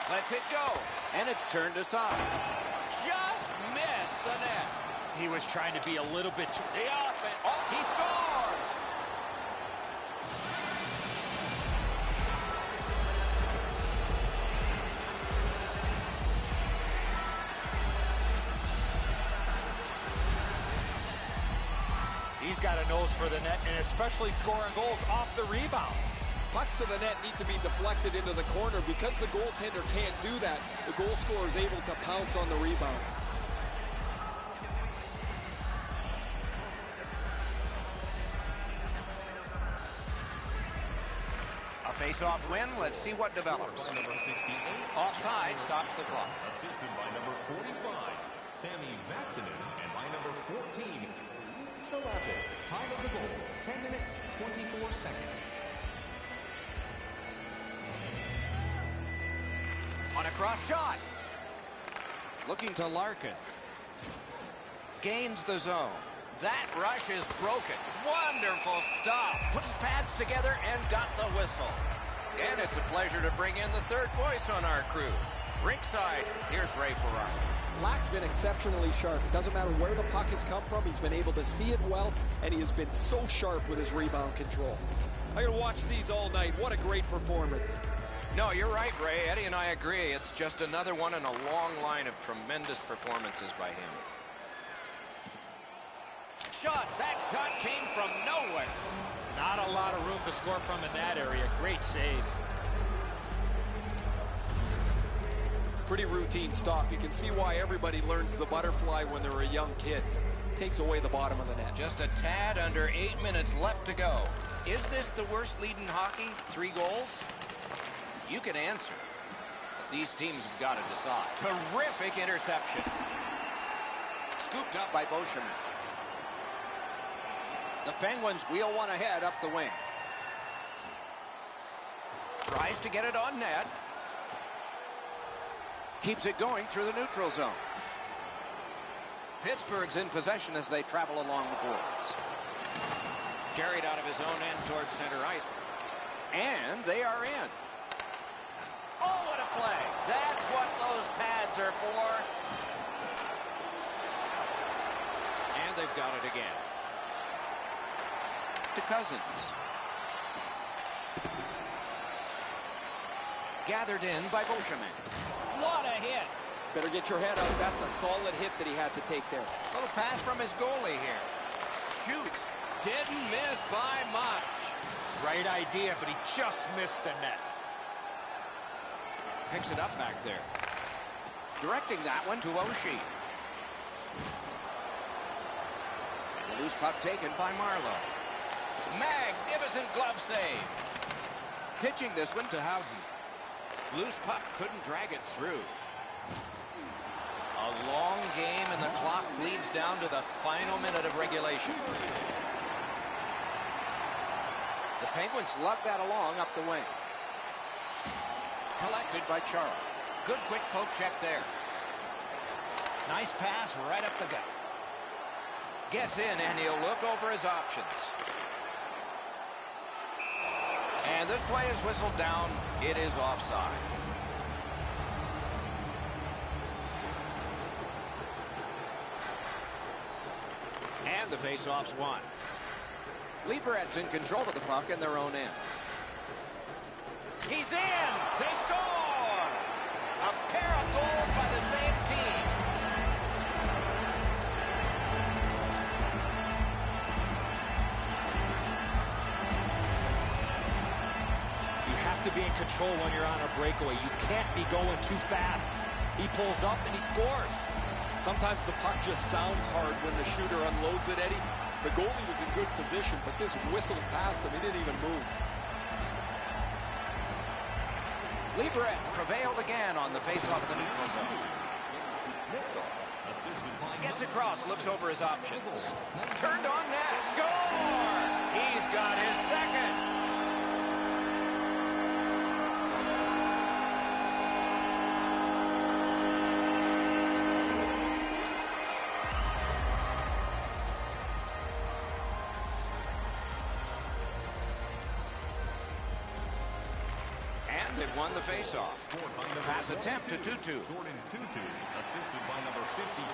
Lets it go. And it's turned aside. Just missed the net. He was trying to be a little bit too... The offense. Oh, he scores! He's got a nose for the net, and especially scoring goals off the rebound. Pucks to the net need to be deflected into the corner. Because the goaltender can't do that, the goal scorer is able to pounce on the rebound. A face-off win. Let's see what develops. Number 68. Offside stops the clock. Assisted by number 45, Sammy Vatsinen, and by number 14, Salapin. Time of the goal, 10 minutes, 24 seconds. On a cross shot. Looking to Larkin. Gains the zone. That rush is broken. Wonderful stop. Put his pads together and got the whistle. And it's a pleasure to bring in the third voice on our crew. Rinkside, here's Ray Ferrari. Black's been exceptionally sharp. It doesn't matter where the puck has come from. He's been able to see it well, and he has been so sharp with his rebound control. I'm going to watch these all night. What a great performance. No, you're right, Ray. Eddie and I agree. It's just another one in a long line of tremendous performances by him. Shot. That shot came from nowhere. Not a lot of room to score from in that area. Great save. Pretty routine stop. You can see why everybody learns the butterfly when they're a young kid. Takes away the bottom of the net. Just a tad under 8 minutes left to go. Is this the worst lead in hockey? 3 goals? You can answer. These teams have got to decide. Terrific interception. Scooped up by Beauchemin. The Penguins wheel one ahead up the wing. Tries to get it on net. Keeps it going through the neutral zone. Pittsburgh's in possession as they travel along the boards. Carried out of his own end towards center ice. And they are in. Oh, what a play. That's what those pads are for. And they've got it again. To Cousins. Gathered in by Beauchemin. What a hit. Better get your head up. That's a solid hit that he had to take there. Little pass from his goalie here. Shoots. Didn't miss by much. Right idea, but he just missed the net. Picks it up back there. Directing that one to Oshie. And a loose puck taken by Marlowe. Magnificent glove save. Pitching this one to Howden. Loose puck couldn't drag it through. A long game and the clock bleeds down to the final minute of regulation. The Penguins lug that along up the wing. Collected by Chara. Good quick poke check there. Nice pass right up the gut. Gets in and he'll look over his options. And this play is whistled down. It is offside. And the faceoff's won. Lieberett's in control of the puck in their own end. He's in! They score! A pair of goals by the same team. You have to be in control when you're on a breakaway. You can't be going too fast. He pulls up and he scores. Sometimes the puck just sounds hard when the shooter unloads it, Eddie. The goalie was in good position, but this whistled past him. He didn't even move. Lieberett's prevailed again on the faceoff of the neutral zone. Gets across, looks over his options. Turned on net. Score! He's got his second. They've won the faceoff. Pass attempt to Tutu.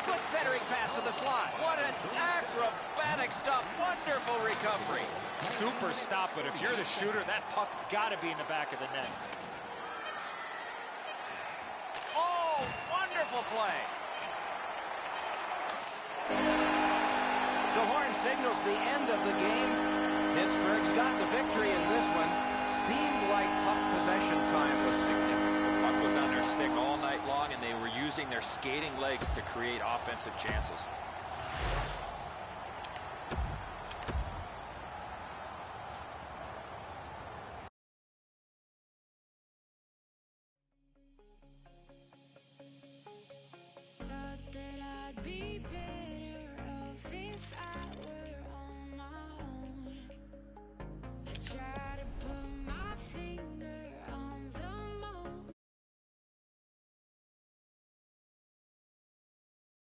Quick centering pass to the slot. What an acrobatic stop. Wonderful recovery. Super stop, but if you're the shooter, that puck's got to be in the back of the net. Oh, wonderful play. The horn signals the end of the game. Pittsburgh's got the victory in this one. Seemed like puck possession time was significant. The puck was on their stick all night long, and they were using their skating legs to create offensive chances.